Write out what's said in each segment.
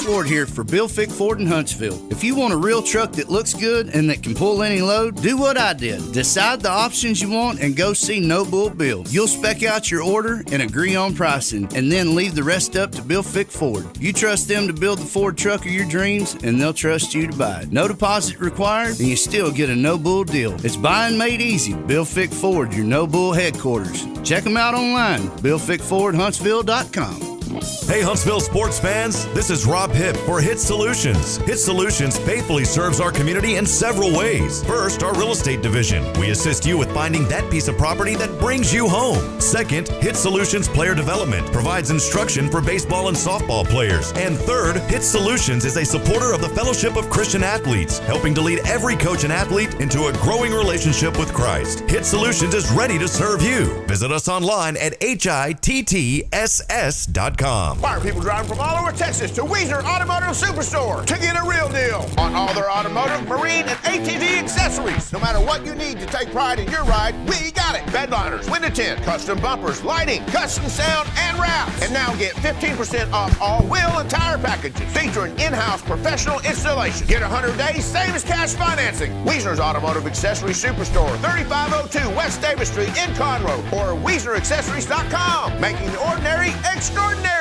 Ward here for Bill Fick Ford in Huntsville. If you want a real truck that looks good and that can pull any load, do what I did. Decide the options you want and go see No Bull Bill. You'll spec out your order and agree on pricing, and then leave the rest up to Bill Fick Ford. You trust them to build the Ford truck of your dreams, and they'll trust you to buy it. No deposit required, and you still get a No Bull deal. It's buying made easy. Bill Fick Ford, your No Bull headquarters. Check them out online, BillFickFordHuntsville.com. Hey Huntsville sports fans, this is Rob Hipp for HITTSS Solutions. HITTSS Solutions faithfully serves our community in several ways. First, our real estate division. We assist you with finding that piece of property that brings you home. Second, HITTSS Solutions Player Development provides instruction for baseball and softball players. And third, HITTSS Solutions is a supporter of the Fellowship of Christian Athletes, helping to lead every coach and athlete into a growing relationship with Christ. HITTSS Solutions is ready to serve you. Visit us online at HITTSS.com. Why are people driving from all over Texas to Wiesner Automotive Superstore to get a real deal on all their automotive, marine, and ATV accessories? No matter what you need to take pride in your ride, we got it. Bedliners, window tint, custom bumpers, lighting, custom sound, and wraps. And now get 15% off all wheel and tire packages featuring in-house professional installation. Get 100 days, same as cash financing. Wiesner's Automotive Accessory Superstore, 3502 West Davis Street in Conroe, or WiesnerAccessories.com, making the ordinary extraordinary.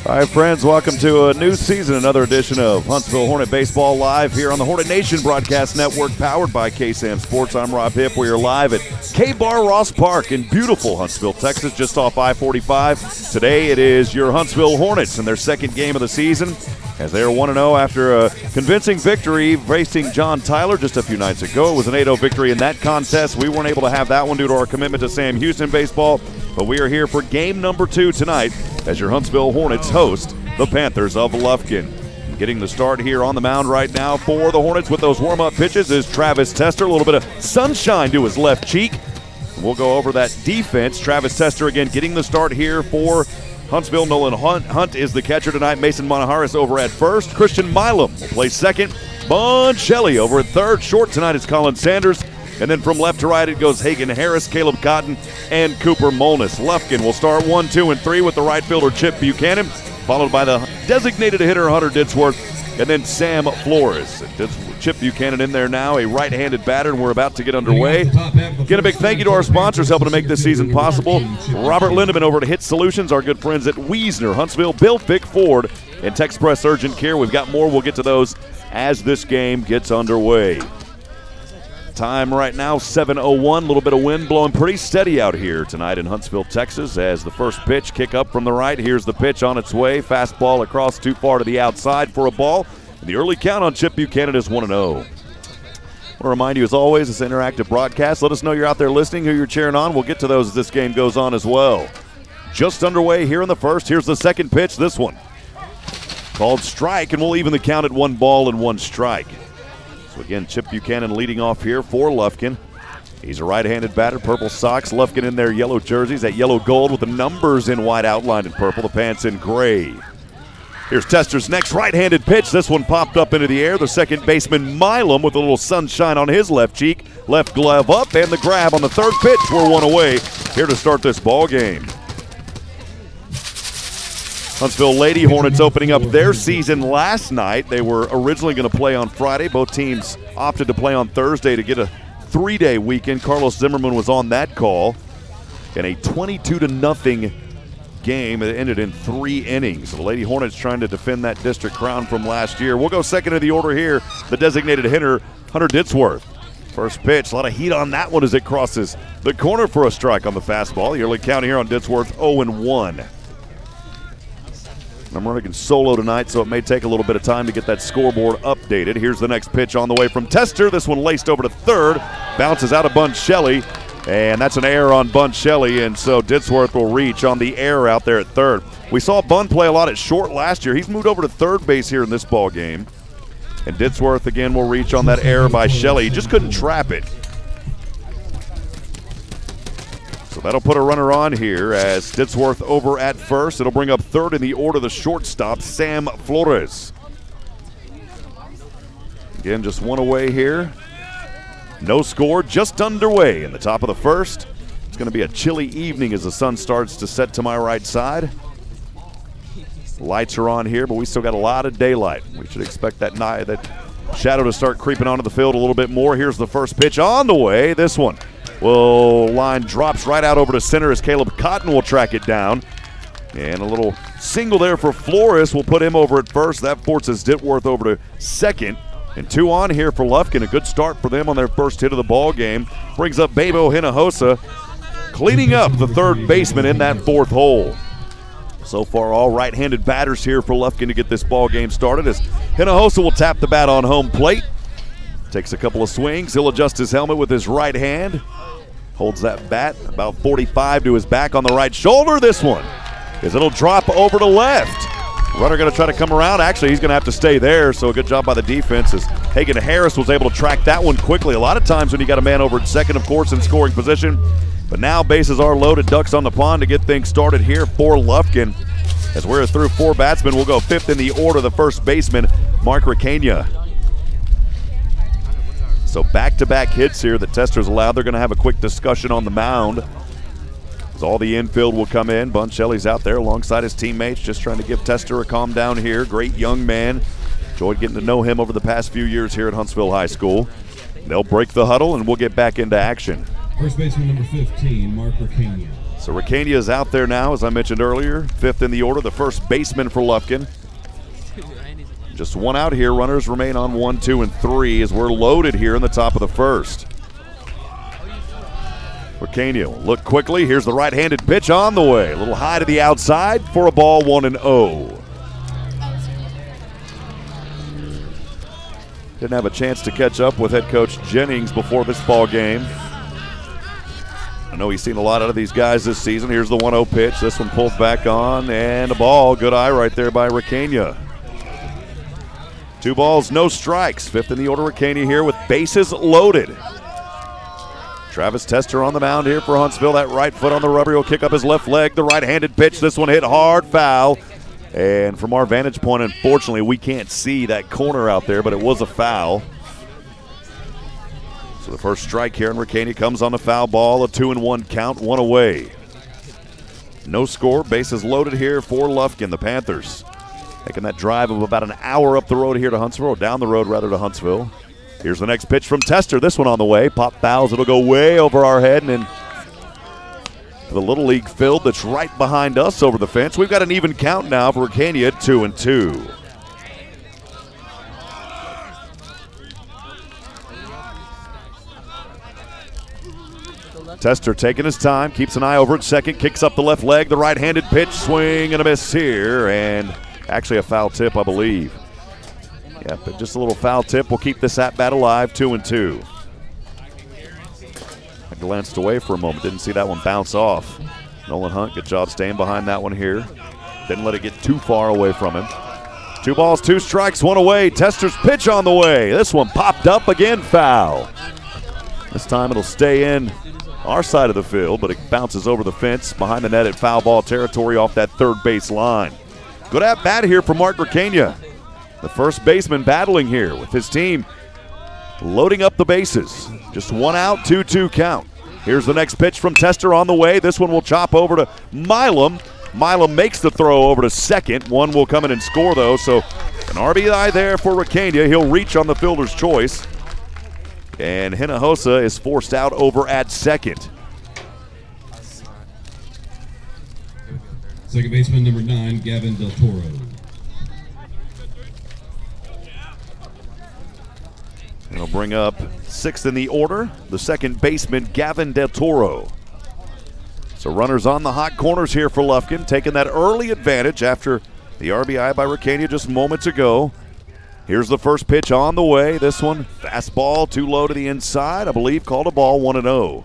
All right, friends, welcome to a new season, another edition of Huntsville Hornet Baseball live here on the Hornet Nation Broadcast Network, powered by KSAM Sports. I'm Rob Hipp. We are live at K-Bar Ross Park in beautiful Huntsville, Texas, just off I-45. Today it is your Huntsville Hornets in their second game of the season, as they are 1-0 after a convincing victory facing John Tyler just a few nights ago. It was an 8-0 victory in that contest. We weren't able to have that one due to our commitment to Sam Houston baseball, but we are here for game number 2 tonight as your Huntsville Hornets host the Panthers of Lufkin. Getting the start here on the mound right now for the Hornets with those warm-up pitches is Travis Tester. A little bit of sunshine to his left cheek. We'll go over that defense. Travis Tester again getting the start here for Huntsville. Nolan Hunt is the catcher tonight. Mason Monaharis over at first. Christian Milam will play second. Bun Shelley over at third. Short tonight is Colin Sanders. And then from left to right it goes Hagan Harris, Caleb Cotton, and Cooper Molness. Lufkin will start 1, 2, and 3 with the right fielder Chip Buchanan, followed by the designated hitter Hunter Ditzworth, and then Sam Flores. Chip Buchanan in there now, a right-handed batter, and we're about to get underway. Again, a big thank you to our sponsors helping to make this season possible. Robert Lindeman over at HITTSS Solutions, our good friends at Wiesner Huntsville, Bill Fick Ford, and Texpress Urgent Care. We've got more. We'll get to those as this game gets underway. Time right now, 7:01. A little bit of wind blowing pretty steady out here tonight in Huntsville, Texas, as the first pitch kick up from the right. Here's the pitch on its way. Fastball across too far to the outside for a ball. And the early count on Chip Buchanan is 1-0. I want to remind you, as always, this interactive broadcast. Let us know you're out there listening, who you're cheering on. We'll get to those as this game goes on as well. Just underway here in the first. Here's the second pitch. This one called strike, and we'll even the count at 1-1 strike. So again, Chip Buchanan leading off here for Lufkin. He's a right-handed batter, purple socks. Lufkin in their yellow jerseys, that yellow gold with the numbers in white outlined in purple, the pants in gray. Here's Tester's next right-handed pitch. This one popped up into the air. The second baseman, Milam, with a little sunshine on his left cheek. Left glove up, and the grab on the third pitch. We're 1 away here to start this ball game. Huntsville Lady Hornets opening up their season last night. They were originally going to play on Friday. Both teams opted to play on Thursday to get a 3-day weekend. Carlos Zimmerman was on that call in a 22-0 game that ended in 3 innings. The Lady Hornets trying to defend that district crown from last year. We'll go second in the order here. The designated hitter, Hunter Ditzworth. First pitch, a lot of heat on that one as it crosses the corner for a strike on the fastball. The early count here on Ditzworth, 0-1. I'm running solo tonight, so it may take a little bit of time to get that scoreboard updated. Here's the next pitch on the way from Tester. This one laced over to third. Bounces out of Bun Shelley, and that's an error on Bun Shelley, and so Ditzworth will reach on the error out there at third. We saw Bun play a lot at short last year. He's moved over to third base here in this ball game. And Ditzworth again will reach on that error by Shelley. He just couldn't trap it. So that'll put a runner on here as Ditzworth over at first. It'll bring up third in the order the shortstop, Sam Flores. Again, just 1 away here. No score, just underway in the top of the first. It's going to be a chilly evening as the sun starts to set to my right side. Lights are on here, but we still got a lot of daylight. We should expect that shadow to start creeping onto the field a little bit more. Here's the first pitch on the way. This one, line drops right out over to center as Caleb Cotton will track it down. And a little single there for Flores will put him over at first. That forces Ditworth over to second. And 2 on here for Lufkin. A good start for them on their first hit of the ball game. Brings up Bebo Hinojosa, cleaning up the third baseman in that fourth hole. So far, all right-handed batters here for Lufkin to get this ball game started as Hinojosa will tap the bat on home plate. Takes a couple of swings. He'll adjust his helmet with his right hand. Holds that bat about 45 to his back on the right shoulder. This one, as it'll drop over to left. Runner going to try to come around. Actually, he's going to have to stay there, so a good job by the defense as Hagan Harris was able to track that one quickly. A lot of times when you got a man over at second, of course, in scoring position. But now bases are loaded, ducks on the pond to get things started here for Lufkin. As we're through 4 batsmen, we'll go 5th in the order, the first baseman, Mark Ricania. So back-to-back hits here that Tester's allowed. They're going to have a quick discussion on the mound. All the infield will come in. Buncelli's out there alongside his teammates, just trying to give Tester a calm down here. Great young man. Enjoyed getting to know him over the past few years here at Huntsville High School. They'll break the huddle, and we'll get back into action. First baseman number 15, Mark Ricania. So Ricania is out there now, as I mentioned earlier. 5th in the order, the first baseman for Lufkin. Just 1 out here. Runners remain on 1, 2, and 3 as we're loaded here in the top of the first. Ricania will look quickly. Here's the right-handed pitch on the way. A little high to the outside for a ball, 1-0. Didn't have a chance to catch up with head coach Jennings before this ball game. I know he's seen a lot out of these guys this season. Here's the 1-0 pitch. This one pulled back on, and a ball. Good eye right there by Ricania. 2 balls, no strikes. 5th in the order, Ricania here with bases loaded. Travis Tester on the mound here for Huntsville. That right foot on the rubber. He'll kick up his left leg. The right-handed pitch. This one hit hard, foul. And from our vantage point, unfortunately, we can't see that corner out there, but it was a foul. So the first strike here, and Ricania comes on the foul ball. A 2-1 count, 1 away. No score. Bases loaded here for Lufkin, the Panthers. Making that drive of about an hour up the road here to Huntsville, or down the road rather to Huntsville. Here's the next pitch from Tester. This one on the way. Pop fouls. It'll go way over our head and in the Little League field that's right behind us over the fence. We've got an even count now for Ricania at 2-2. Tester taking his time. Keeps an eye over at second. Kicks up the left leg. The right-handed pitch. Swing and a miss here. And actually a foul tip, I believe. Yeah, but just a little foul tip will keep this at-bat alive, 2-2. I glanced away for a moment, didn't see that one bounce off. Nolan Hunt, good job staying behind that one here. Didn't let it get too far away from him. 2 balls, 2 strikes, 1 away. Tester's pitch on the way. This one popped up again, foul. This time it'll stay in our side of the field, but it bounces over the fence behind the net at foul ball territory off that third base line. Good at-bat here for Mark Ricania. The first baseman battling here with his team loading up the bases. Just 1 out, 2-2 count. Here's the next pitch from Tester on the way. This one will chop over to Milam. Milam makes the throw over to second. One will come in and score, though, so an RBI there for Ricania. He'll reach on the fielder's choice. And Hinojosa is forced out over at second. Second baseman number 9, Gavin Del Toro. It'll bring up 6th in the order, the second baseman, Gavin Del Toro. So runners on the hot corners here for Lufkin, taking that early advantage after the RBI by Ricania just moments ago. Here's the first pitch on the way. This one, fastball, too low to the inside. I believe called a ball, 1-0.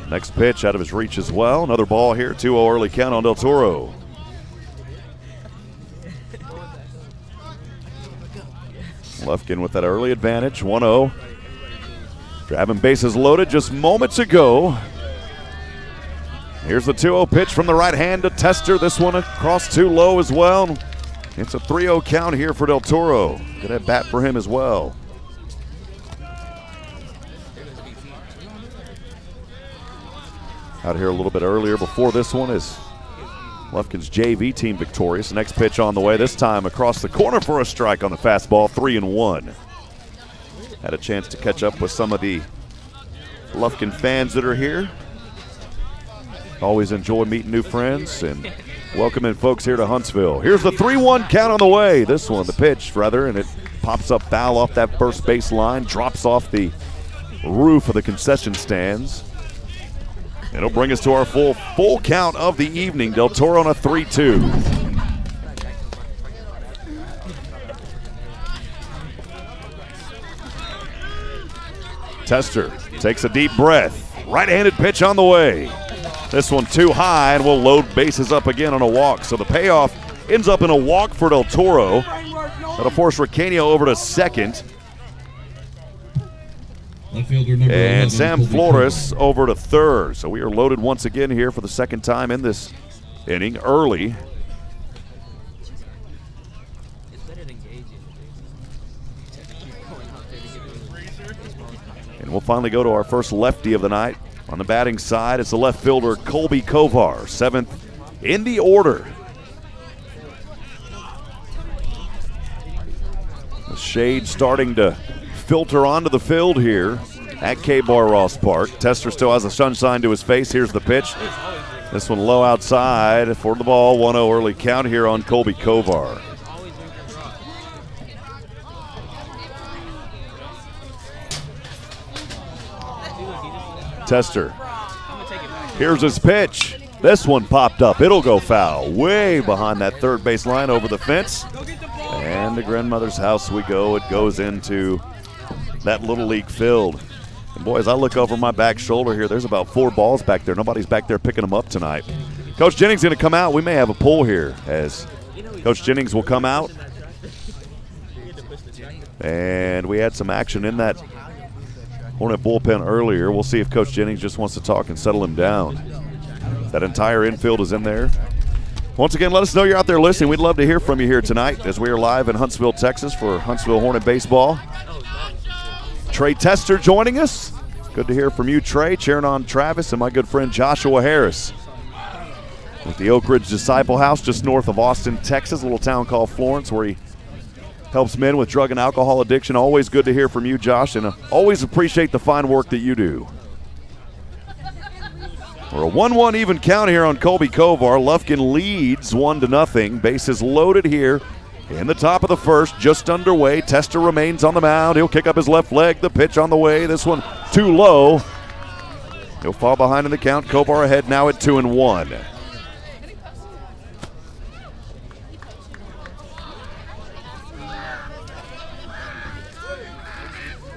Next pitch out of his reach as well. Another ball here, 2-0 early count on Del Toro. Lufkin with that early advantage, 1-0. Having bases loaded just moments ago. Here's the 2-0 pitch from the right hand to Tester. This one across too low as well. It's a 3-0 count here for Del Toro. Good at bat for him as well. Out here a little bit earlier before this one is Lufkin's JV team victorious. Next pitch on the way, this time across the corner for a strike on the fastball, 3-1. Had a chance to catch up with some of the Lufkin fans that are here. Always enjoy meeting new friends and welcoming folks here to Huntsville. Here's the 3-1 count on the way. This one, the pitch rather, and it pops up foul off that first base line, drops off the roof of the concession stands. It'll bring us to our full count of the evening. Del Toro on a 3-2. Tester takes a deep breath. Right-handed pitch on the way. This one too high, and we'll load bases up again on a walk. So the payoff ends up in a walk for Del Toro. That'll force Riqueño over to second. And Sam Flores over to third. So we are loaded once again here for the second time in this inning early. And we'll finally go to our first lefty of the night. On the batting side, it's the left fielder Colby Kovar, seventh in the order. The shade starting to filter onto the field here at K-Bar Ross Park. Tester still has the sunshine to his face. Here's the pitch. This one low outside for the ball. 1-0 early count here on Colby Kovar. Tester. Here's his pitch. This one popped up. It'll go foul. Way behind that third base line over the fence. And to grandmother's house we go. It goes into that little league field. And boy, as I look over my back shoulder here, there's about 4 balls back there. Nobody's back there picking them up tonight. Coach Jennings going to come out. We may have a pull here as Coach Jennings will come out. And we had some action in that Hornet bullpen earlier. We'll see if Coach Jennings just wants to talk and settle him down. That entire infield is in there. Once again, let us know you're out there listening. We'd love to hear from you here tonight as we are live in Huntsville, Texas for Huntsville Hornet baseball. Trey Tester joining us. Good to hear from you, Trey. Cheering on Travis and my good friend Joshua Harris with the Oak Ridge Disciple House just north of Austin, Texas, a little town called Florence where he helps men with drug and alcohol addiction. Always good to hear from you, Josh, and always appreciate the fine work that you do. We're a 1-1 even count here on Colby Kovar. Lufkin leads 1-0. Bases loaded here in the top of the first, just underway. Tester remains on the mound. He'll kick up his left leg. The pitch on the way. This one too low. He'll fall behind in the count. Kovar ahead now at 2-1.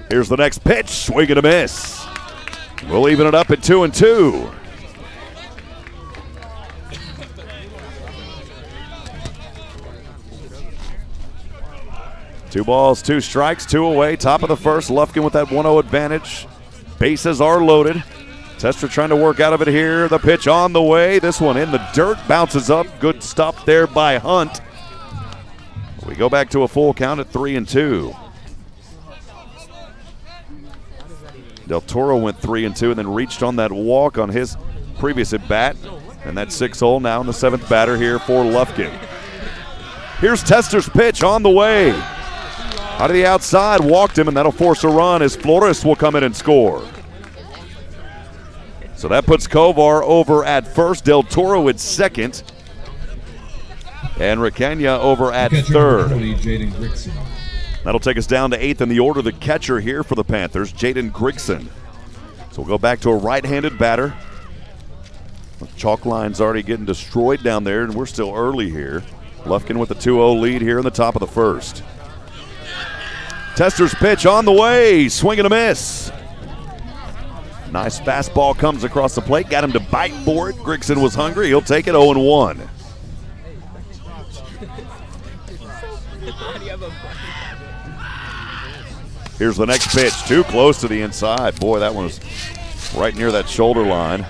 Here's the next pitch, swing and a miss. We'll even it up at 2-2. Two balls, 2 strikes, 2 away. Top of the first, Lufkin with that 1-0 advantage. Bases are loaded. Tester trying to work out of it here. The pitch on the way. This one in the dirt, bounces up. Good stop there by Hunt. We go back to a full count at 3-2. Del Toro went 3-2 and then reached on that walk on his previous at bat. And that 6-hole now in the 7th batter here for Lufkin. Here's Tester's pitch on the way. Out of the outside, walked him, and that'll force a run as Flores will come in and score. So that puts Kovar over at first, Del Toro at second, and Riqueño over at third. That'll take us down to 8th in the order. The catcher here for the Panthers, Jaden Grigson. So we'll go back to a right-handed batter. The chalk line's already getting destroyed down there, and we're still early here. Lufkin with a 2-0 lead here in the top of the first. Tester's pitch on the way, swing and a miss. Nice fastball comes across the plate, got him to bite for it. Grigson was hungry, he'll take it 0-1. Here's the next pitch, too close to the inside. Boy, that one was right near that shoulder line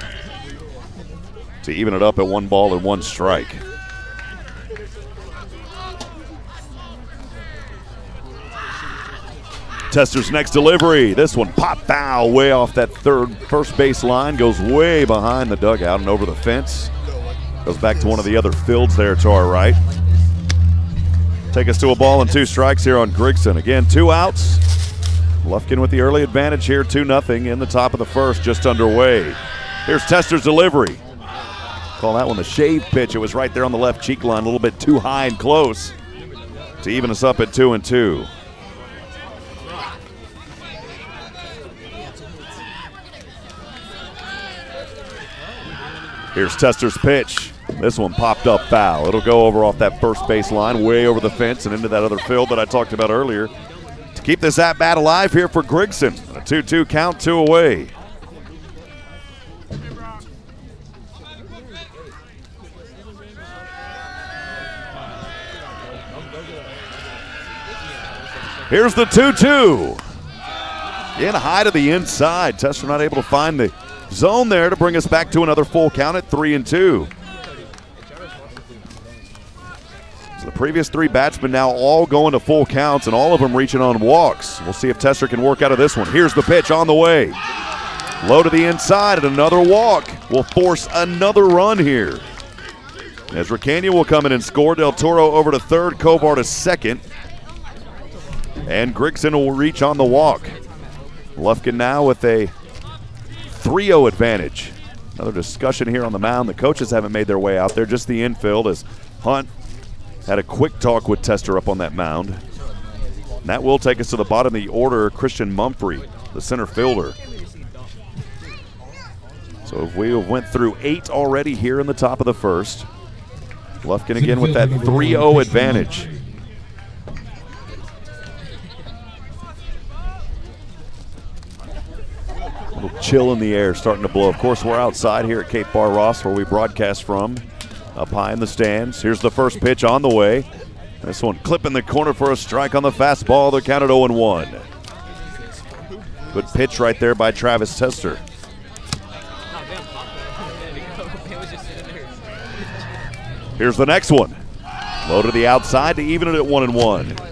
to even it up at 1 ball and 1 strike. Tester's next delivery. This one pop foul way off that first base line. Goes way behind the dugout and over the fence. Goes back to one of the other fields there to our right. Take us to a ball and 2 strikes here on Grigson. Again, 2 outs. Lufkin with the early advantage here, 2-0 in the top of the first, just underway. Here's Tester's delivery. Call that one the shave pitch. It was right there on the left cheek line, a little bit too high and close to even us up at 2-2. Here's Tester's pitch. This one popped up foul. It'll go over off that first base line, way over the fence and into that other field that I talked about earlier. To keep this at-bat alive here for Grigson. A 2-2 count, 2 away. Here's the 2-2. In high to the inside. Tester not able to find the zone there to bring us back to another full count at 3-2. So the previous 3 batsmen now all going to full counts and all of them reaching on walks. We'll see if Tester can work out of this one. Here's the pitch on the way. Low to the inside and another walk will force another run here. As Ricania will come in and score. Del Toro over to third, Kovar to second. And Grigson will reach on the walk. Lufkin now with a 3-0 advantage. Another discussion here on the mound. The coaches haven't made their way out there, just the infield as Hunt had a quick talk with Tester up on that mound. And that will take us to the bottom of the order, Christian Mumphrey, the center fielder. So if we went through 8 already here in the top of the first. Lufkin again with that 3-0 advantage. A little chill in the air starting to blow. Of course, we're outside here at Cape Bar Ross where we broadcast from. Up high in the stands. Here's the first pitch on the way. This one clipping the corner for a strike on the fastball. They're counted 0-1. Good pitch right there by Travis Tester. Here's the next one. Low to the outside to even it at 1-1.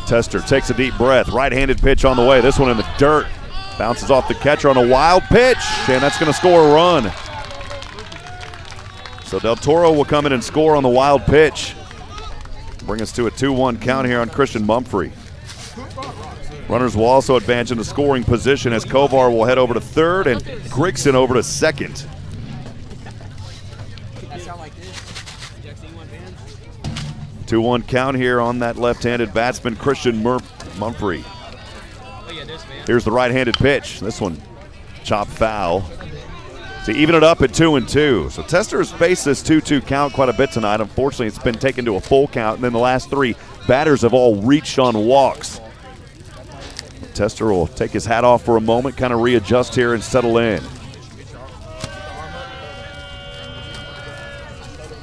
Tester takes a deep breath. Right-handed pitch on the way. This one in the dirt. Bounces off the catcher on a wild pitch, and that's going to score a run. So Del Toro will come in and score on the wild pitch. Bring us to a 2-1 count here on Christian Mumphrey. Runners will also advance into scoring position as Kovar will head over to third and Grigson over to second. 2-1 count here on that left-handed batsman, Christian Mumphrey. Here's the right-handed pitch. This one chopped foul to even it up at 2-2. So Tester has faced this 2-2 count quite a bit tonight. Unfortunately, it's been taken to a full count, and then the last 3 batters have all reached on walks. Tester will take his hat off for a moment, kind of readjust here and settle in.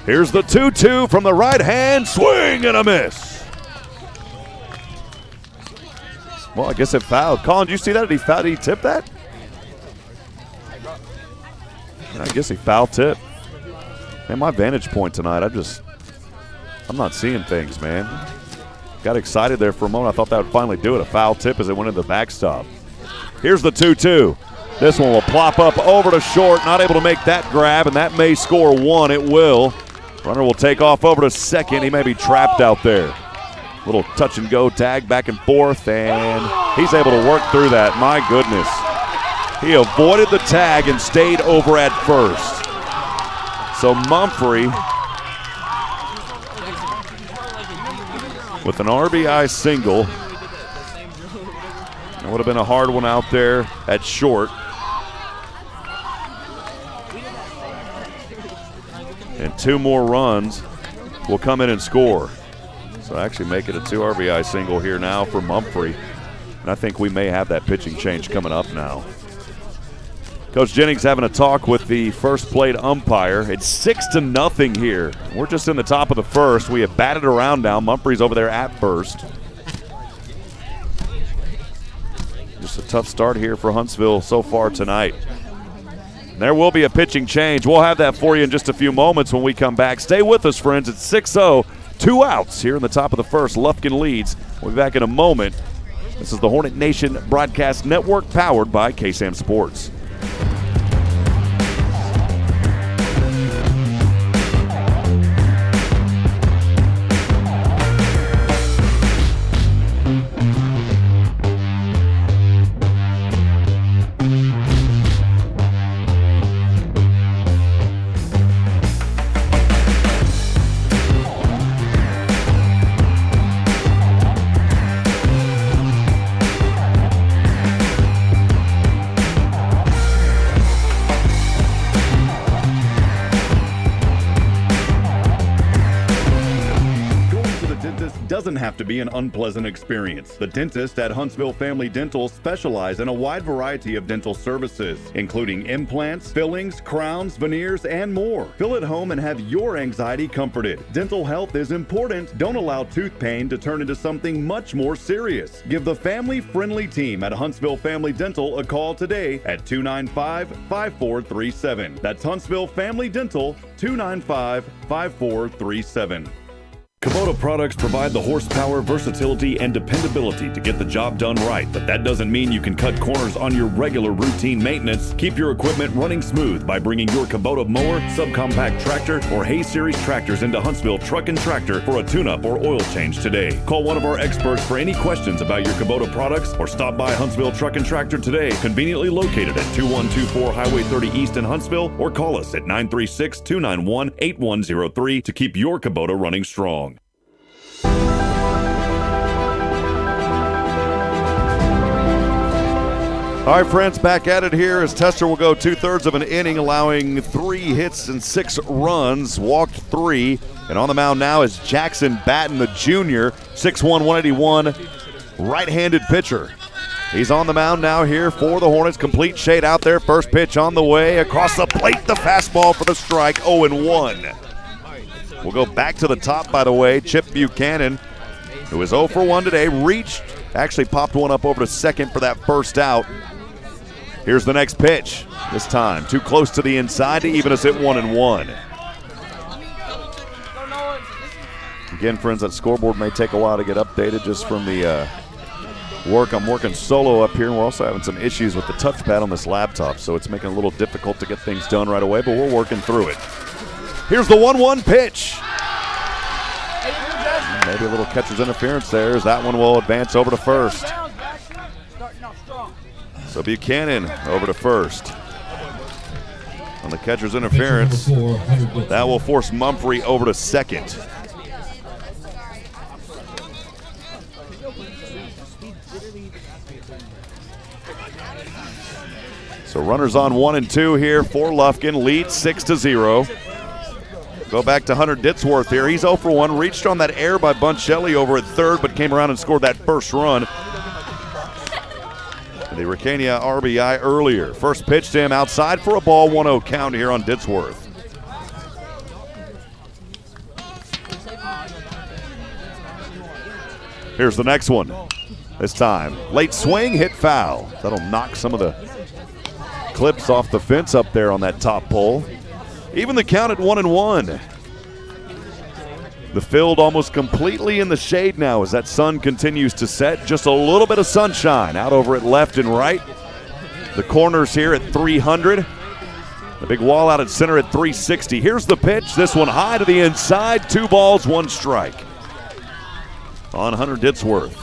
Here's the 2-2 from the right hand, swing and a miss. Well, I guess it fouled. Colin, did you see that? Did he foul? Did he tip that? I guess he foul tip. Man, my vantage point tonight, I'm not seeing things, man. Got excited there for a moment. I thought that would finally do it. A foul tip as it went into the backstop. Here's the 2-2. This one will plop up over to short. Not able to make that grab, and that may score 1. It will. Runner will take off over to second. He may be trapped out there. Little touch and go tag back and forth, and he's able to work through that. My goodness. He avoided the tag and stayed over at first. So Mumphrey with an RBI single. It would have been a hard one out there at short. And 2 more runs will come in and score. So actually make it a 2 RBI single here now for Mumphrey. And I think we may have that pitching change coming up now. Coach Jennings having a talk with the first plate umpire. It's 6-0 here. We're just in the top of the first. We have batted around now. Mumphrey's over there at first. Just a tough start here for Huntsville so far tonight. There will be a pitching change. We'll have that for you in just a few moments when we come back. Stay with us, friends. It's 6-0, 2 outs here in the top of the first. Lufkin leads. We'll be back in a moment. This is the Hornet Nation Broadcast Network, powered by KSAM Sports. Doesn't have to be an unpleasant experience. The dentists at Huntsville Family Dental specialize in a wide variety of dental services, including implants, fillings, crowns, veneers, and more. Feel at home and have your anxiety comforted. Dental health is important. Don't allow tooth pain to turn into something much more serious. Give the family-friendly team at Huntsville Family Dental a call today at 295-5437. That's Huntsville Family Dental, 295-5437. Kubota products provide the horsepower, versatility, and dependability to get the job done right, but that doesn't mean you can cut corners on your regular routine maintenance. Keep your equipment running smooth by bringing your Kubota mower, subcompact tractor, or Hay Series tractors into Huntsville Truck and Tractor for a tune-up or oil change today. Call one of our experts for any questions about your Kubota products, or stop by Huntsville Truck and Tractor today, conveniently located at 2124 Highway 30 East in Huntsville, or call us at 936-291-8103 to keep your Kubota running strong. All right, friends, back at it here as Tester will go 2/3 of an inning, allowing 3 hits and 6 runs, walked 3. And on the mound now is Jackson Batten, the junior, 6'1", 181, right-handed pitcher. He's on the mound now here for the Hornets. Complete shade out there. First pitch on the way. Across the plate, the fastball for the strike, 0-1. We'll go back to the top, by the way. Chip Buchanan, who is 0 for 1 today, actually popped one up over to second for that first out. Here's the next pitch. This time, too close to the inside to even us at 1-1. Again, friends, that scoreboard may take a while to get updated just from the work. I'm working solo up here, and we're also having some issues with the touchpad on this laptop, so it's making it a little difficult to get things done right away, but we're working through it. Here's the 1-1 pitch. Maybe a little catcher's interference there, as that one will advance over to first. So Buchanan over to first. On the catcher's interference, that will force Mumphrey over to second. So runners on 1 and 2 here for Lufkin, lead 6-0. Go back to Hunter Ditsworth here. He's 0 for 1. Reached on that error by Bunchelli over at third, but came around and scored that first run. The Ricania RBI earlier. First pitch to him outside for a ball, 1-0 count here on Ditsworth. Here's the next one. This time, late swing, hit foul. That'll knock some of the clips off the fence up there on that top pole. Even the count at 1-1. The field almost completely in the shade now as that sun continues to set. Just a little bit of sunshine out over at left and right. The corners here at 300. The big wall out at center at 360. Here's the pitch. This one high to the inside. 2 balls, 1 strike on Hunter Ditsworth.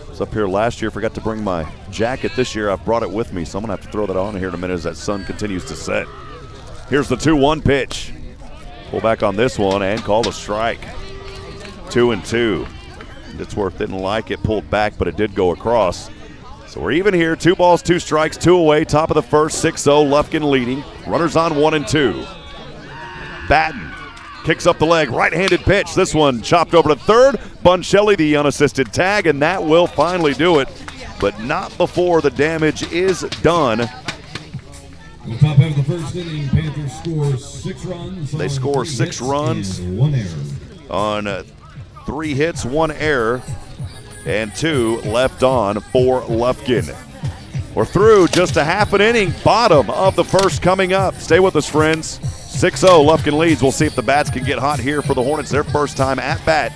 I was up here last year, forgot to bring my jacket. This year I've brought it with me, so I'm going to have to throw that on here in a minute as that sun continues to set. Here's the 2-1 pitch. Pull back on this one and call a strike. 2-2. Ditsworth didn't like it, pulled back, but it did go across. So we're even here. 2 balls, 2 strikes, 2 away. Top of the first, 6-0. Lufkin leading. Runners on 1 and 2. Batten kicks up the leg. Right-handed pitch. This one chopped over to third. Bunchelli, the unassisted tag, and that will finally do it. but not before the damage is done. In the top half of the first inning, Panthers score 6 runs. They score 6 runs and 1 error. on 3 hits, 1 error, and 2 left on for Lufkin. We're through just a half an inning, bottom of the first coming up. Stay with us, friends. 6-0, Lufkin leads. We'll see if the bats can get hot here for the Hornets, their first time at bat.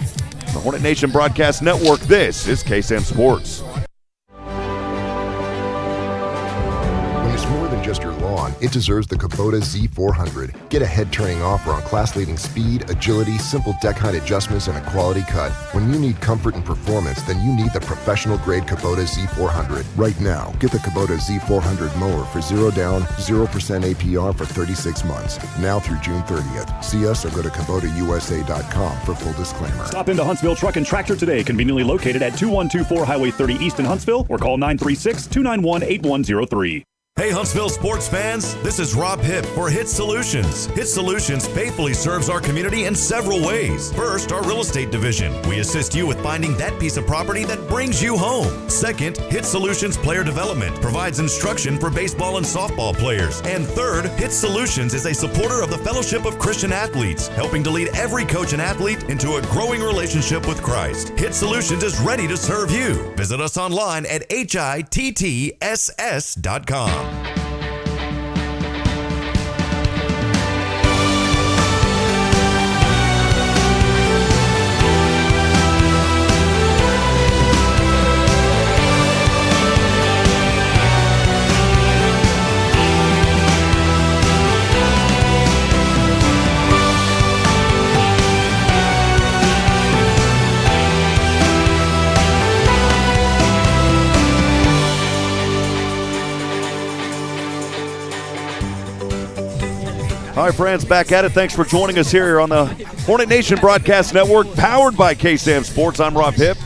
The Hornet Nation Broadcast Network, this is KSAM Sports. When it's more than just your lawn, it deserves the Kubota Z400. Get a head-turning offer on class-leading speed, agility, simple deck height adjustments, and a quality cut. When you need comfort and performance, then you need the professional-grade Kubota Z400. Right now, get the Kubota Z400 mower for 0 down, 0% APR for 36 months. Now through June 30th. See us or go to KubotaUSA.com for full disclaimer. Stop into Huntsville Truck and Tractor today, conveniently located at 2124 Highway 30 East in Huntsville, or call 936-291-8103. Hey Huntsville sports fans, this is Rob Hipp for HITTSS Solutions. HITTSS Solutions faithfully serves our community in several ways. First, our real estate division. We assist you with finding that piece of property that brings you home. Second, HITTSS Solutions Player Development provides instruction for baseball and softball players. And third, HITTSS Solutions is a supporter of the Fellowship of Christian Athletes, helping to lead every coach and athlete into a growing relationship with Christ. HITTSS Solutions is ready to serve you. Visit us online at HITTSS.com. All right, friends, back at it. Thanks for joining us here on the Hornet Nation Broadcast Network, powered by KSAM Sports. I'm Rob Hipp.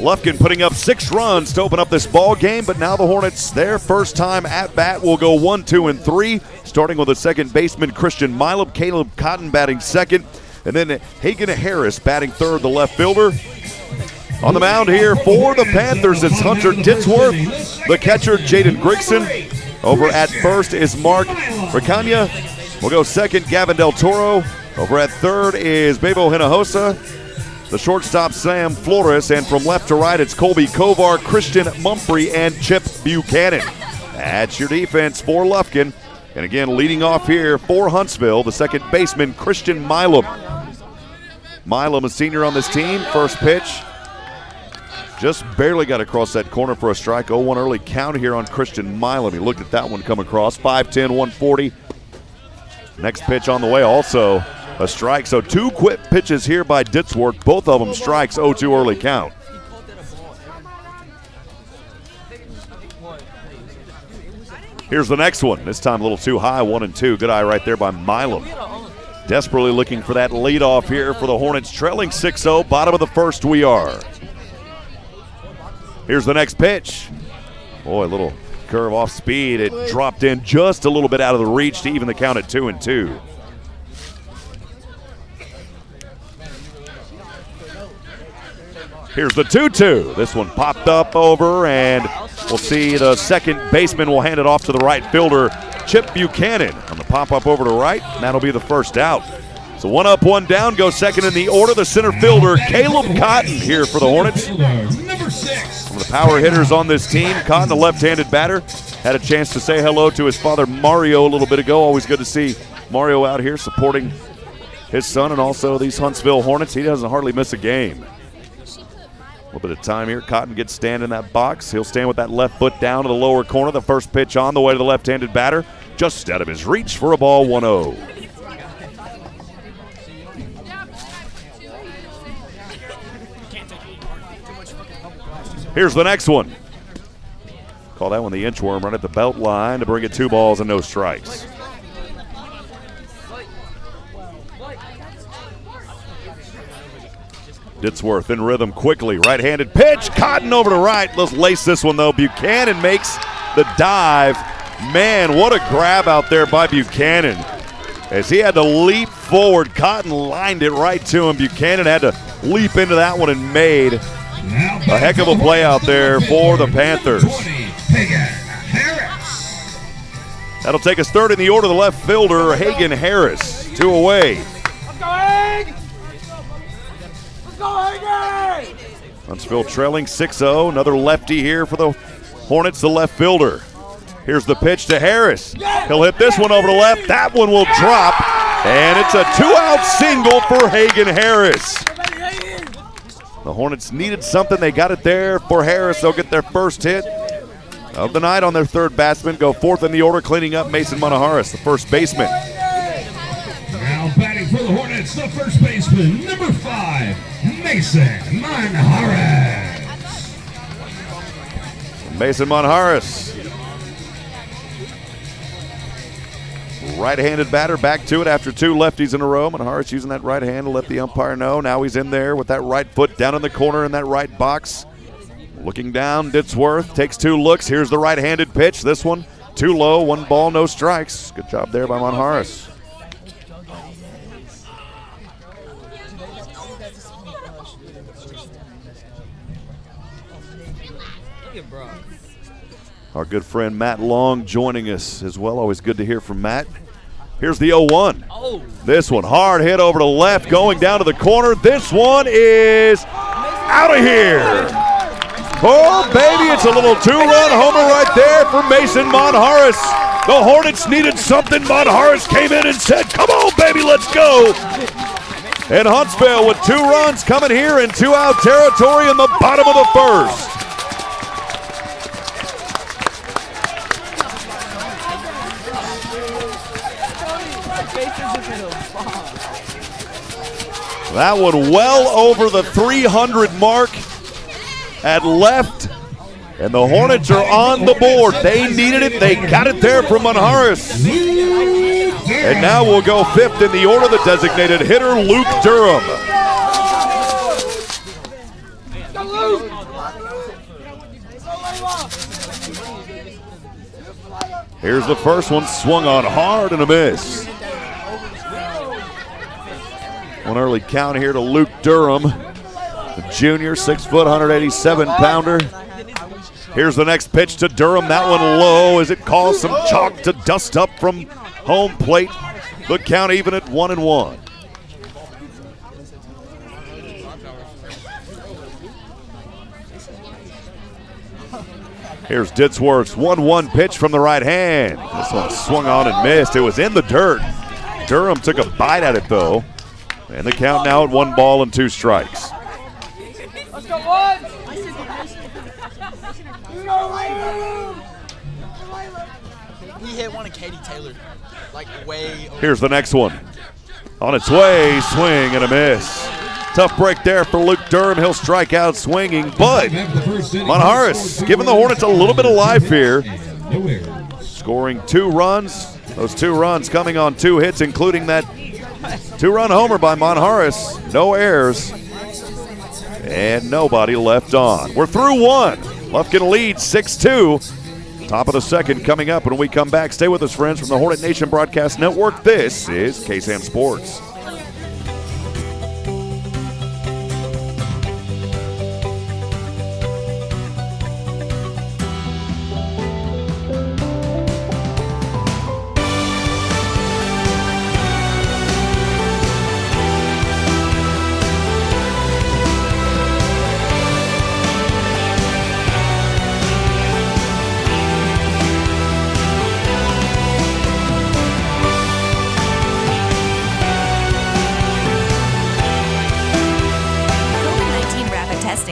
Lufkin putting up 6 runs to open up this ball game, but now the Hornets, their first time at bat, will go 1, 2, and 3, starting with the second baseman, Christian Mileb, Caleb Cotton batting second, and then Hagen Harris batting third, the left fielder. On the mound here for the Panthers, it's Hunter Ditzworth. The catcher, Jaden Grigson. Over at first is Mark Ricania. We'll go second, Gavin Del Toro. Over at third is Bebo Hinojosa. The shortstop, Sam Flores. And from left to right, it's Colby Kovar, Christian Mumphrey, and Chip Buchanan. That's your defense for Lufkin. And again, leading off here for Huntsville, the second baseman, Christian Mileb. Mileb, a senior on this team. First pitch. Just barely got across that corner for a strike. 0-1 early count here on Christian Mileb. He looked at that one come across. 5'10", 140. Next pitch on the way, also a strike. So 2 quick pitches here by Ditzworth. Both of them strikes, 0-2 early count. Here's the next one. This time a little too high, 1-2. Good eye right there by Mileb. Desperately looking for that leadoff here for the Hornets. Trailing 6-0, bottom of the first we are. Here's the next pitch. Boy, a little curve off speed. It dropped in just a little bit out of the reach to even the count at 2-2. Here's the 2-2. This one popped up over, and we'll see the second baseman will hand it off to the right fielder, Chip Buchanan, on the pop-up over to right, and that'll be the first out. So 1 up, 1 down, goes second in the order. The center fielder, Caleb Cotton, here for the Hornets. Number 6. One of the power hitters on this team. Cotton, a left-handed batter. Had a chance to say hello to his father, Mario, a little bit ago. Always good to see Mario out here supporting his son and also these Huntsville Hornets. He doesn't hardly miss a game. A little bit of time here. Cotton gets stand in that box. He'll stand with that left foot down to the lower corner. The first pitch on the way to the left-handed batter. Just out of his reach for a ball, 1-0. Here's the next one. Call that one the inchworm, right at the belt line to bring it 2 balls and no strikes. Ditzworth in rhythm quickly. Right-handed pitch. Cotton over to right. Let's lace this one, though. Buchanan makes the dive. Man, what a grab out there by Buchanan. As he had to leap forward, Cotton lined it right to him. Buchanan had to leap into that one and made A heck of a play out there for the Panthers. That'll take us third in the order, the left fielder, Hagen Harris. 2 away. Let's go, Hagen! Let's go, Hagen! Huntsville trailing 6-0. Another lefty here for the Hornets, the left fielder. Here's the pitch to Harris. He'll hit this one over the left. That one will drop, and it's a 2-out single for Hagen Harris. The Hornets needed something. They got it there for Harris. They'll get their first hit of the night on their third batsman. Go fourth in the order, cleaning up Mason Monaharis, the first baseman. Now batting for the Hornets, the first baseman, number 5, Mason Monaharis. Mason Monaharis, right-handed batter, back to it after 2 lefties in a row. Monaharis using that right hand to let the umpire know. Now he's in there with that right foot down in the corner in that right box. Looking down, Ditsworth takes 2 looks. Here's the right-handed pitch. This one too low, 1 ball, no strikes. Good job there by Monaharis. Our good friend Matt Long joining us as well. Always good to hear from Matt. Here's the 0-1. This one, hard hit over to left, going down to the corner. This one is out of here. Oh, baby, it's a little 2-run homer right there for Mason Monaharis. The Hornets needed something. Monaharis came in and said, come on, baby, let's go. And Huntsville with 2 runs coming here in 2-out territory in the bottom of the first. That one well over the 300 mark at left, and the Hornets are on the board. They needed it. They got it there from Monaharis. And now we'll go 5th in the order, the designated hitter, Luke Durham. Here's the first one, swung on hard and a miss. One early count here to Luke Durham, the junior, 6 foot, 187-pounder. Here's the next pitch to Durham. That one low as it caused some chalk to dust up from home plate. The count even at 1-1. Here's Ditsworth's 1-1 pitch from the right hand. This one swung on and missed. It was in the dirt. Durham took a bite at it, though. And the count now at 1 ball and 2 strikes. Let's go, boys! He hit one of Katie Taylor, like way over. Here's the next one. On its way, swing and a miss. Tough break there for Luke Durham. He'll strike out swinging, but Monaharis giving the Hornets a little bit of life here. Scoring 2 runs. Those 2 runs coming on 2 hits, including that 2-run homer by Monaharis. No errors. And nobody left on. We're through 1. Lufkin leads 6-2. Top of the second coming up when we come back. Stay with us, friends, from the Hornet Nation Broadcast Network. This is KSAM Sports.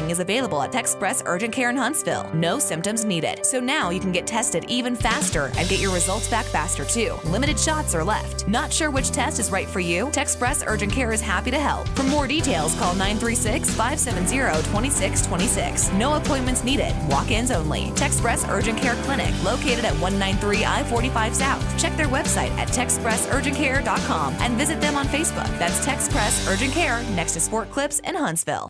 Is available at Texpress Urgent Care in Huntsville. No symptoms needed. So now you can get tested even faster and get your results back faster too. Limited shots are left. Not sure which test is right for you? Texpress Urgent Care is happy to help. For more details, call 936-570-2626. No appointments needed. Walk-ins only. Texpress Urgent Care Clinic, located at 193 I-45 South. Check their website at texpressurgentcare.com and visit them on Facebook. That's Texpress Urgent Care, next to Sport Clips in Huntsville.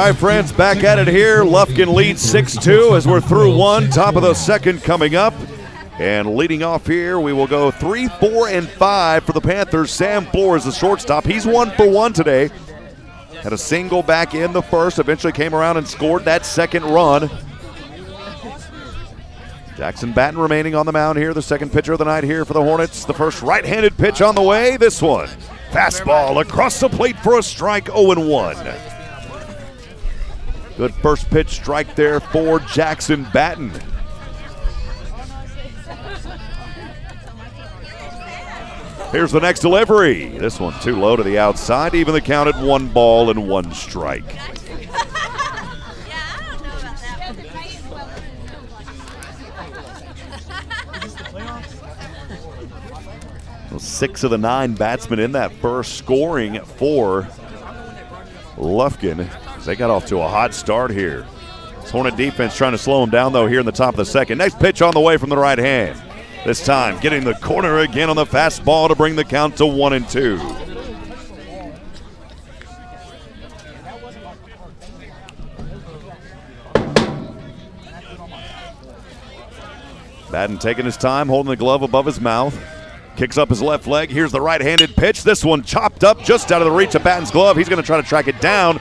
right, friends, back at it here. Lufkin leads 6-2 as we're through one. Top of the second coming up. And leading off here, we will go 3, 4, and 5 for the Panthers. Sam Flores, the shortstop. He's 1 for 1 today. Had a single back in the first. Eventually came around and scored that second run. Jackson Batten remaining on the mound here. The second pitcher of the night here for the Hornets. The first right-handed pitch on the way. This one. Fastball across the plate for a strike, 0-1. Good first pitch strike there for Jackson Batten. Here's the next delivery. This one too low to the outside. Even the count at 1 ball and 1 strike. Well, 6 of the 9 batsmen in that first scoring for Lufkin. They got off to a hot start here. This Hornet defense trying to slow them down, though, here in the top of the second. Next pitch on the way from the right hand. This time getting the corner again on the fastball to bring the count to 1-2. Batten taking his time, holding the glove above his mouth. Kicks up his left leg. Here's the right-handed pitch. This one chopped up just out of the reach of Batten's glove. He's going to try to track it down.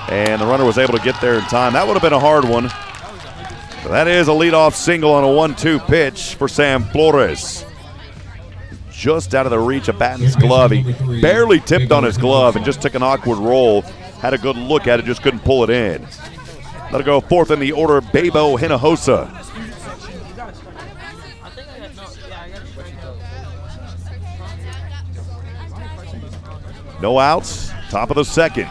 And the runner was able to get there in time. That would have been a hard one. So that is a leadoff single on a 1-2 pitch for Sam Flores. Just out of the reach of Batten's glove. He barely tipped on his glove and just took an awkward roll. Had a good look at it, just couldn't pull it in. Let it go fourth in the order, Bebo Hinojosa. No outs, top of the second.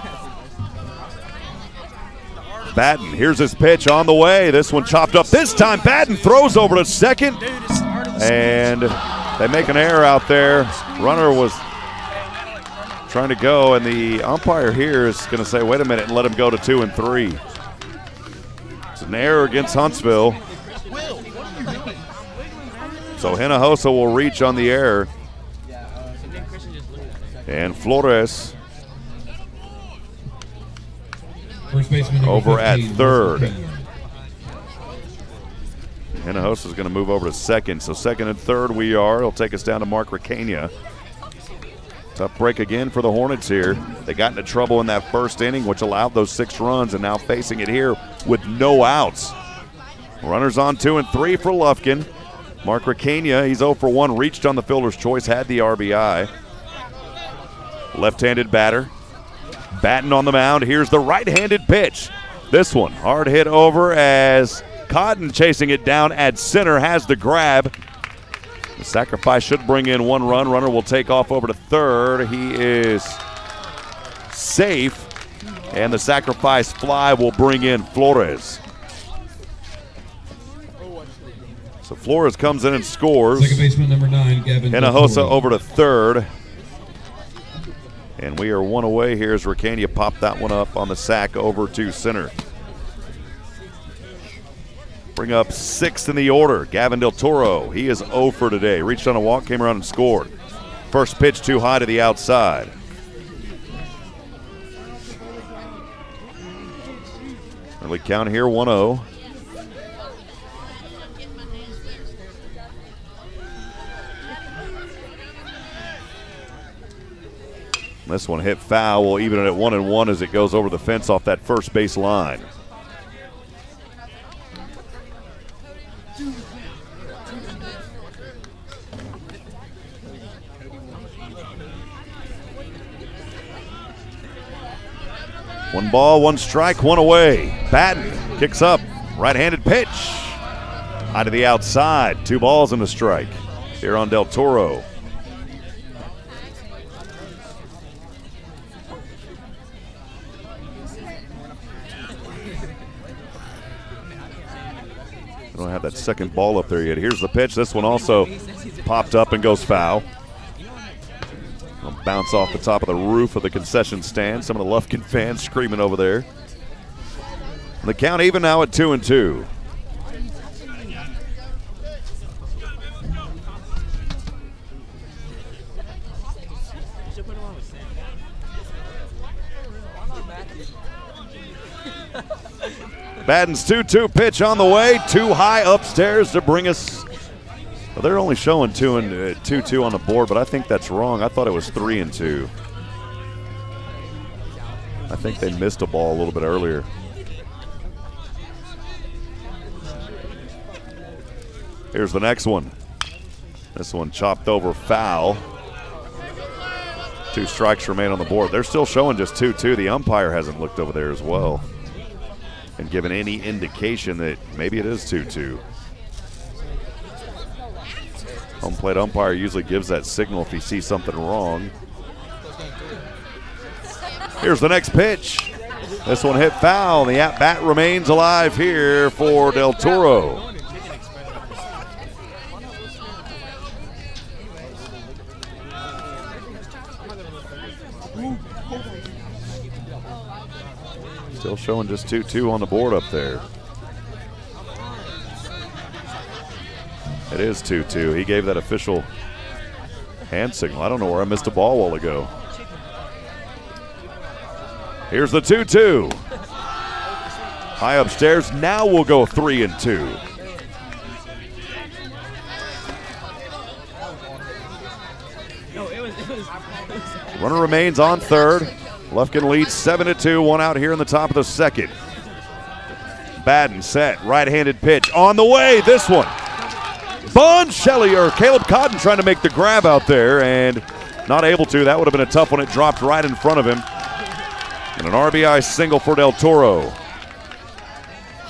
Batten, here's his pitch on the way. This one chopped up. This time Batten throws over to second. And they make an error out there. Runner was trying to go, and the umpire here is going to say, wait a minute, and let him go to 2 and 3. It's an error against Huntsville. So Hinojosa will reach on the error. And Flores over at third. Hinojosa is going to move over to second. So second and third we are. It'll take us down to Mark Ricania. Tough break again for the Hornets here. They got into trouble in that first inning, which allowed those 6 runs, and now facing it here with no outs. Runners on 2 and 3 for Lufkin. Mark Ricania, he's 0 for 1, reached on the fielder's choice, had the RBI. Left-handed batter. Batten on the mound. Here's the right-handed pitch. This one hard hit over as Cotton chasing it down at center has the grab. The sacrifice should bring in 1 run. Runner will take off over to third. He is safe. And the sacrifice fly will bring in Flores. So Flores comes in and scores. Second baseman number 9, Gavin. Hinojosa over to third. And we are 1 away here as Ricania popped that one up on the sack over to center. Bring up 6th in the order, Gavin Del Toro. He is 0 for today. Reached on a walk, came around and scored. First pitch too high to the outside. Early count here, 1-0. This one hit foul. We'll even it at 1-1 as it goes over the fence off that first base line. One ball, 1 strike, 1 away. Batten kicks up. Right-handed pitch. High to the outside. 2 balls and a strike here on Del Toro. I don't have that second ball up there yet. Here's the pitch. This one also popped up and goes foul. It'll bounce off the top of the roof of the concession stand. Some of the Lufkin fans screaming over there. The count even now at 2 and 2. Baden's 2-2 pitch on the way. Too high upstairs to bring us. Well, they're only showing 2-2 on the board, but I think that's wrong. I thought it was 3-2. I think they missed a ball a little bit earlier. Here's the next one. This one chopped over, foul. 2 strikes remain on the board. They're still showing just 2-2. The umpire hasn't looked over there as well and given any indication that maybe it is 2-2. Home plate umpire usually gives that signal if he sees something wrong. Here's the next pitch. This one hit foul. The at-bat remains alive here for Del Toro. Still showing just 2-2 on the board up there. It is 2-2. He gave that official hand signal. I don't know where I missed a ball a while ago. Here's the 2-2. High upstairs. Now we'll go 3-2. Runner remains on third. Lufkin leads 7-2, 1 out here in the top of the second. Baden set, right-handed pitch on the way. This one. Caleb Cotton trying to make the grab out there and not able to. That would have been a tough one. It dropped right in front of him. And an RBI single for Del Toro.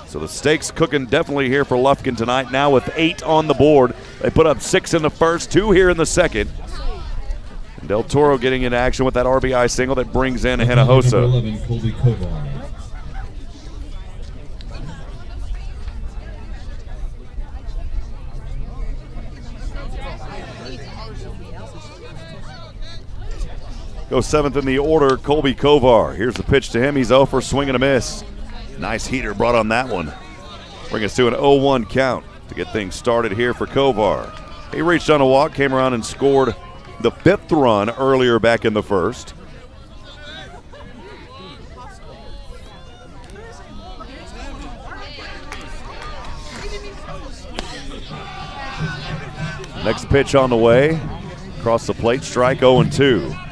So the stakes cooking definitely here for Lufkin tonight. Now with 8 on the board. They put up 6 in the first, 2 here in the second. Del Toro getting into action with that RBI single that brings in Hinojosa. 11, Colby Kovar. Goes 7th in the order, Colby Kovar. Here's the pitch to him. He's 0 for swing and a miss. Nice heater brought on that one. Bring us to an 0-1 count to get things started here for Kovar. He reached on a walk, came around and scored the 5th run earlier back in the first. Next pitch on the way. Across the plate, strike 0-2.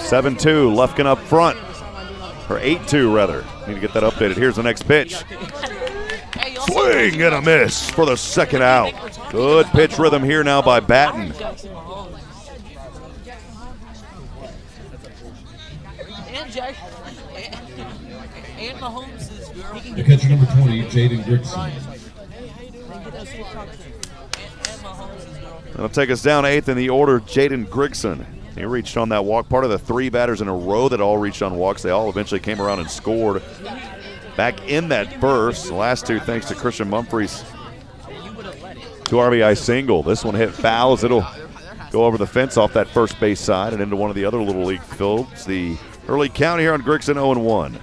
(7-2), Lufkin up front. Or 8-2 rather. Need to get that updated. Here's the next pitch. Swing and a miss for the second out. Good pitch rhythm here now by Batten. The catcher number 20, Jaden Grigson. That'll take us down 8th in the order, Jaden Grigson. He reached on that walk. Part of the 3 batters in a row that all reached on walks. They all eventually came around and scored back in that first. The last 2 thanks to Christian Mumphrey's 2 RBI single. This one hit fouls. It'll go over the fence off that first base side and into one of the other Little League fields. The early count here on Grigson, 0-1.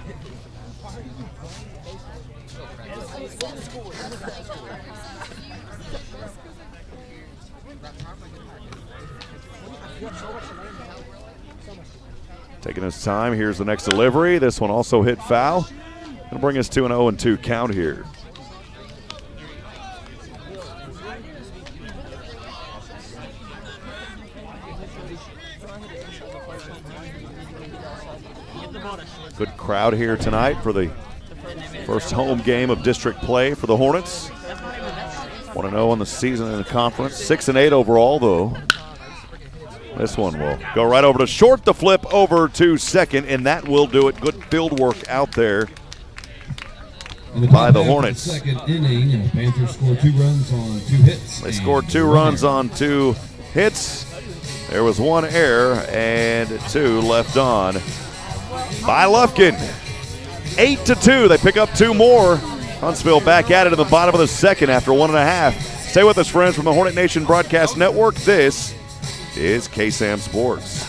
Taking his time. Here's the next delivery. This one also hit foul. Going to bring us to an 0-2 count here. Good crowd here tonight for the first home game of district play for the Hornets. 1-0 on the season in the conference. 6-8 overall, though. This one will go right over to short, the flip over to second, and that will do it. Good field work out there by the Hornets. Second inning, Panthers scored 2 runs on 2 hits. They scored 2 runs on 2 hits. There was 1 error and 2 left on by Lufkin. 8-2. They pick up 2 more. Huntsville back at it in the bottom of the second after 1.5. Stay with us, friends, from the Hornet Nation Broadcast Network. This is KSAM Sports.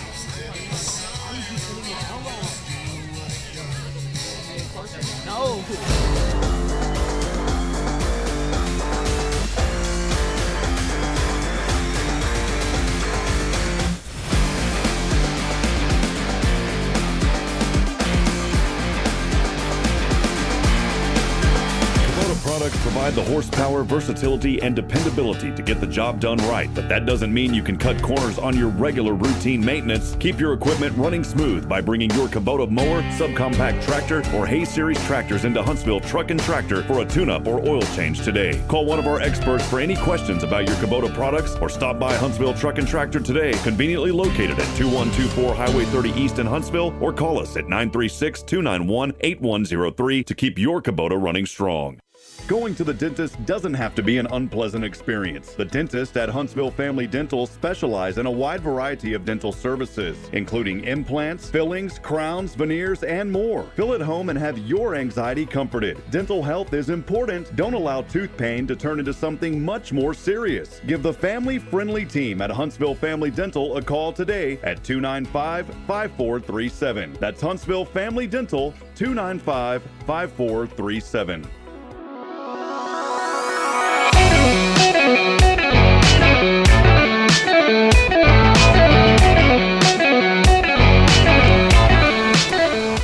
provide the horsepower, versatility, and dependability to get the job done right, but that doesn't mean you can cut corners on your regular routine maintenance. Keep your equipment running smooth by bringing your Kubota mower, subcompact tractor, or Hay Series tractors into Huntsville Truck and Tractor for a tune-up or oil change today. Call one of our experts for any questions about your Kubota products, or stop by Huntsville Truck and Tractor today, conveniently located at 2124 Highway 30 East in Huntsville, or call us at 936-291-8103 to keep your Kubota running strong. Going to the dentist doesn't have to be an unpleasant experience. The dentists at Huntsville Family Dental specialize in a wide variety of dental services, including implants, fillings, crowns, veneers, and more. Feel at home and have your anxiety comforted. Dental health is important. Don't allow tooth pain to turn into something much more serious. Give the family-friendly team at Huntsville Family Dental a call today at 295-5437. That's Huntsville Family Dental, 295-5437.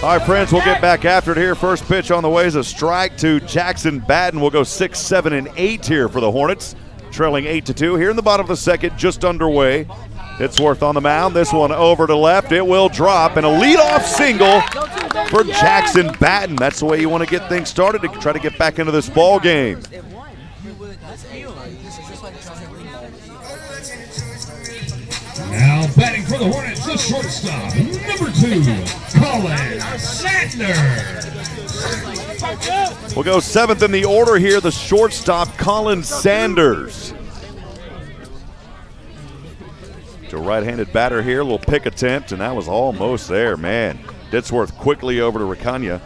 All right, friends, we'll get back after it here. First pitch on the way is a strike to Jackson Batten. We'll go 6, 7, and 8 here for the Hornets, trailing 8-2 here in the bottom of the second, just underway. HITTSS on the mound. This one over to left. It will drop, and a leadoff single for Jackson Batten. That's the way you want to get things started to try to get back into this ball game. Now batting for the Hornets, the shortstop, number 2, Colin Sanders. We'll go 7th in the order here, the shortstop, Colin Sanders. To a right-handed batter here, a little pick attempt, and that was almost there, man. HITTSS quickly over to Ricania.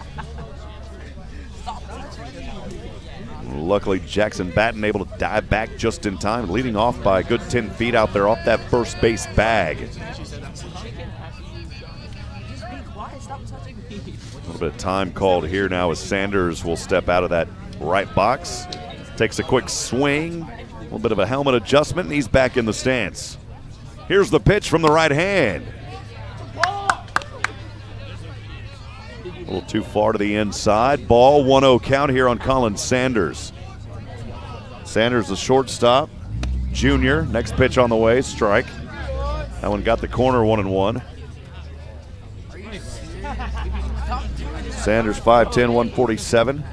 Luckily, Jackson Batten able to dive back just in time, leading off by a good 10 feet out there off that first base bag. A little bit of time called here now as Sanders will step out of that right box. Takes a quick swing, a little bit of a helmet adjustment, and he's back in the stance. Here's the pitch from the right hand. A little too far to the inside. Ball, 1-0 count here on Colin Sanders. Sanders, the shortstop, junior. Next pitch on the way, strike. That one got the corner, 1-1. Sanders, 5'10", 147.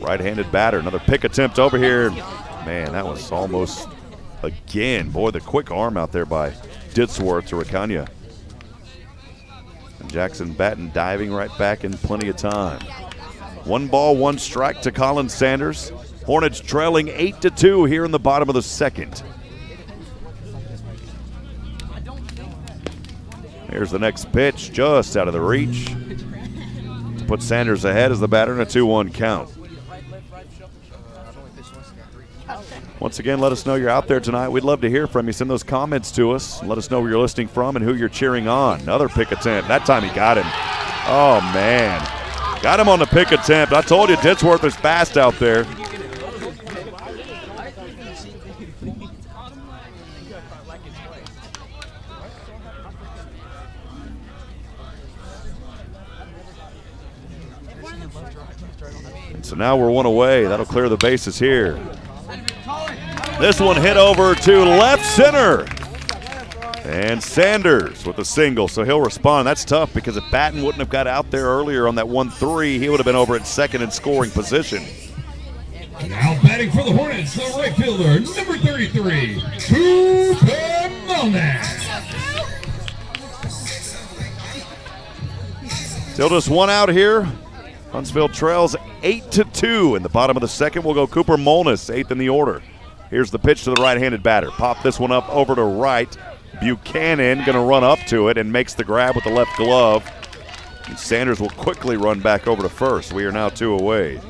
Right-handed batter. Another pick attempt over here. Man, that was almost again. Boy, the quick arm out there by HITTSS to Ricania. And Jackson Batten diving right back in plenty of time. 1 ball, 1 strike to Colin Sanders. Hornets trailing 8-2 here in the bottom of the second. Here's the next pitch, just out of the reach. To put Sanders ahead as the batter in a 2-1 count. Once again, let us know you're out there tonight. We'd love to hear from you. Send those comments to us. Let us know where you're listening from and who you're cheering on. Another pick attempt. That time he got him. Oh, man. Got him on the pick attempt. I told you, HITTSS is fast out there. And so now we're 1 away. That'll clear the bases here. This one hit over to left center. And Sanders with a single, so he'll respond. That's tough because if Batten wouldn't have got out there earlier on that 1-3, he would have been over at second in scoring position. Now batting for the Hornets, the right fielder, number 33, Kubota. Still just 1 out here. Huntsville trails 8-2 in the bottom of the second. We'll go Cooper Molness, 8th in the order. Here's the pitch to the right-handed batter. Pop this one up over to right. Buchanan going to run up to it and makes the grab with the left glove. And Sanders will quickly run back over to first. We are now 2 away.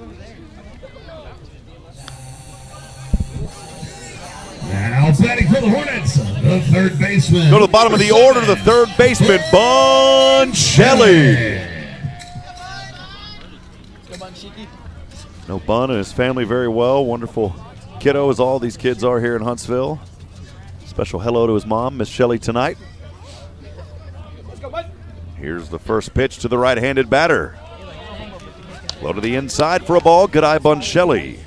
Now batting for the Hornets, the third baseman. Go to the bottom of the order, the third baseman, Bun Shelley. Know Bun and his family very well. Wonderful kiddo, as all these kids are here in Huntsville. Special hello to his mom, Miss Shelley, tonight. Here's the first pitch to the right-handed batter. Low to the inside for a ball. Good eye, Buncelli.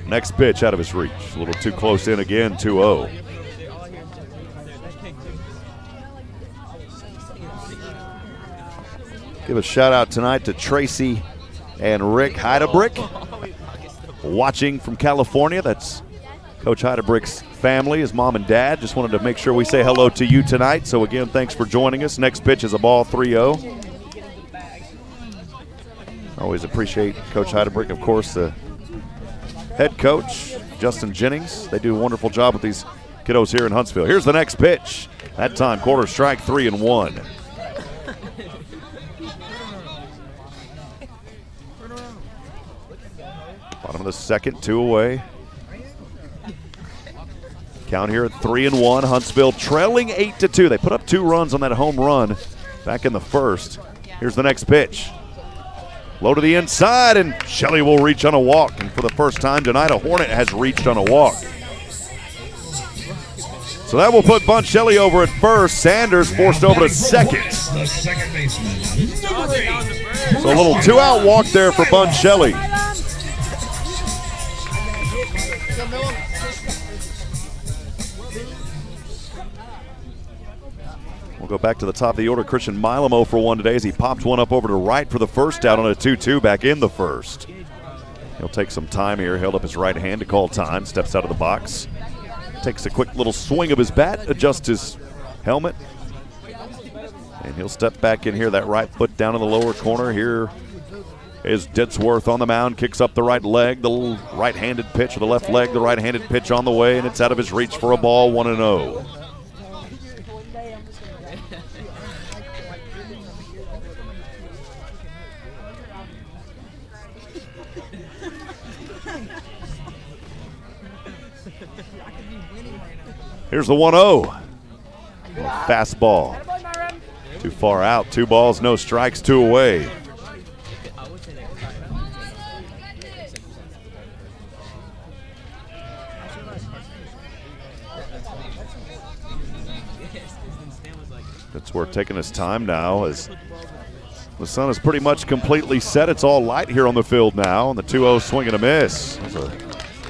Next pitch out of his reach. A little too close in again, 2-0. Give a shout out tonight to Tracy and Rick Heidebrick, watching from California. That's Coach Heidebrick's family, his mom and dad. Just wanted to make sure we say hello to you tonight. So again, thanks for joining us. Next pitch is a ball, 3-0. Always appreciate Coach Heidebrick, of course, the head coach, Justin Jennings. They do a wonderful job with these kiddos here in Huntsville. Here's the next pitch. That time, quarter strike, 3-1. Bottom of the second, 2 away. Count here at 3-1. Huntsville trailing 8-2. They put up 2 runs on that home run back in the first. Here's the next pitch. Low to the inside, and Shelley will reach on a walk. And for the first time tonight, a Hornet has reached on a walk. So that will put Buncelli over at first. Sanders forced over to second. The second baseman, number 8. So a little 2-out walk there for Buncelli. We'll go back to the top of the order. Christian Milam 0 for 1 today as he popped one up over to right for the first out on a 2-2 back in the first. He'll take some time here. Held up his right hand to call time. Steps out of the box. Takes a quick little swing of his bat. Adjusts his helmet. And he'll step back in here. That right foot down in the lower corner. Here is Ditzworth on the mound. Kicks up the right leg. The little right-handed pitch or the left leg. The right-handed pitch on the way. And it's out of his reach for a ball. 1-0. Here's the 1-0. Fastball. Too far out. 2 balls, no strikes, 2 away. That's worth taking his time now as the sun is pretty much completely set. It's all light here on the field now. And the 2-0 swing and a miss. There's a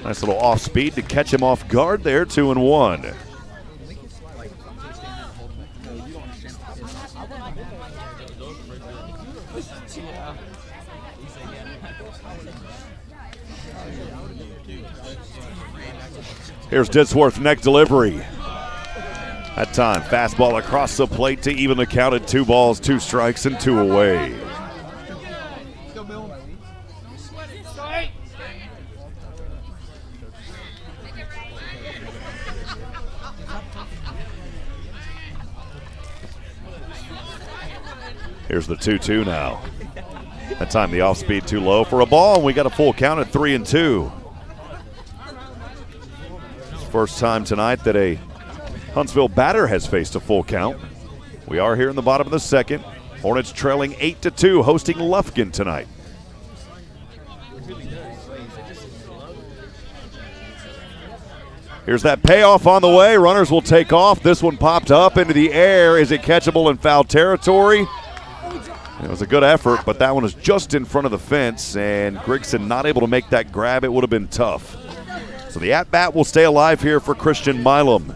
nice little off speed to catch him off guard there. 2-1. Here's Ditzworth, neck delivery. That time, fastball across the plate to even the count at 2 balls, 2 strikes, and 2 away. Here's the 2-2 now. That time, the off speed too low for a ball, and we got a full count at 3-2. First time tonight that a Huntsville batter has faced a full count. We are here in the bottom of the second. Hornets trailing 8-2, hosting Lufkin tonight. Here's that payoff on the way. Runners will take off. This one popped up into the air. Is it catchable in foul territory? It was a good effort, but that one is just in front of the fence, and Grigson not able to make that grab. It would have been tough. So the at-bat will stay alive here for Christian Milam.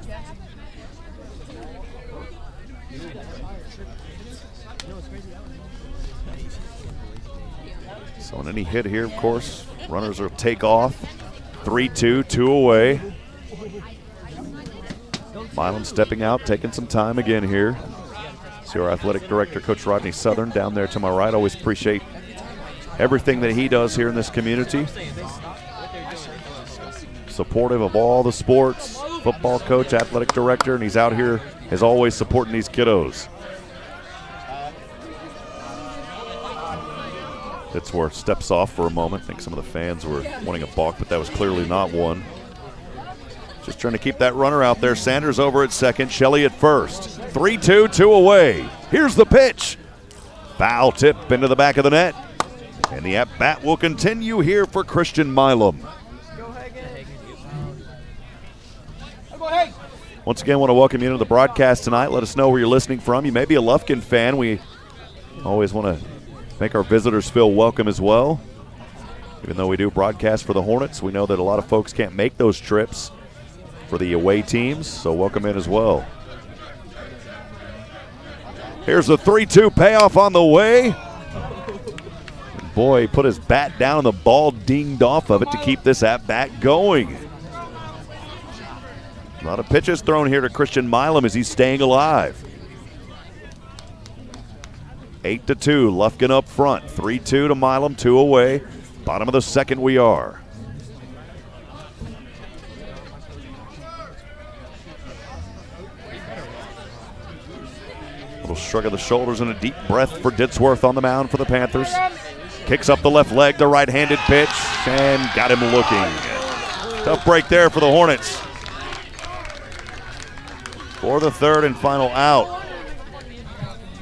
So on any hit here, of course, runners will take off. 3-2, 2 away. Milam stepping out, taking some time again here. See our athletic director, Coach Rodney Southern, down there to my right. Always appreciate everything that he does here in this community. Supportive of all the sports, football coach, athletic director, and he's out here, as always, supporting these kiddos. Fitzworth steps off for a moment. I think some of the fans were wanting a balk, but that was clearly not one. Just trying to keep that runner out there. Sanders over at second, Shelley at first. 3-2, 2 away. Here's the pitch. Foul tip into the back of the net. And the at-bat will continue here for Christian Milam. Once again, I want to welcome you into the broadcast tonight. Let us know where you're listening from. You may be a Lufkin fan. We always want to make our visitors feel welcome as well. Even though we do broadcast for the Hornets, we know that a lot of folks can't make those trips for the away teams, so welcome in as well. Here's the 3-2 payoff on the way. Boy, he put his bat down and the ball dinged off of it to keep this at-bat going. A lot of pitches thrown here to Christian Milam as he's staying alive. 8-2, Lufkin up front. 3-2 to Milam, 2 away. Bottom of the second we are. Little shrug of the shoulders and a deep breath for Ditzworth on the mound for the Panthers. Kicks up the left leg, the right-handed pitch, and got him looking. Tough break there for the Hornets. For the third and final out.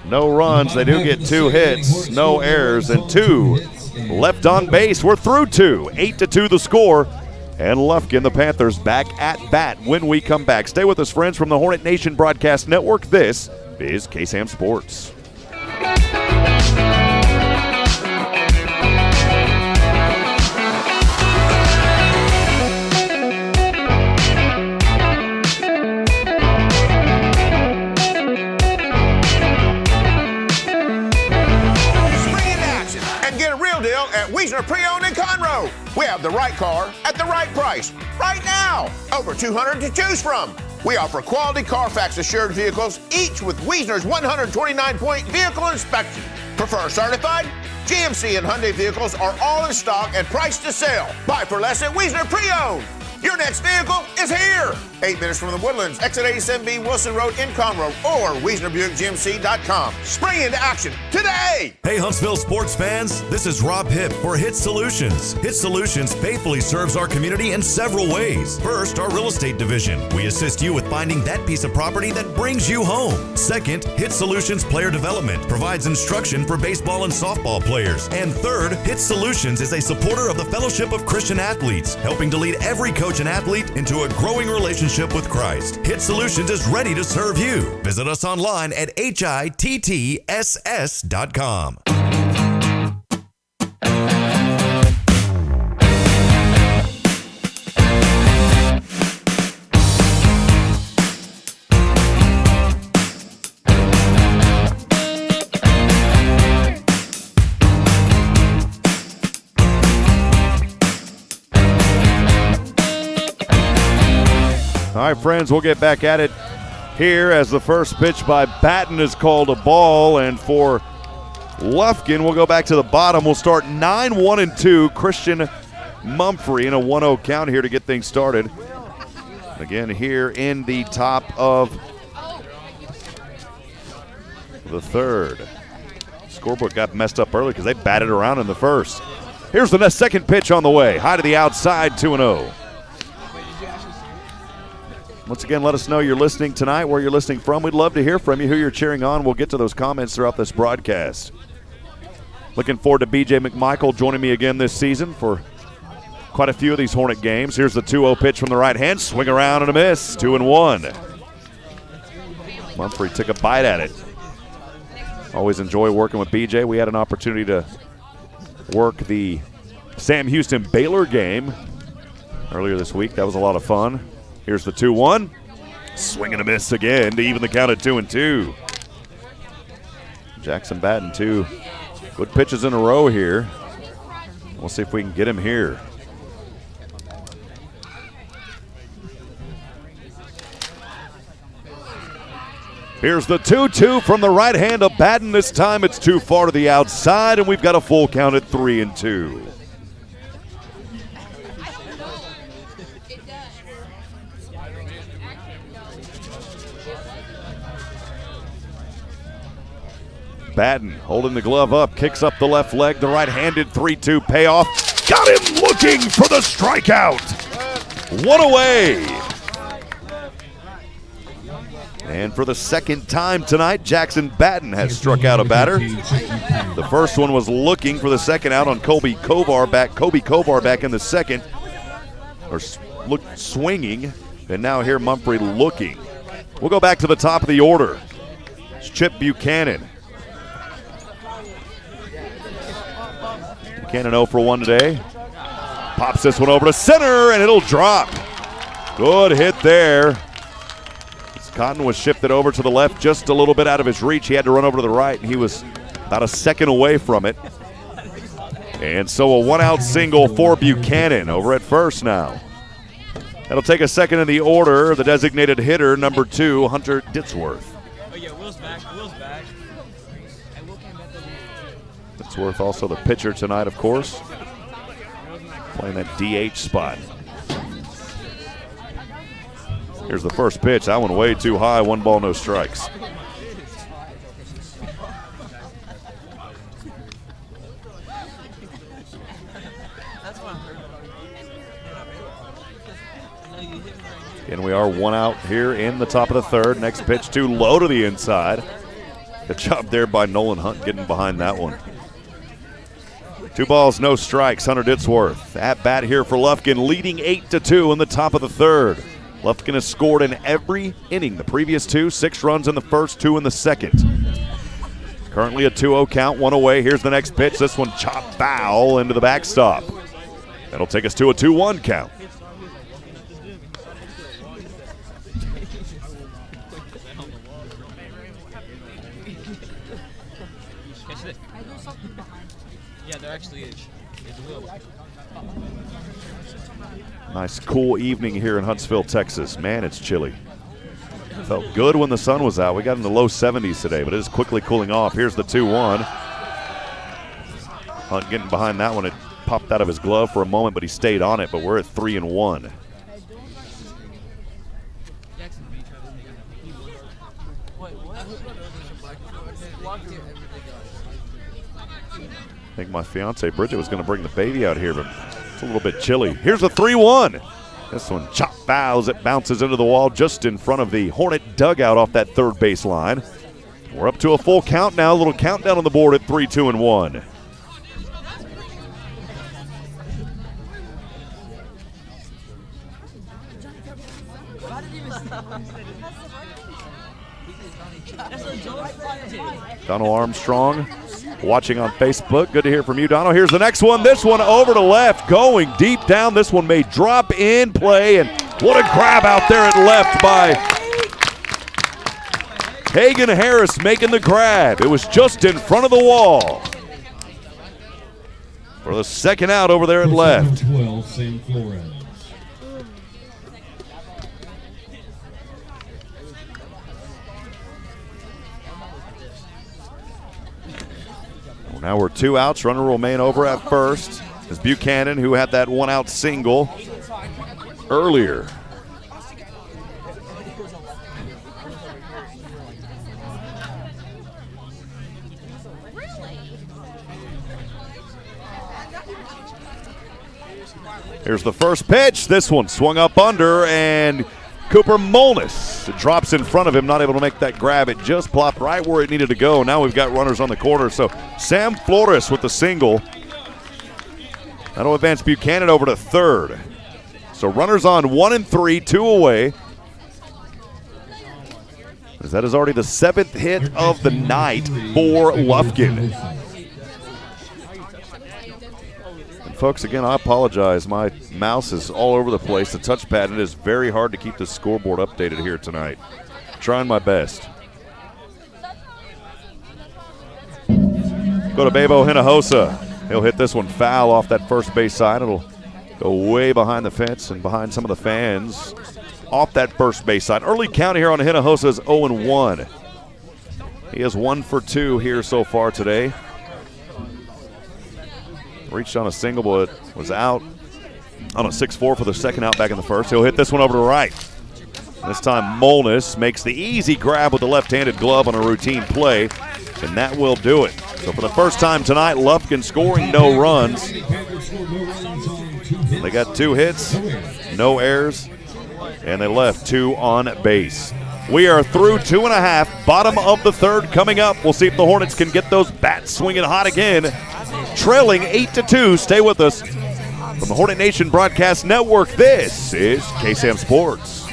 No runs, they do get 2 hits, no errors, and 2 left on base. We're through 2. 8-2 the score. And Lufkin, the Panthers, back at bat when we come back. Stay with us, friends, from the Hornet Nation Broadcast Network. This is KSAM Sports. At Wiesner Pre-Owned in Conroe. We have the right car at the right price right now. Over 200 to choose from. We offer quality Carfax assured vehicles, each with Wiesner's 129-point vehicle inspection. Prefer certified? GMC and Hyundai vehicles are all in stock and priced to sell. Buy for less at Wiesner Pre-Owned. Your next vehicle is here. 8 minutes from the Woodlands, exit 87B Wilson Road in Conroe, or WiesnerBuickGMC.com. Spring into action today. Hey, Huntsville sports fans, this is Rob Hipp for HITTSS Solutions. HITTSS Solutions faithfully serves our community in several ways. First, our real estate division. We assist you with finding that piece of property that brings you home. Second, HITTSS Solutions Player Development provides instruction for baseball and softball players. And third, HITTSS Solutions is a supporter of the Fellowship of Christian Athletes, helping to lead every coach and athlete into a growing relationship with Christ. HITTSS Solutions is ready to serve you. Visit us online at HITTSS.com. All right, friends, we'll get back at it here as the first pitch by Batten is called a ball. And for Lufkin, we'll go back to the bottom. We'll start 9-1-2. Christian Mumphrey in a 1-0 count here to get things started. Again, here in the top of the third. Scorebook got messed up early because they batted around in the first. Here's the second pitch on the way. High to the outside, 2-0. Once again, let us know you're listening tonight, where you're listening from. We'd love to hear from you, who you're cheering on. We'll get to those comments throughout this broadcast. Looking forward to B.J. McMichael joining me again this season for quite a few of these Hornet games. Here's the 2-0 pitch from the right hand. Swing around and a miss. 2-1. Mumphrey took a bite at it. Always enjoy working with B.J. We had an opportunity to work the Sam Houston Baylor game earlier this week. That was a lot of fun. Here's the 2-1. Swing and a miss again to even the count at 2-2. Jackson Batten, 2 good pitches in a row here. We'll see if we can get him here. Here's the 2-2 from the right hand of Batten. This time it's too far to the outside, and we've got a full count at 3-2. Batten holding the glove up, kicks up the left leg, the right-handed 3-2 payoff. Got him looking for the strikeout. One away. And for the second time tonight, Jackson Batten has struck out a batter. The first one was looking for the second out on Kobe Kovar back in the second, or swinging, and now here Mumphrey looking. We'll go back to the top of the order. It's Chip Buchanan. Buchanan 0 for 1 today. Pops this one over to center, and it'll drop. Good hit there. Cotton was shifted over to the left just a little bit out of his reach. He had to run over to the right, and he was about a second away from it. And so a one-out single for Buchanan over at first now. That'll take a second in the order. The designated hitter, number 2, Hunter Ditsworth. Oh, yeah, Will's back. Ditsworth also the pitcher tonight, of course. Playing that DH spot. Here's the first pitch. That one way too high. 1 ball, no strikes. And we are 1 out here in the top of the third. Next pitch too low to the inside. Good job there by Nolan Hunt getting behind that one. 2 balls, no strikes. Hunter Ditsworth at bat here for Lufkin, leading 8-2 in the top of the third. Lufkin has scored in every inning. The previous 2, 6 runs in the first, 2 in the second. Currently a 2-0 count, 1 away. Here's the next pitch. This one chopped foul into the backstop. That'll take us to a 2-1 count. Yeah, there actually is. Nice cool evening here in Huntsville, Texas. Man, it's chilly. Felt good when the sun was out. We got in the low 70s today, but it is quickly cooling off. Here's the 2-1. Hunt getting behind that one. It popped out of his glove for a moment, but he stayed on it, but we're at 3-1. I think my fiance Bridget was going to bring the baby out here, but it's a little bit chilly. Here's the 3-1. This one chop fouls. It bounces into the wall just in front of the Hornet dugout off that third base line. We're up to a full count now. A little countdown on the board at 3-2-1. Donald Armstrong watching on Facebook. Good to hear from you, Donald. Here's the next one. This one over to left, going deep down. This one may drop in play, and what a grab out there at left by Hagan Harris making the grab. It was just in front of the wall for the second out over there at left. 12, Sam Flores. Now we're 2 outs. Runner will remain over at first. It's Buchanan, who had that 1-out single earlier. Here's the first pitch. This one swung up under, and Cooper Molness drops in front of him, not able to make that grab. It just plopped right where it needed to go. Now we've got runners on the corner. So Sam Flores with the single. That'll advance Buchanan over to third. So runners on 1 and 3, 2 away. As that is already the 7th hit of the night for Lufkin. Folks, again, I apologize. My mouse is all over the place. The touchpad, and it is very hard to keep the scoreboard updated here tonight. Trying my best. Go to Bebo Hinojosa. He'll hit this one foul off that first base side. It'll go way behind the fence and behind some of the fans off that first base side. Early count here on Hinojosa's 0-1. He has 1 for 2 here so far today. Reached on a single, but was out on a 6-4 for the second out back in the first. He'll hit this one over to right. This time Molness makes the easy grab with the left-handed glove on a routine play, and that will do it. So for the first time tonight, Lufkin scoring no runs. They got 2 hits, no errors, and they left 2 on base. We are through 2.5, bottom of the third coming up. We'll see if the Hornets can get those bats swinging hot again. Trailing 8-2. Stay with us. From the Hornet Nation Broadcast Network, this is KSAM Sports.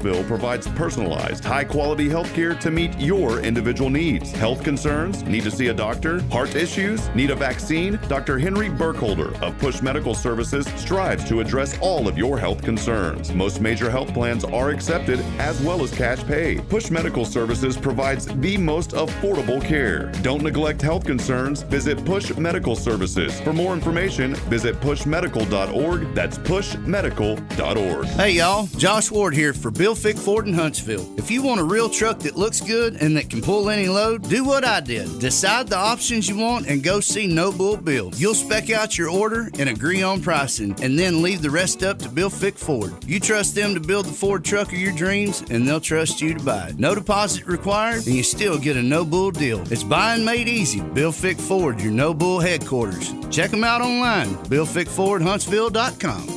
Huntsville provides personalized, high-quality health care to meet your individual needs. Health concerns? Need to see a doctor? Heart issues? Need a vaccine? Dr. Henry Burkholder of Push Medical Services strives to address all of your health concerns. Most major health plans are accepted, as well as cash pay. Push Medical Services provides the most affordable care. Don't neglect health concerns. Visit Push Medical Services. For more information, visit pushmedical.org. That's pushmedical.org. Hey y'all, Josh Ward here for Bill Fick Ford in Huntsville. If you want a real truck that looks good and that can pull any load, do what I did. Decide the options you want and go see No Bull Bill. You'll spec out your order and agree on pricing, and then leave the rest up to Bill Fick Ford. You trust them to build the Ford truck of your dreams, and they'll trust you to buy it. No deposit required, and you still get a no bull deal. It's buying made easy. Bill Fick Ford, your no bull headquarters. Check them out online, BillFickFordHuntsville.com.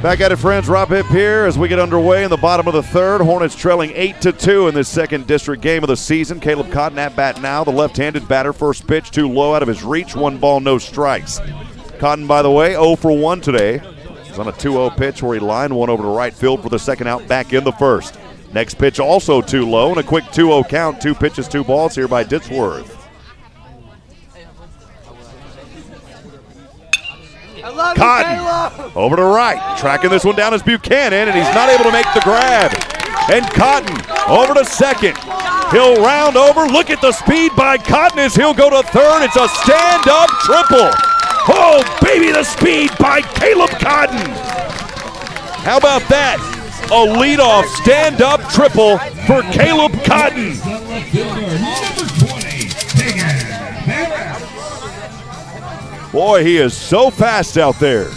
Back at it, friends. Rob Hipp here as we get underway in the bottom of the third. Hornets trailing 8-2 in this second district game of the season. Caleb Cotton at bat now. The left-handed batter. First pitch too low out of his reach. 1 ball, no strikes. Cotton, by the way, 0 for 1 today. He's on a 2-0 pitch where he lined one over to right field for the second out back in the first. Next pitch also too low, and a quick 2-0 count. 2 pitches, 2 balls here by Ditsworth. Cotton over to right. Tracking this one down is Buchanan, and he's not able to make the grab. And Cotton over to second. He'll round over. Look at the speed by Cotton as he'll go to third. It's a stand-up triple. Oh, baby, the speed by Caleb Cotton. How about that? A leadoff stand-up triple for Caleb Cotton. Boy, he is so fast out there.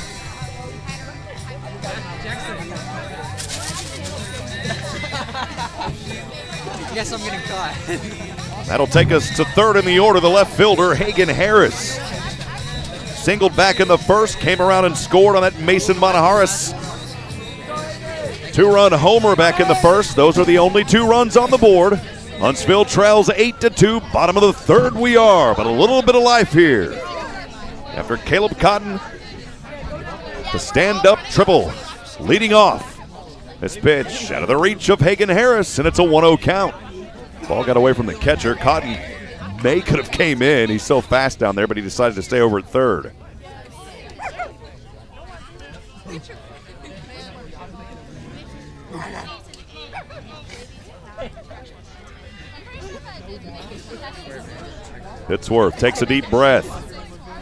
I guess I'm getting caught. That'll take us to third in the order. The left fielder, Hagen Harris. Singled back in the first, came around and scored on that Mason Manaharis 2-run homer back in the first. Those are the only 2 runs on the board. Huntsville trails 8-2. Bottom of the third we are, but a little bit of life here. After Caleb Cotton, the stand-up triple, leading off. This pitch out of the reach of Hagen Harris, and it's a 1-0 count. Ball got away from the catcher. Cotton could have came in. He's so fast down there, but he decided to stay over at third. Ditsworth takes a deep breath.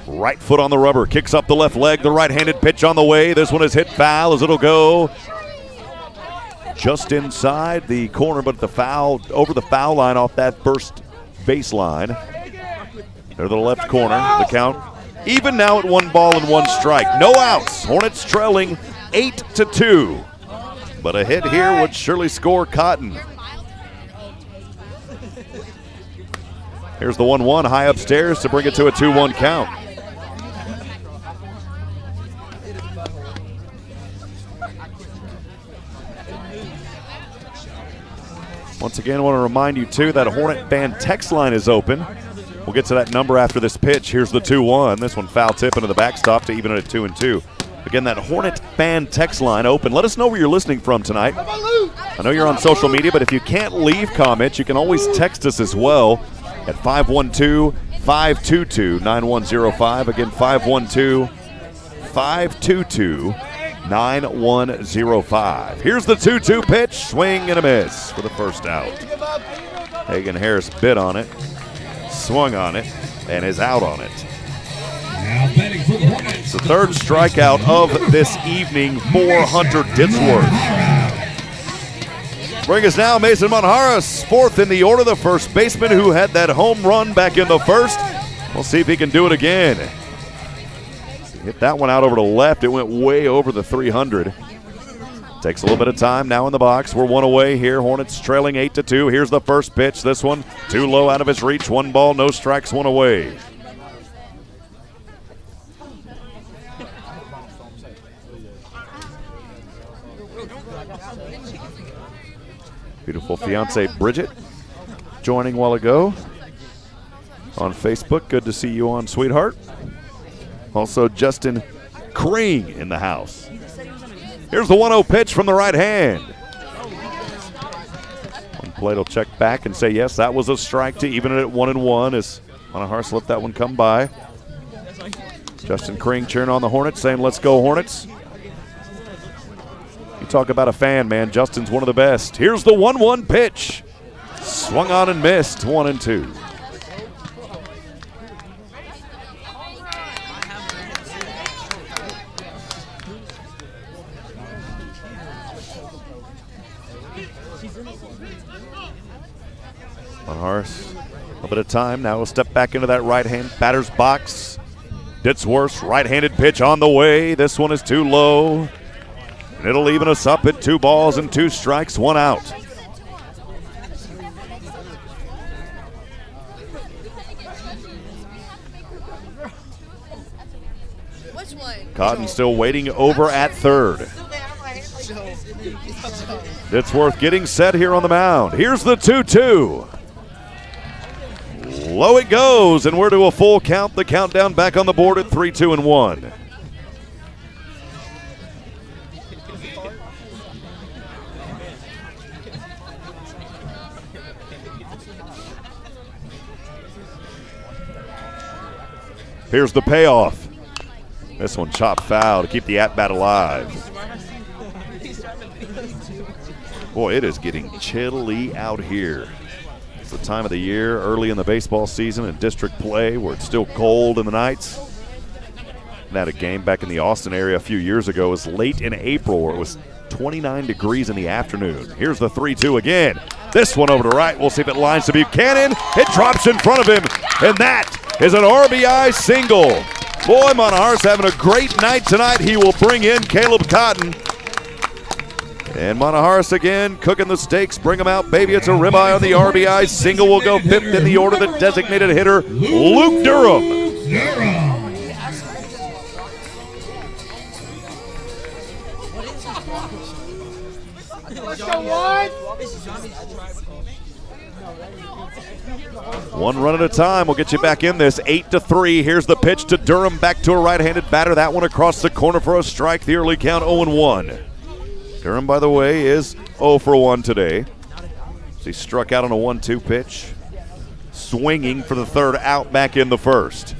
Right foot on the rubber, kicks up the left leg, the right-handed pitch on the way. This one is hit foul as it'll go just inside the corner, but over the foul line off that first baseline. They're the left corner, the count. Even now at 1 ball and 1 strike. No outs. Hornets trailing 8-2. But a hit here would surely score Cotton. Here's the 1-1 high upstairs to bring it to a 2-1 count. Once again, I want to remind you, too, that Hornet fan text line is open. We'll get to that number after this pitch. Here's the 2-1. This one foul tip into the backstop to even it at 2-2. Again, that Hornet fan text line open. Let us know where you're listening from tonight. I know you're on social media, but if you can't leave comments, you can always text us as well at 512-522-9105. Again, 512-522-9105. Here's the 2-2 pitch. Swing and a miss for the first out. Hagen Harris bit on it, swung on it, and is out on it. It's the third strikeout of this evening for Hunter Ditsworth. Bring us now Mason Manharas, 4th in the order, the first baseman who had that home run back in the first. We'll see if he can do it again. Hit that one out over to left. It went way over the 300. Takes a little bit of time now in the box. We're 1 away here. Hornets trailing 8-2. Here's the first pitch. This one too low out of his reach. 1 ball, no strikes, 1 away. Beautiful fiance Bridget joining a while ago. on Facebook. Good to see you on, sweetheart. Also, Justin Kring in the house. Here's the 1-0 pitch from the right hand. One plate will check back and say, yes, that was a strike to even it at 1-1 as Monahars let that one come by. Justin Kring cheering on the Hornets, saying, let's go, Hornets. You talk about a fan, man. Justin's one of the best. Here's the 1-1 pitch. Swung on and missed, 1-2. Monahars, a little bit of time. Now we'll step back into that right-hand batter's box. Ditsworth's right-handed pitch on the way. This one is too low. And it'll even us up at 2 balls and 2 strikes, 1 out. Cotton still waiting over at third. Ditsworth getting set here on the mound. Here's the 2-2. Low it goes, and we're to a full count. The countdown back on the board at 3-2-1. Here's the payoff. This one chopped foul to keep the at-bat alive. Boy, it is getting chilly out here. It's the time of the year, early in the baseball season in district play, where it's still cold in the nights. And had a game back in the Austin area a few years ago. It was late in April, where it was 29 degrees in the afternoon. Here's the 3-2 again. This one over to right. We'll see if it lines to Buchanan. It drops in front of him, and that is an RBI single. Boy, Monahars having a great night tonight. He will bring in Caleb Cotton. And Monahars again cooking the steaks. Bring them out, baby. It's a ribeye on the RBI. Single will go 5th in the order. The designated hitter, Luke Durham. Let's go, one. 1 run at a time. We'll get you back in this. 8-3. Here's the pitch to Durham. Back to a right-handed batter. That one across the corner for a strike. The early count 0-1. Durham, by the way, is 0 for 1 today. He struck out on a 1-2 pitch. Swinging for the third out back in the first.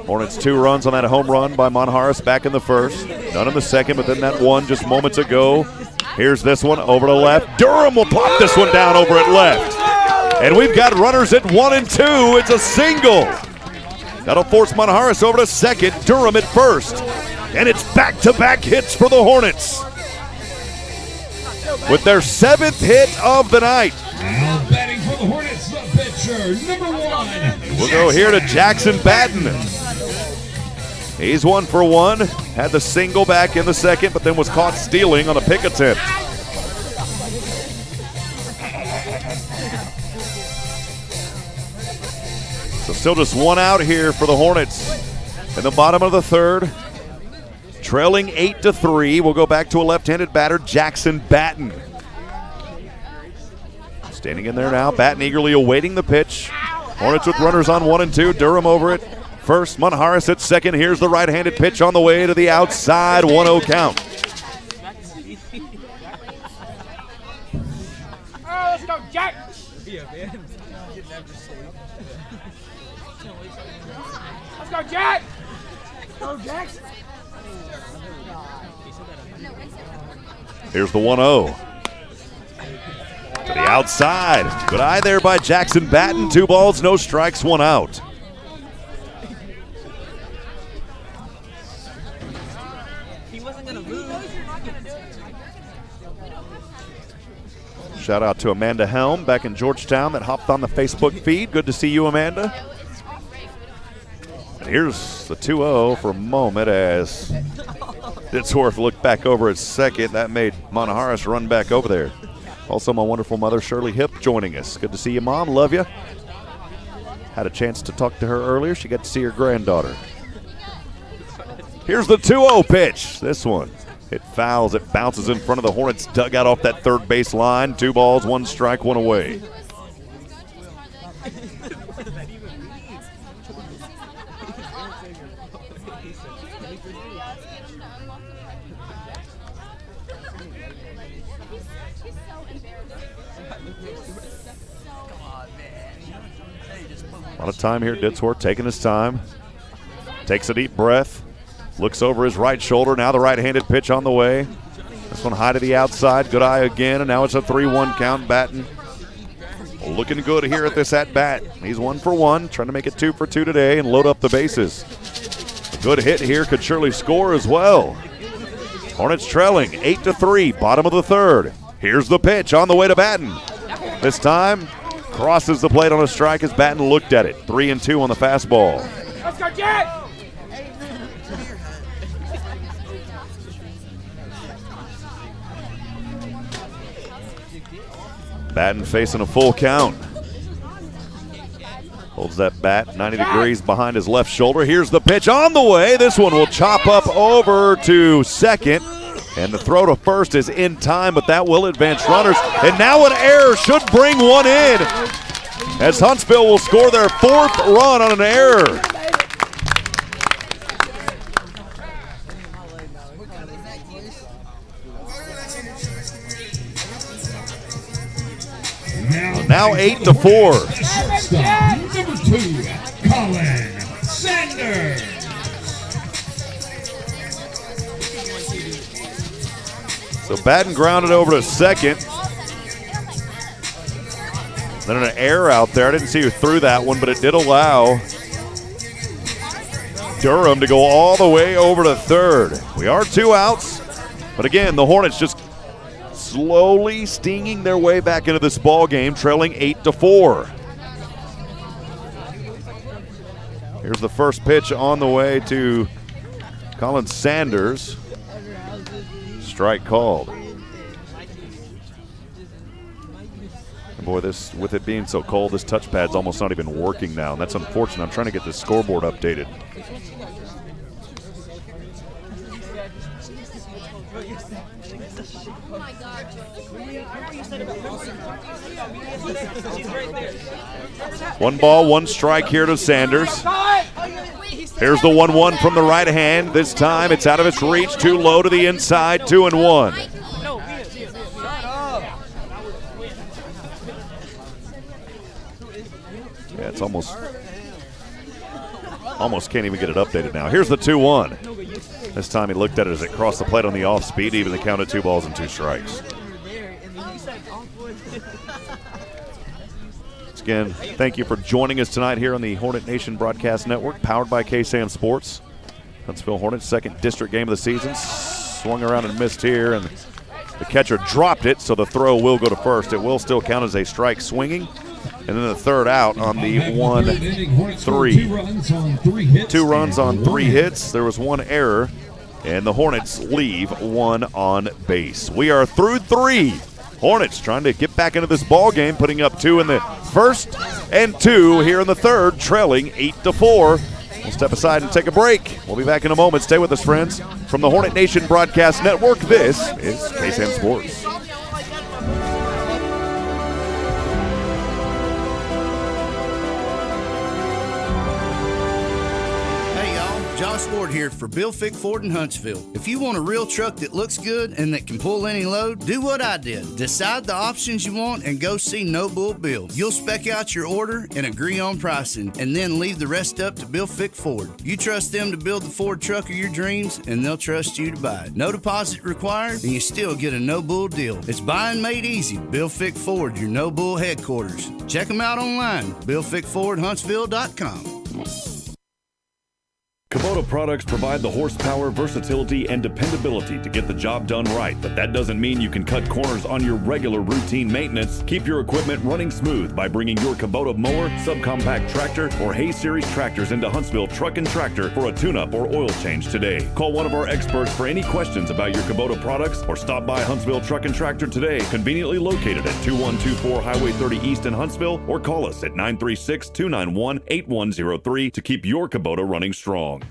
Hornets 2 runs on that home run by Monahars back in the first. None in the second, but then that one just moments ago. Here's this one over to left. Durham will pop this one down over at left. And we've got runners at 1 and 2. It's a single. That'll force Monahars over to second. Durham at first. And it's back-to-back hits for the Hornets. With their 7th hit of the night. Now batting for the Hornets, the pitcher, number 1. We'll go here to Jackson Batten. He's 1 for 1. Had the single back in the second, but then was caught stealing on a pick attempt. So still just 1 out here for the Hornets. In the bottom of the third, trailing 8-3. We'll go back to a left-handed batter, Jackson Batten. Standing in there now, Batten eagerly awaiting the pitch. Hornets with runners on 1 and 2. Durham over it. First, Monahars at second. Here's the right-handed pitch on the way to the outside. 1-0 count. Oh, let's go, Jack. Let's go, Jack. Go, Jack. Here's the 1-0. To the outside. Good eye there by Jackson Batten. 2 balls, no strikes, 1 out. Shout out to Amanda Helm back in Georgetown that hopped on the Facebook feed. Good to see you, Amanda. And here's the 2-0 for a moment as Ditsworth looked back over at second. That made Monahars run back over there. Also, my wonderful mother, Shirley Hipp, joining us. Good to see you, Mom. Love you. Had a chance to talk to her earlier. She got to see her granddaughter. Here's the 2-0 pitch. This one It fouls. It bounces in front of the Hornets dugout off that third base line. 2 balls, 1 strike, 1 away. A lot of time here. Ditzhor taking his time. Takes a deep breath. Looks over his right shoulder. Now the right-handed pitch on the way. This one high to the outside. Good eye again, and now it's a 3-1 count. Batten looking good here at this at-bat. He's 1 for 1, trying to make it 2 for 2 today and load up the bases. A good hit here could surely score as well. Hornets trailing 8-3, bottom of the third. Here's the pitch on the way to Batten. This time, crosses the plate on a strike as Batten looked at it. 3-2 on the fastball. Let's go, Jet! Batten facing a full count. Holds that bat 90 degrees behind his left shoulder. Here's the pitch on the way. This one will chop up over to second. And the throw to first is in time, but that will advance runners. And now an error should bring one in, as Huntsville will score their 4th run on an error. Now 8-4. Number 2, Colin Sanders. So Batten grounded over to second. Then an error out there. I didn't see who threw that one, but it did allow Durham to go all the way over to third. We are 2 outs, but again, the Hornets just slowly stinging their way back into this ball game, trailing 8-4. Here's the first pitch on the way to Colin Sanders. Strike called. And boy, this, with it being so cold, this touchpad's almost not even working now, and that's unfortunate. I'm trying to get the scoreboard updated. One ball, 1 strike here to Sanders. Here's the 1-1 from the right hand. This time it's out of its reach, too low to the inside, 2-1. Yeah, it's almost can't even get it updated now. Here's the 2-1. This time he looked at it as it crossed the plate on the off speed, even the count of 2 balls and 2 strikes. Again, thank you for joining us tonight here on the Hornet Nation Broadcast Network, powered by KSAM Sports. Huntsville Hornets, 2nd district game of the season. Swung around and missed here, and the catcher dropped it, so the throw will go to first. It will still count as a strike swinging. And then the third out on the 1-3. 2 runs on 3 hits. There was 1 error, and the Hornets leave 1 on base. We are through 3. Hornets trying to get back into this ball game, putting up 2 in the first and 2 here in the third, trailing 8-4. We'll step aside and take a break. We'll be back in a moment. Stay with us, friends. From the Hornet Nation Broadcast Network, this is KSAM Sports. Josh Ward here for Bill Fick Ford in Huntsville. If you want a real truck that looks good and that can pull any load, do what I did. Decide the options you want and go see No Bull Bill. You'll spec out your order and agree on pricing, and then leave the rest up to Bill Fick Ford. You trust them to build the Ford truck of your dreams, and they'll trust you to buy it. No deposit required, and you still get a No Bull deal. It's buying made easy. Bill Fick Ford, your No Bull headquarters. Check them out online, BillFickFordHuntsville.com. Kubota products provide the horsepower, versatility, and dependability to get the job done right, but that doesn't mean you can cut corners on your regular routine maintenance. Keep your equipment running smooth by bringing your Kubota mower, subcompact tractor, or Hay Series tractors into Huntsville Truck and Tractor for a tune-up or oil change today. Call one of our experts for any questions about your Kubota products, or stop by Huntsville Truck and Tractor today, conveniently located at 2124 Highway 30 East in Huntsville, or call us at 936-291-8103 to keep your Kubota running strong.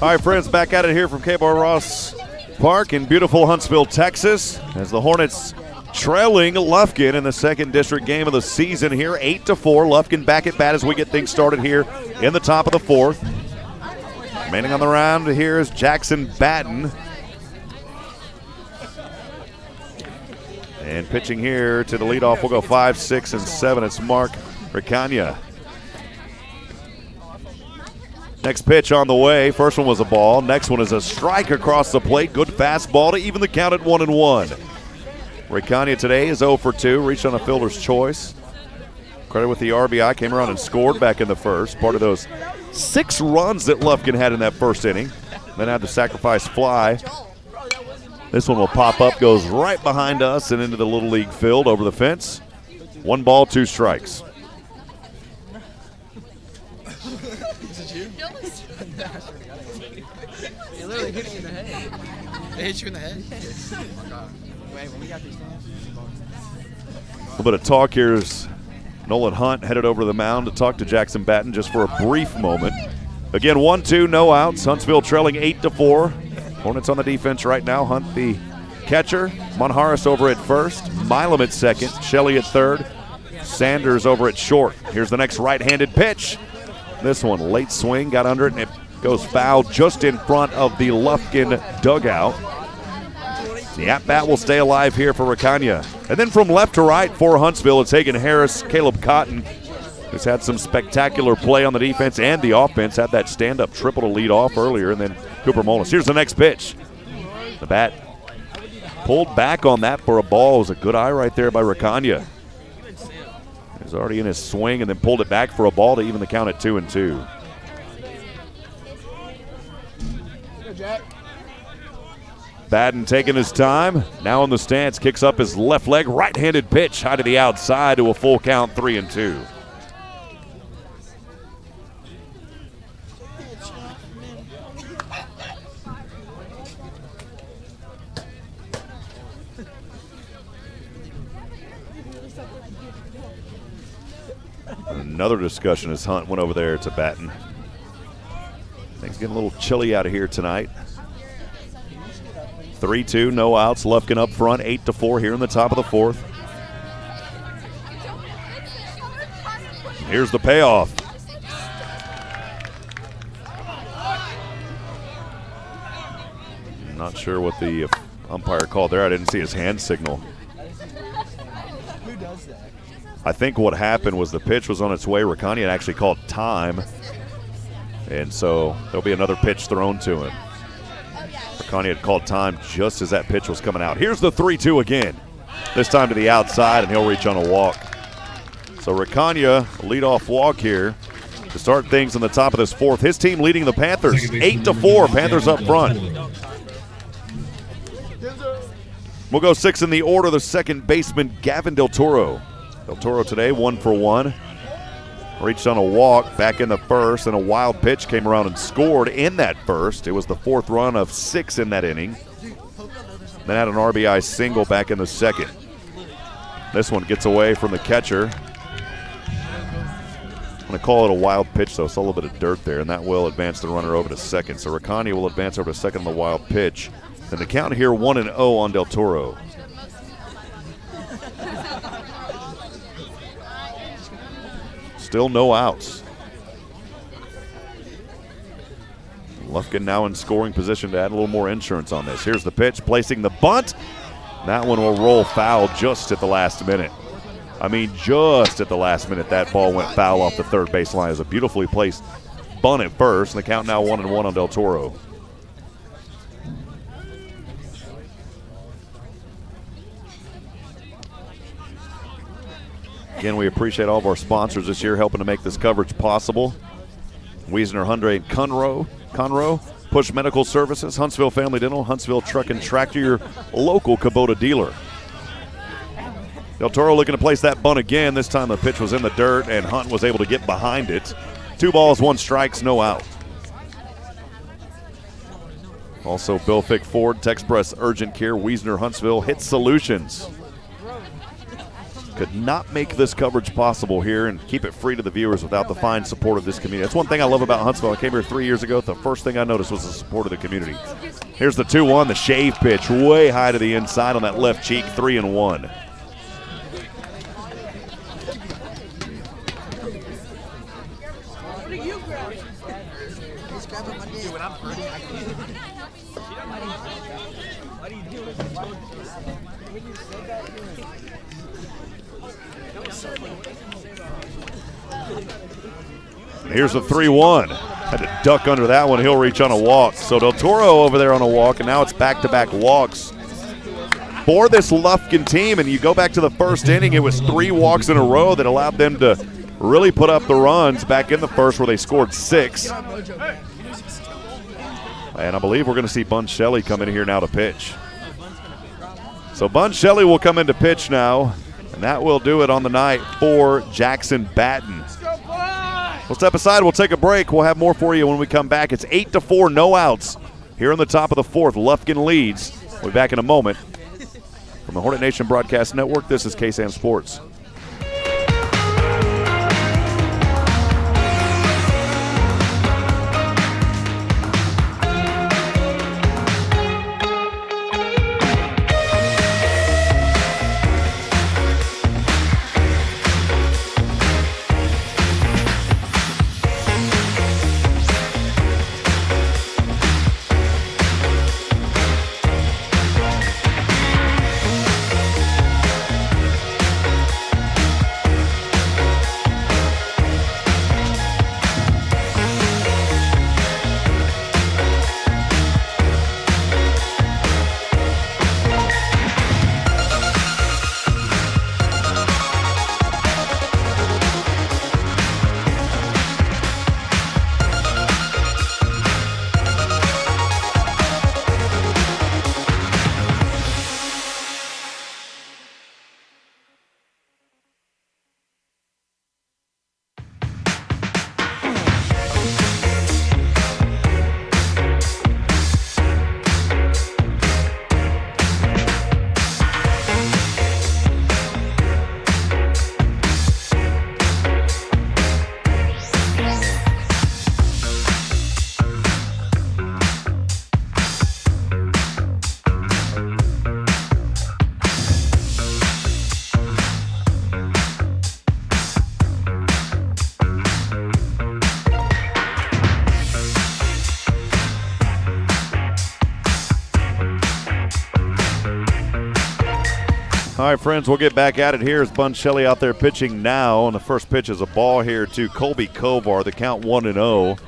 All right, friends, back at it here from K-Bar Ross Park in beautiful Huntsville, Texas, as the Hornets trailing Lufkin in the second district game of the season here, 8-4. Lufkin back at bat as we get things started here in the top of the fourth. Remaining on the round here is Jackson Batten. And pitching here to the leadoff, we'll go 5, 6, and 7. It's Mark Ricagna. Next pitch on the way. First one was a ball. Next one is a strike across the plate. Good fastball to even the count at 1-1. Ricagna today is 0 for 2. Reached on a fielder's choice. Credit with the RBI. Came around and scored back in the first. Part of those 6 runs that Lufkin had in that first inning. Then had the sacrifice fly. This one will pop up, goes right behind us and into the Little League field over the fence. 1 ball, 2 strikes. They literally hit you in the head. They hit you in the head? Oh my God. Wait, when we got these things. A little bit of talk here is Nolan Hunt headed over to the mound to talk to Jackson Batten just for a brief moment. Again, 1-2, no outs. Huntsville trailing 8-4. Hornets on the defense right now. Hunt the catcher. Monjaras over at first. Milam at second. Shelley at third. Sanders over at short. Here's the next right-handed pitch. This one, late swing, got under it, and it goes foul just in front of the Lufkin dugout. The at-bat will stay alive here for Ricagna. And then from left to right for Huntsville, it's Hagen Harris, Caleb Cotton, who's had some spectacular play on the defense and the offense. Had that stand-up triple to lead off earlier, and then Cooper Molas. Here's the next pitch. The bat pulled back on that for a ball. It was a good eye right there by Ricagna. He's already in his swing and then pulled it back for a ball to even the count at 2-2. Batten taking his time. Now in the stance, kicks up his left leg. Right-handed pitch high to the outside to a full count, 3-2. Another discussion as Hunt went over there to Batten. Things getting a little chilly out of here tonight. 3-2, no outs. Lufkin up front, 8-4 here in the top of the fourth. Here's the payoff. Not sure what the umpire called there. I didn't see his hand signal. Who does that? I think what happened was the pitch was on its way. Ricagna had actually called time. And so there'll be another pitch thrown to him. Ricagna had called time just as that pitch was coming out. Here's the 3-2 again. This time to the outside, and he'll reach on a walk. So Ricagna, leadoff walk here to start things in the top of this fourth. His team leading the Panthers, 8-4. Panthers up front. We'll go 6 in the order. The second baseman, Gavin Del Toro. Del Toro today, 1 for 1. Reached on a walk back in the first, and a wild pitch came around and scored in that first. It was the 4th run of 6 in that inning. Then had an RBI single back in the second. This one gets away from the catcher. I'm going to call it a wild pitch, though. It's a little bit of dirt there, and that will advance the runner over to second. So Ricagna will advance over to second on the wild pitch. And the count here 1-0 on Del Toro. Still no outs. Lufkin now in scoring position to add a little more insurance on this. Here's the pitch, placing the bunt. That one will roll foul just at the last minute. I mean, just at the last minute, that ball went foul off the third baseline. It was a beautifully placed bunt at first, and the count now 1-1 on Del Toro. Again, we appreciate all of our sponsors this year helping to make this coverage possible. Wiesner Hyundai and Conroe, Push Medical Services, Huntsville Family Dental, Huntsville Truck and Tractor, your local Kubota dealer. Del Toro looking to place that bunt again. This time the pitch was in the dirt, and Hunt was able to get behind it. 2 balls, 1 strikes, no out. Also, Bill Fick Ford, Texpress Urgent Care, Wiesner Huntsville, HITTSS Solutions. could not make this coverage possible here and keep it free to the viewers without the fine support of this community. That's one thing I love about Huntsville. I came here 3 years ago. The first thing I noticed was the support of the community. Here's the 2-1, the shave pitch, way high to the inside on that left cheek, 3-1. Here's the 3-1. Had to duck under that one. He'll reach on a walk. So Del Toro over there on a walk, and now it's back-to-back walks for this Lufkin team. And you go back to the first inning, it was 3 walks in a row that allowed them to really put up the runs back in the first where they scored 6. And I believe we're going to see Bun Shelley come in here now to pitch. So Bun Shelley will come in to pitch now, and that will do it on the night for Jackson Batten. We'll step aside. We'll take a break. We'll have more for you when we come back. It's 8-4, no outs. Here in the top of the 4th, Lufkin leads. We'll be back in a moment. From the Hornet Nation Broadcast Network, this is KSAM Sports. All right, friends, we'll get back at it. Here's Bun Shelley out there pitching now, and the first pitch is a ball here to Colby Kovar. The count 1-0.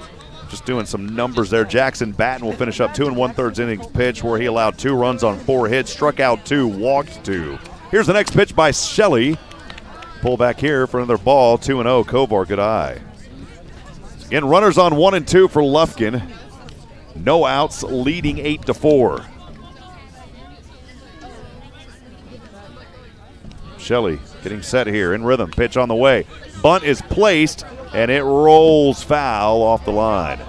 Just doing some numbers there. Jackson Batten will finish up 2 1/3 innings pitch where he allowed 2 runs on 4 hits, struck out 2, walked 2. Here's the next pitch by Shelley. Pull back here for another ball, 2-0. Kovar, good eye. Again, runners on 1 and 2 for Lufkin. No outs, leading 8-4. Shelley getting set here in rhythm. Pitch on the way. Bunt is placed, and it rolls foul off the line.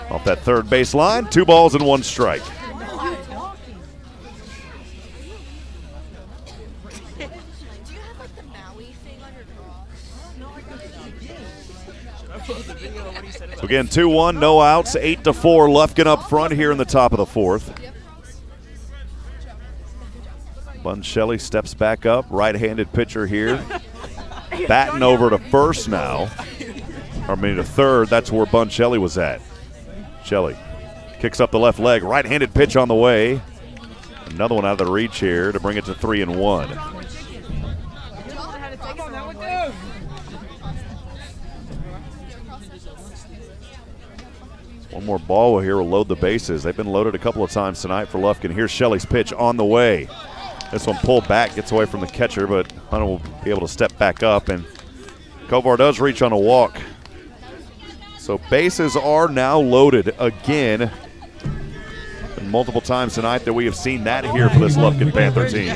Off that third base line, 2 balls and 1 strike. So again, 2-1, no outs, 8-4. Lufkin up front here in the top of the 4th. Bun Shelley steps back up, right-handed pitcher here. Batten over to first now. To third, that's where Bun Shelley was at. Shelley kicks up the left leg, right-handed pitch on the way. Another one out of the reach here to bring it to 3-1. One more ball here will load the bases. They've been loaded a couple of times tonight for Lufkin. Here's Shelley's pitch on the way. This one pulled back, gets away from the catcher, but Hunter will be able to step back up, and Kovar does reach on a walk. So bases are now loaded again. And multiple times tonight that we have seen that here for this Lufkin Panther team.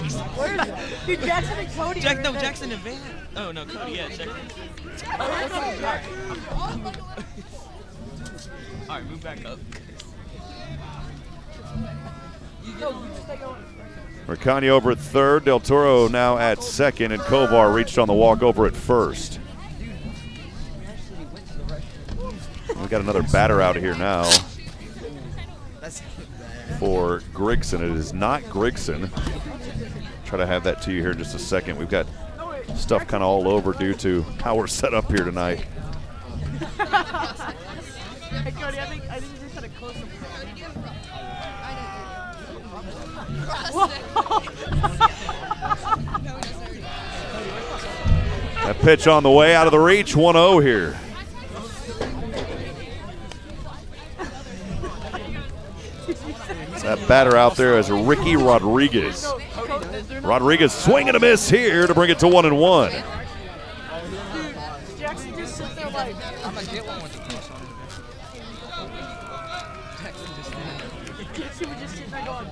Dude, Jackson and Cody. Jackson and Van. Oh, no, Cody, yeah, check. All right, move back up. Mercani over at third. Del Toro now at second, and Kovar reached on the walk over at first. We got another batter out here now for Grigson. It is not Grigson. Try to have that to you here in just a second. We've got stuff kind of all over due to how we're set up here tonight. Hey, Cody, I think you just had a close-up. That pitch on the way out of the reach, 1-0 here. That batter out there is Ricky Rodriguez. Rodriguez swing and a miss here to bring it to 1-1. Dude, Jackson just sits there like, I'm going to get one with the push on it. Jackson would just sit there going,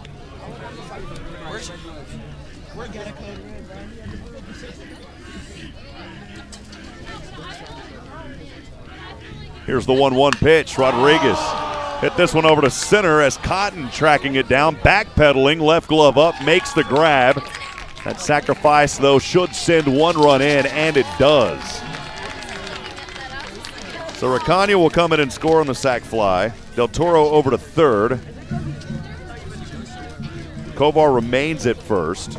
we're gonna code red, right? Here's the 1-1 pitch. Rodriguez hit this one over to center as Cotton tracking it down, backpedaling, left glove up, makes the grab. That sacrifice, though, should send one run in, and it does. So Racania will come in and score on the sac fly. Del Toro over to third. Kovar remains at first.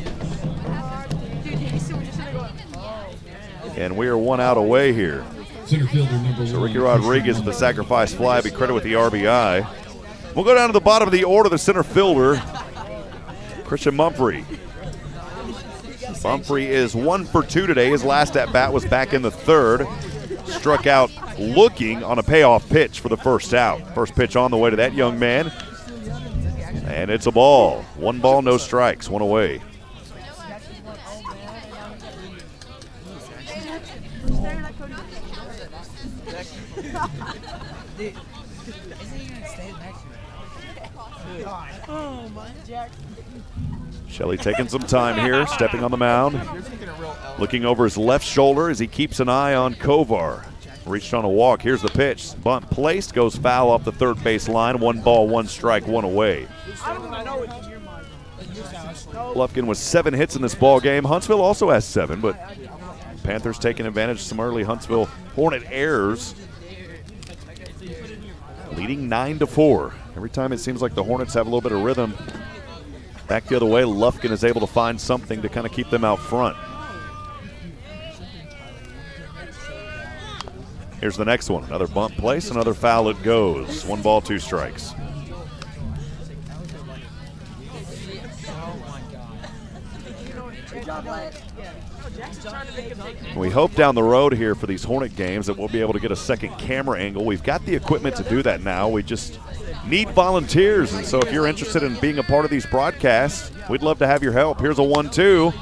And we are one out away here. So Ricky Rodriguez with the sacrifice fly, be credited with the RBI. We'll go down to the bottom of the order, the center fielder, Christian Mumphrey. Mumphrey is 1 for 2 today. His last at bat was back in the third. Struck out looking on a payoff pitch for the first out. First pitch on the way to that young man. And it's a ball. 1 ball, no strikes, 1 away. oh my Jack. Shelley taking some time here, stepping on the mound. Looking over his left shoulder as he keeps an eye on Kovar. Reached on a walk. Here's the pitch. Bunt placed, goes foul off the third base line. 1 ball, 1 strike, 1 away. Lufkin with 7 hits in this ball game. Huntsville also has 7, but Panthers taking advantage of some early Huntsville Hornet errors. Leading 9-4. Every time it seems like the Hornets have a little bit of rhythm, back the other way, Lufkin is able to find something to kind of keep them out front. Here's the next one. Another bunt place, another foul it goes. 1 ball, 2 strikes. We hope down the road here for these Hornet games that we'll be able to get a second camera angle. We've got the equipment to do that now. We just need volunteers, and so if you're interested in being a part of these broadcasts, we'd love to have your help. Here's a 1-2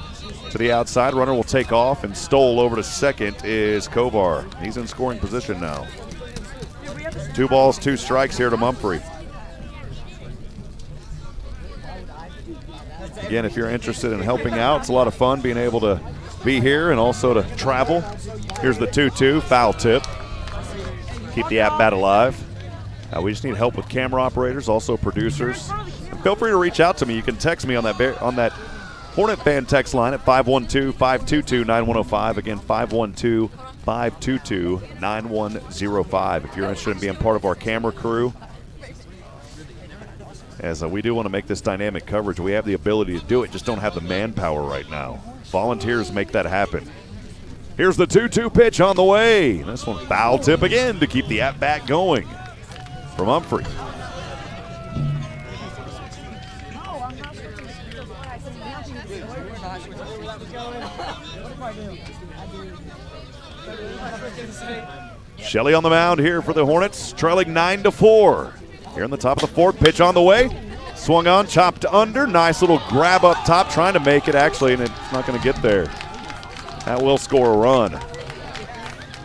to the outside. Runner will take off, and stole over to second is Kovar. He's in scoring position now. 2 balls, 2 strikes here to Mumphrey. Again, if you're interested in helping out, it's a lot of fun being able to be here and also to travel. Here's the 2-2, foul tip. Keep the at-bat alive. We just need help with camera operators, also producers. And feel free to reach out to me. You can text me on that Hornet fan text line at 512-522-9105. Again, 512-522-9105 if you're interested in being part of our camera crew. As we do want to make this dynamic coverage. We have the ability to do it, just don't have the manpower right now. Volunteers make that happen. Here's the 2-2 pitch on the way. This one foul tip again to keep the at-bat going from Humphrey. Shelley on the mound here for the Hornets, trailing 9-4. Here in the top of the 4th, pitch on the way. Swung on, chopped under. Nice little grab up top, trying to make it actually, and it's not going to get there. That will score a run.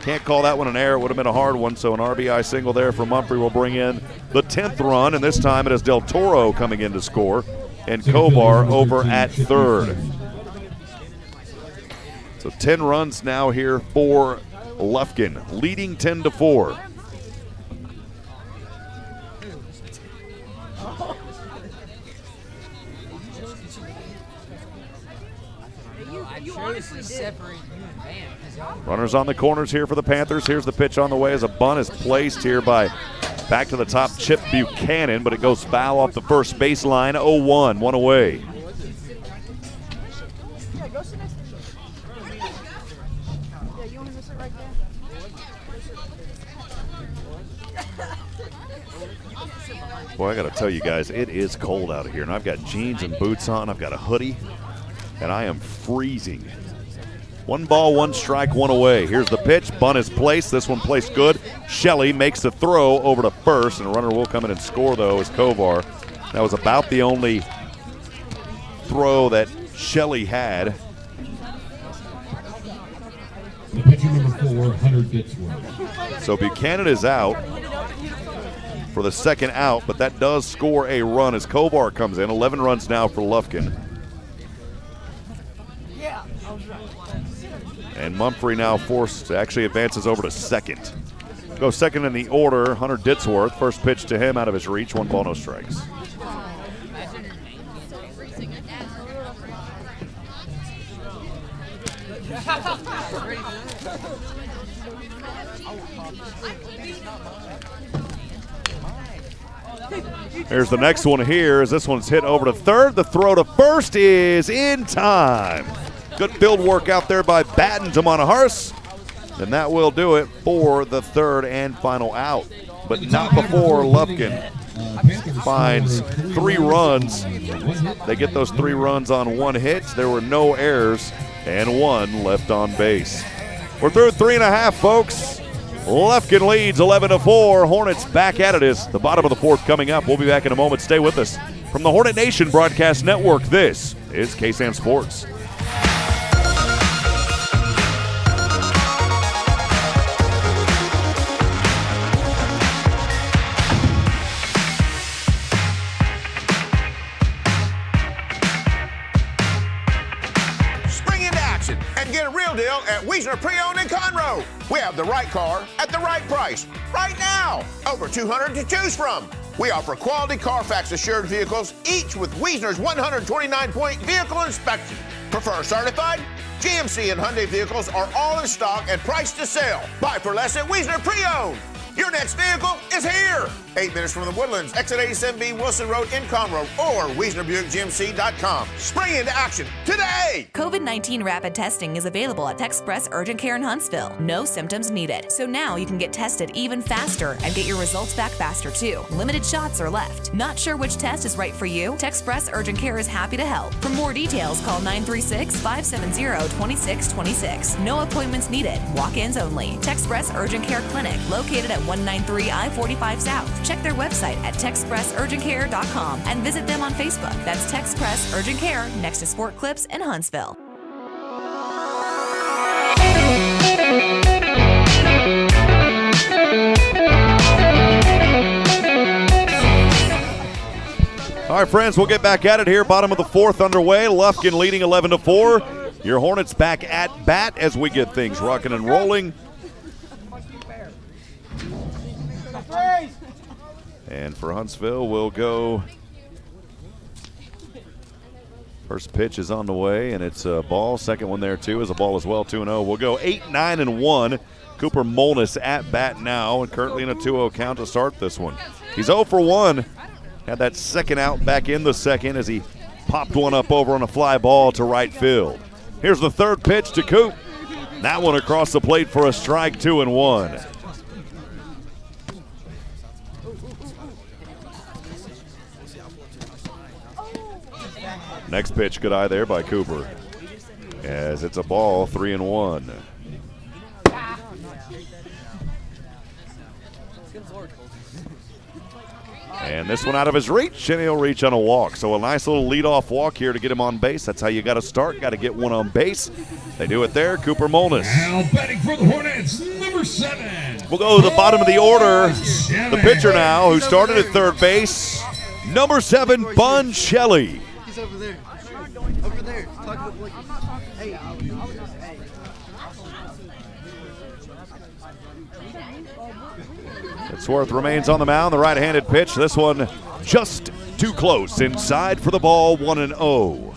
Can't call that one an error. It would have been a hard one, so an RBI single there from Mumphrey will bring in the 10th run, and this time it is Del Toro coming in to score, and Kovar over at third. So 10 runs now here for Lufkin, leading 10-4. Runners on the corners here for the Panthers. Here's the pitch on the way as a bunt is placed here by back to the top Chip Buchanan, but it goes foul off the first baseline. 0-1, one away. Yeah, go sit next to me. Yeah, you want me to sit right there? Boy, I got to tell you guys, it is cold out here, and I've got jeans and boots on. I've got a hoodie, and I am freezing. 1 ball, 1 strike, 1 away. Here's the pitch. Bunt is placed. This one placed good. Shelley makes the throw over to first, and a runner will come in and score, though, is Kovar. That was about the only throw that Shelley had. The pitcher number 4, Hunter Ditzworth. So Buchanan is out for the second out, but that does score a run as Kovar comes in. 11 runs now for Lufkin. And Mumphrey now actually advances over to second. Goes second in the order, Hunter Ditzworth. First pitch to him out of his reach. 1 ball, no strikes. Here's the next one here as this one's hit over to third. The throw to first is in time. Good field work out there by Batten to Monaharis. And that will do it for the third and final out. But not before Lufkin finds 3 runs. They get those 3 runs on 1 hit. There were no errors and 1 left on base. We're through 3.5, folks. Lufkin leads 11-4. Hornets back at it as the bottom of the 4th coming up. We'll be back in a moment. Stay with us. From the Hornet Nation Broadcast Network, this is KSAM Sports. Deal at Wiesner Pre-Owned in Conroe. We have the right car at the right price right now. Over 200 to choose from. We offer quality Carfax assured vehicles, each with Wiesner's 129-point vehicle inspection. Prefer certified? GMC and Hyundai vehicles are all in stock and priced to sell. Buy for less at Wiesner Pre-Owned. Your next vehicle is here. 8 minutes from the Woodlands, exit 87B Wilson Road in Conroe, or WiesnerBuickGMC.com. Spring into action today. COVID-19 rapid testing is available at Texpress Urgent Care in Huntsville. No symptoms needed. So now you can get tested even faster and get your results back faster too. Limited shots are left. Not sure which test is right for you? Texpress Urgent Care is happy to help. For more details, call 936-570-2626. No appointments needed. Walk-ins only. Texpress Urgent Care Clinic, located at 193 I-45 South. Check their website at TexpressUrgentCare.com and visit them on Facebook. That's Texpress Urgent Care next to Sport Clips in Huntsville. All right, friends, we'll get back at it here. Bottom of the 4th underway. Lufkin leading 11-4. Your Hornets back at bat as we get things rocking and rolling. And for Huntsville, we'll go. First pitch is on the way, and it's a ball. Second one there, too, is a ball as well, 2-0. We'll go 8-9-1. Cooper Molness at bat now, and currently in a 2-0 count to start this one. He's 0 for 1. Had that second out back in the second as he popped one up over on a fly ball to right field. Here's the third pitch to Coop. That one across the plate for a strike, 2-1. Next pitch, good eye there by Cooper. As it's a ball, 3-1. And this one out of his reach, and he'll reach on a walk. So a nice little leadoff walk here to get him on base. That's how you got to start. Got to get one on base. They do it there. Cooper Molness. Now batting for the Hornets, number 7. We'll go to the bottom of the order. The pitcher now, who started at third base, number 7, Bun Shelley. He's over there. Over there. Talking to Blake. Hey. Fitzworth remains on the mound. The right-handed pitch. This one just too close. Inside for the ball, 1-0.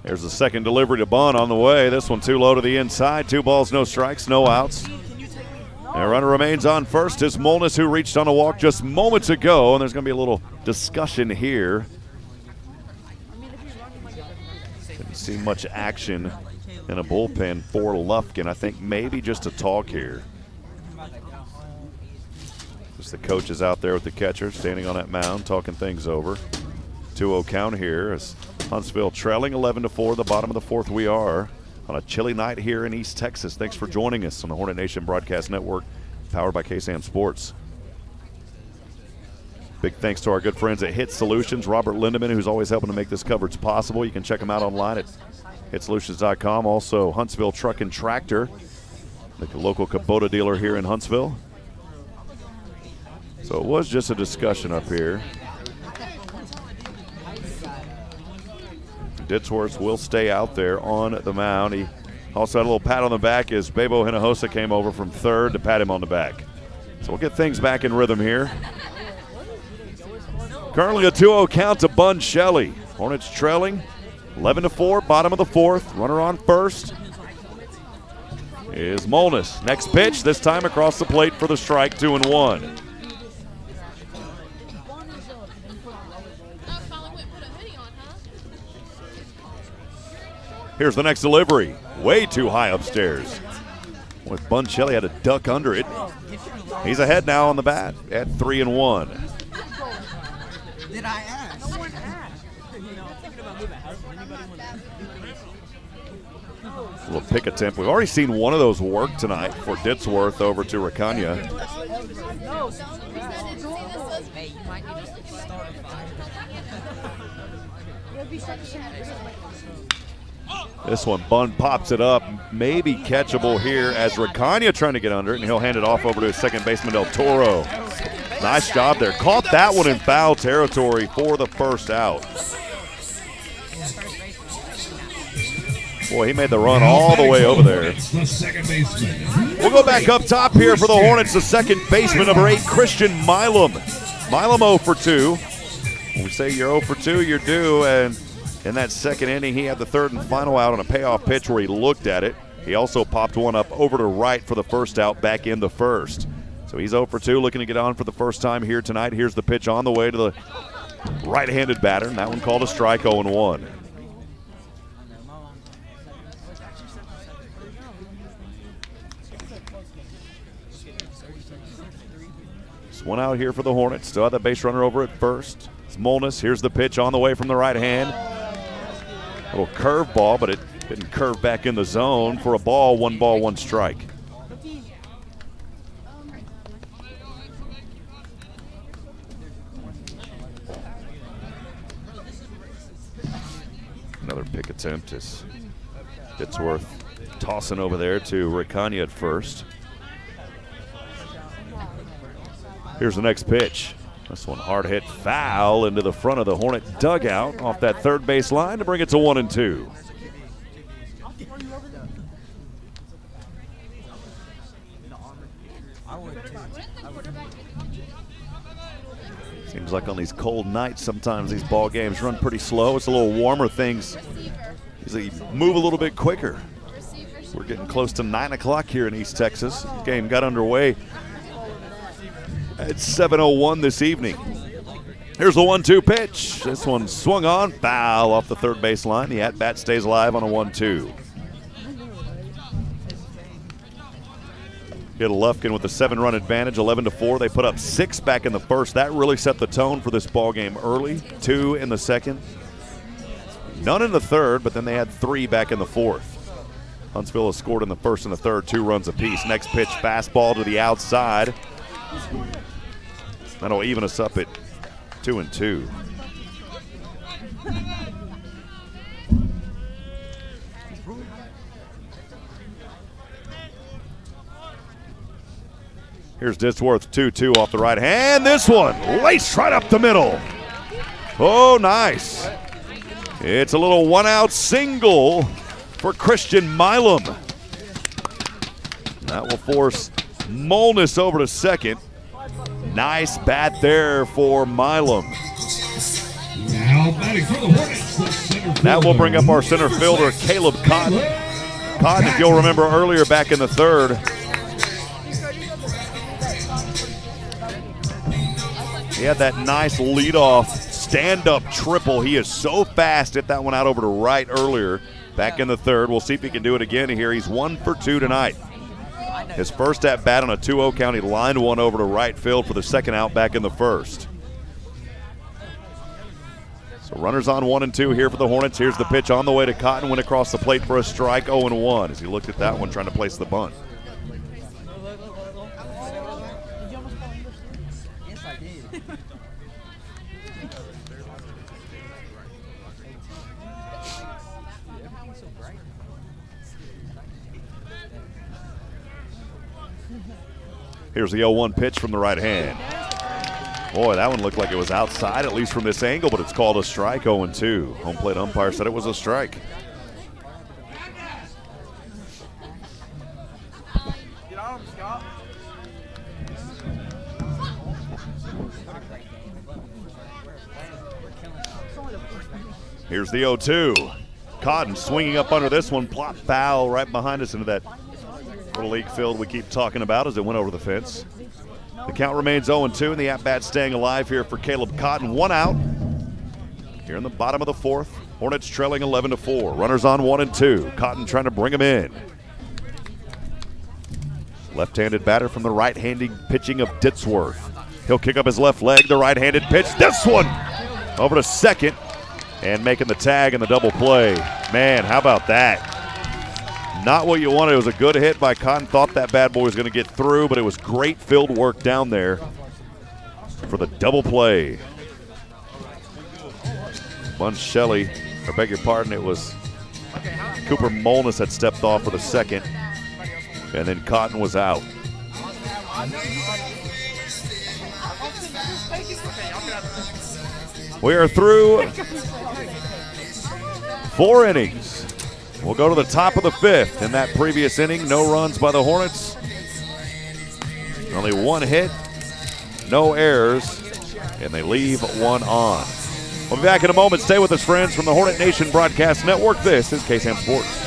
There's the second delivery to Bunn on the way. This one too low to the inside. 2 balls, no strikes, no outs. The runner remains on first. Is Molness, who reached on a walk just moments ago, and there's going to be a little discussion here. Didn't see much action in a bullpen for Lufkin. I think maybe just a talk here. Just the coach is out there with the catcher, standing on that mound, talking things over. 2-0 count here as Huntsville trailing 11-4. The bottom of the fourth we are on a chilly night here in East Texas. Thanks for joining us on the Hornet Nation Broadcast Network, powered by KSAM Sports. Big thanks to our good friends at HITTSS Solutions, Robert Lindeman, who's always helping to make this coverage possible. You can check them out online at HITTSSolutions.com. Also, Huntsville Truck and Tractor, the local Kubota dealer here in Huntsville. So it was just a discussion up here. Ditzworth will stay out there on the mound. He also had a little pat on the back as Bebo Hinojosa came over from third to pat him on the back. So we'll get things back in rhythm here. Currently a 2-0 count to Bun Shelley. Hornets trailing 11-4, bottom of the fourth. Runner on first is Molness. Next pitch, this time across the plate for the strike, 2-1. Here's the next delivery. Way too high upstairs. With Bun Shelley had to duck under it. He's ahead now on the bat at 3-1. Did I ask? No one asked. A little pick attempt. We've already seen one of those work tonight for Ditzworth over to Racania. Hey, you might need to start a fire. This one, Bunn pops it up, maybe catchable here as Racania trying to get under it, and he'll hand it off over to his second baseman, Del Toro. Nice job there. Caught that one in foul territory for the first out. Boy, he made the run all the way over there. We'll go back up top here for the Hornets, the second baseman, number 8, Christian Milam. Milam 0 for 2. When we say you're 0 for 2, you're due, and in that second inning, he had the third and final out on a payoff pitch where he looked at it. He also popped one up over to right for the first out back in the first. So he's 0 for 2, looking to get on for the first time here tonight. Here's the pitch on the way to the right-handed batter, and that one called a strike, 0-1. Just one out here for the Hornets. Still have the base runner over at first. It's Molness. Here's the pitch on the way from the right hand. A little curve ball, but it didn't curve back in the zone for a ball, 1 strike. Another pick attempt is Ditzworth tossing over there to Racania at first. Here's the next pitch. This one hard hit foul into the front of the Hornet dugout off that third base line to bring it to 1-2. Seems like on these cold nights, sometimes these ball games run pretty slow. It's a little warmer. Things usually move a little bit quicker. We're getting close to 9 o'clock here in East Texas. The game got underway at 7:01 this evening. Here's the 1-2 pitch. This one swung on, foul off the third base line. The at-bat stays alive on a 1-2. Hit Lufkin with a 7-run advantage, 11-4. They put up 6 back in the first. That really set the tone for this ball game early. 2 in the second. None in the third, but then they had 3 back in the fourth. Huntsville has scored in the first and the third, 2 runs apiece. Next pitch, fastball to the outside. That'll even us up at 2-2. Here's Ditzworth, 2-2 off the right hand. This one laced right up the middle. Oh, nice. It's a little one-out single for Christian Milam. That will force Molness over to second. Nice bat there for Milam. Now Now batting for the Hornets, the center That will fielder, bring up our center fielder, Caleb Cotton. Cotton, if you'll remember earlier back in the third, he had that nice leadoff stand-up triple. He is so fast. Hit that one out over to right earlier back in the third. We'll see if he can do it again here. He's 1 for 2 tonight. His first at-bat on a 2-0 count, he lined one over to right field for the second out back in the first. So runners on 1 and 2 here for the Hornets. Here's the pitch on the way to Cotton. Went across the plate for a strike, 0-1 as he looked at that one trying to place the bunt. Here's the 0-1 pitch from the right hand. Boy, that one looked like it was outside, at least from this angle, but it's called a strike, 0-2. Home plate umpire said it was a strike. Here's the 0-2. Cotton swinging up under this one, plop foul right behind us into that little league field we keep talking about as it went over the fence. The count remains 0-2, and the at-bat staying alive here for Caleb Cotton. 1 out here in the bottom of the fourth. Hornets trailing 11-4. Runners on 1 and 2. Cotton trying to bring him in. Left-handed batter from the right-handed pitching of Ditsworth. He'll kick up his left leg. The right-handed pitch. This one over to second and making the tag in the double play. Man, how about that? Not what you wanted. It was a good hit by Cotton. Thought that bad boy was going to get through, but it was great field work down there for the double play. Bunch Shelley, I beg your pardon, it was Cooper Molness had stepped off for the second, and then Cotton was out. We are through 4 innings. We'll go to the top of the 5th. In that previous inning, no runs by the Hornets. Only 1 hit, no errors, and they leave 1 on. We'll be back in a moment. Stay with us, friends, from the Hornet Nation Broadcast Network. This is KSAM Sports.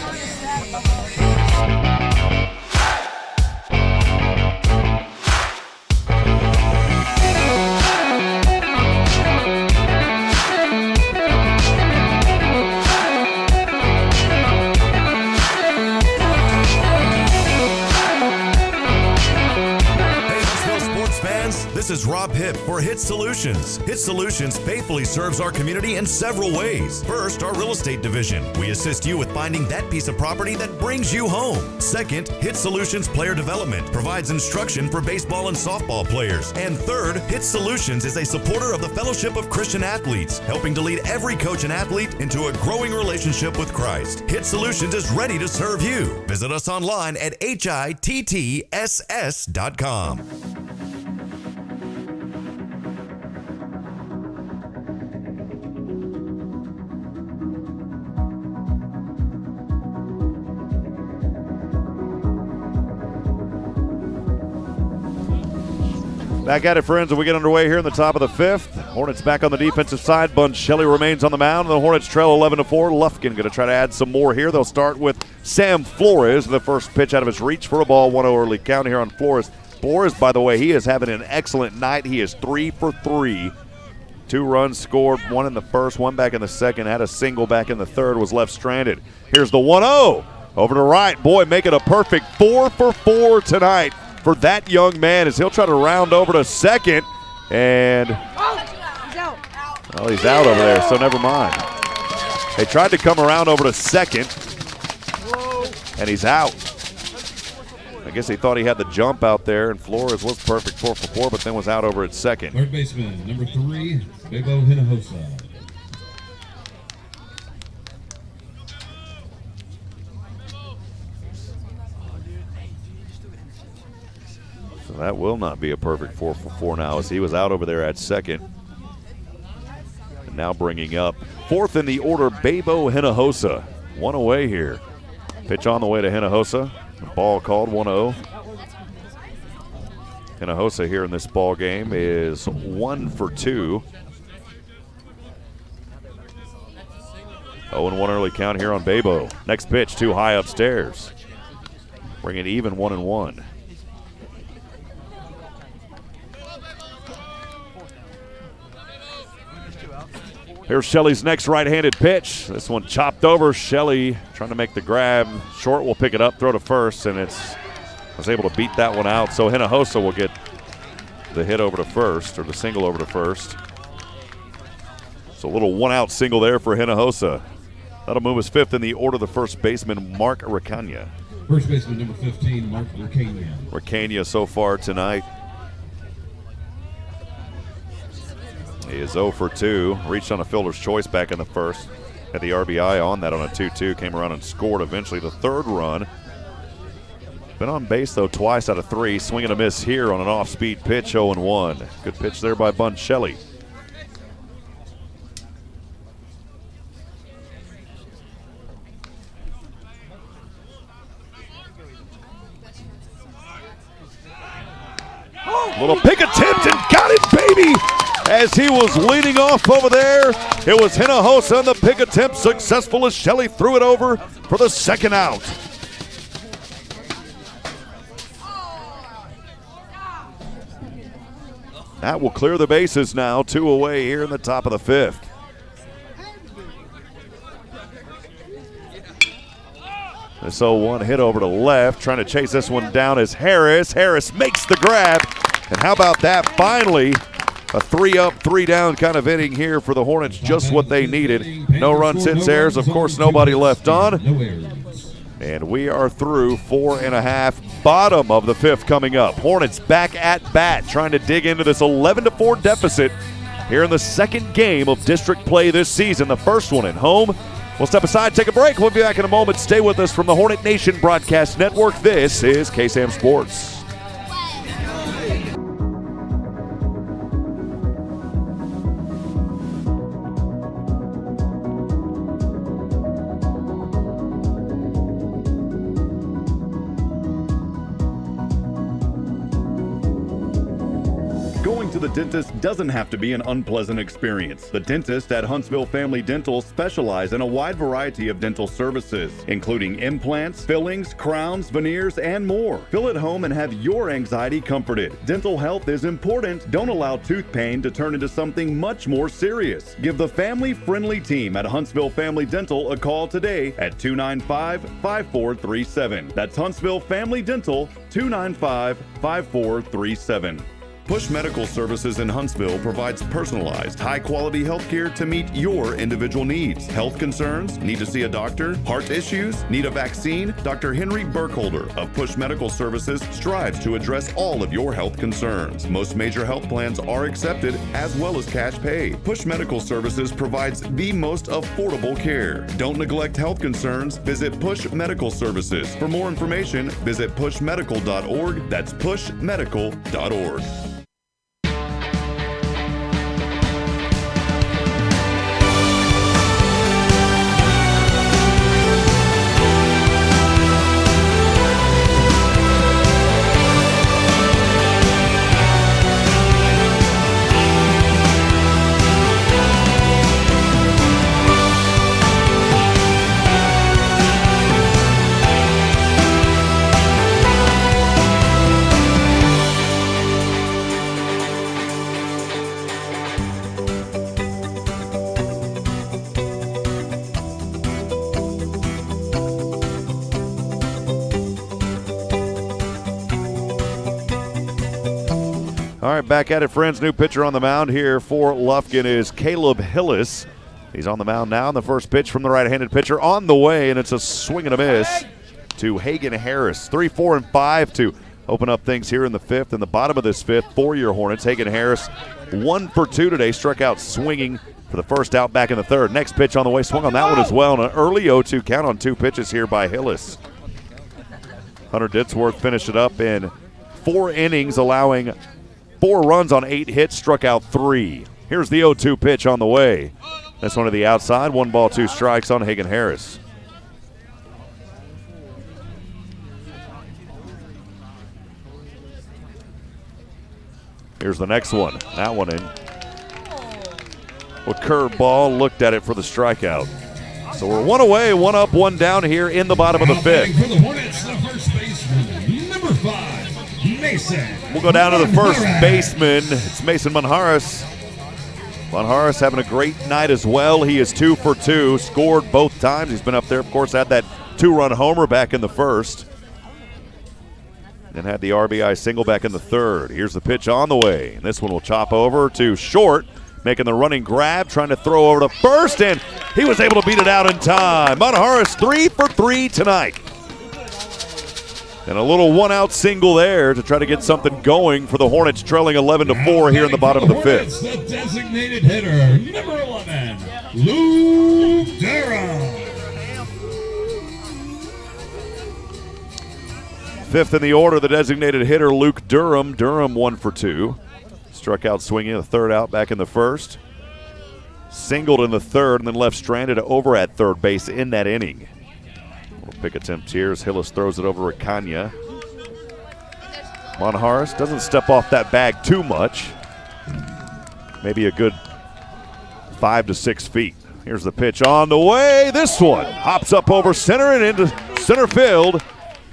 This is Rob Hipp for HITTSS Solutions. HITTSS Solutions faithfully serves our community in several ways. First, our real estate division. We assist you with finding that piece of property that brings you home. Second, HITTSS Solutions Player Development provides instruction for baseball and softball players. And third, HITTSS Solutions is a supporter of the Fellowship of Christian Athletes, helping to lead every coach and athlete into a growing relationship with Christ. HITTSS Solutions is ready to serve you. Visit us online at HITTSS.com. Back at it, friends, as we get underway here in the top of the 5th. Hornets back on the defensive side. Bunch Shelley remains on the mound. The Hornets trail 11-4. Lufkin going to try to add some more here. They'll start with Sam Flores. The first pitch out of his reach for a ball, 1-0 early count here on Flores. Flores, by the way, he is having an excellent night. He is 3 for 3. 2 runs scored, 1 in the first, 1 back in the second. Had a single back in the third, was left stranded. Here's the 1-0 over to right. Boy, make it a perfect 4 for 4 tonight for that young man as he'll try to round over to second. And, well, he's out over there, so never mind. They tried to come around over to second, and he's out. I guess he thought he had the jump out there, and Flores was perfect 4 for 4, but then was out over at second. Third baseman, number 3, Bebo Hinojosa. So that will not be a perfect 4 for 4 now as he was out over there at second. And now bringing up 4th in the order, Bebo Hinojosa. 1 away here. Pitch on the way to Hinojosa. Ball called 1-0. Hinojosa here in this ball game is 1 for 2. 0-1 early count here on Babo. Next pitch, too high upstairs. Bring it even 1-1. Here's Shelley's next right-handed pitch. This one chopped over. Shelley trying to make the grab. Short will pick it up, throw to first, and was able to beat that one out. So Hinojosa will get the hit over to first, or the single over to first. So a little one-out single there for Hinojosa. That'll move us fifth in the order, the first baseman, Mark Racania. First baseman, number 15, Mark Racania. Racania so far tonight. He is 0 for 2. Reached on a fielder's choice back in the first. Had the RBI on that on a 2-2. Came around and scored eventually the third run. Been on base, though, twice out of 3. Swing and a miss here on an off-speed pitch, 0-1. Good pitch there by Bun Shelley. Little pick attempt and got it, baby! As he was leading off over there, it was Hinojosa, and the pick attempt successful as Shelley threw it over for the second out. That will clear the bases now, 2 away here in the top of the fifth. This 0-1 hit over to left, trying to chase this one down is Harris. Harris makes the grab, and how about that? Finally, a 3-up, 3-down kind of inning here for the Hornets, just what they needed. No runs, hits, errors, of course, nobody left on. And we are through 4.5, bottom of the fifth coming up. Hornets back at bat, trying to dig into this 11-4 deficit here in the second game of district play this season, the first one at home. We'll step aside, take a break. We'll be back in a moment. Stay with us from the Hornet Nation Broadcast Network. This is KSAM Sports. Going to the dentist doesn't have to be an unpleasant experience. The dentists at Huntsville Family Dental specialize in a wide variety of dental services, including implants, fillings, crowns, veneers, and more. Feel at home and have your anxiety comforted. Dental health is important. Don't allow tooth pain to turn into something much more serious. Give the family-friendly team at Huntsville Family Dental a call today at 295-5437. That's Huntsville Family Dental, 295-5437. Push Medical Services in Huntsville provides personalized, high-quality health care to meet your individual needs. Health concerns? Need to see a doctor? Heart issues? Need a vaccine? Dr. Henry Burkholder of Push Medical Services strives to address all of your health concerns. Most major health plans are accepted, as well as cash pay. Push Medical Services provides the most affordable care. Don't neglect health concerns. Visit Push Medical Services. For more information, visit pushmedical.org. That's pushmedical.org. All right, back at it, friends. New pitcher on the mound here for Lufkin is Caleb Hillis. He's on the mound now, and the first pitch from the right-handed pitcher on the way, and it's a swing and a miss to Hagen Harris. 3, 4, and 5 to open up things here in the fifth. In the bottom of this fifth for your Hornets, Hagen Harris 1 for 2 today, struck out swinging for the first out back in the third. Next pitch on the way, swung on that one as well, and an early 0-2 count on 2 pitches here by Hillis. Hunter Ditzworth finished it up in 4 innings, allowing 4 runs on 8 hits, struck out 3. Here's the 0-2 pitch on the way. That's one to the outside. 1 ball, 2 strikes on Hagen Harris. Here's the next one. That one in. A curve ball, looked at it for the strikeout. So we're one away, one up, one down here in the bottom of the fifth. For the Hornets, the first baseman, number 5, Mason. We'll go down to the first baseman. It's Mason Manjares. Manjares having a great night as well. He is 2 for 2, scored both times. He's been up there, of course, had that 2-run homer back in the first. And had the RBI single back in the third. Here's the pitch on the way. And this one will chop over to short, making the running grab, trying to throw over to first, and he was able to beat it out in time. Manjares 3 for 3 tonight. And a little one-out single there to try to get something going for the Hornets, trailing 11-4 here in the bottom of the fifth. The designated hitter, number 11, Luke Durham. Fifth in the order, the designated hitter, Luke Durham. Durham 1 for 2. Struck out swinging, the third out back in the first. Singled in the third and then left stranded over at third base in that inning. Little pick attempt here as Hillis throws it over Ricania. Manjares doesn't step off that bag too much. Maybe a good 5 to 6 feet. Here's the pitch on the way. This one hops up over center and into center field.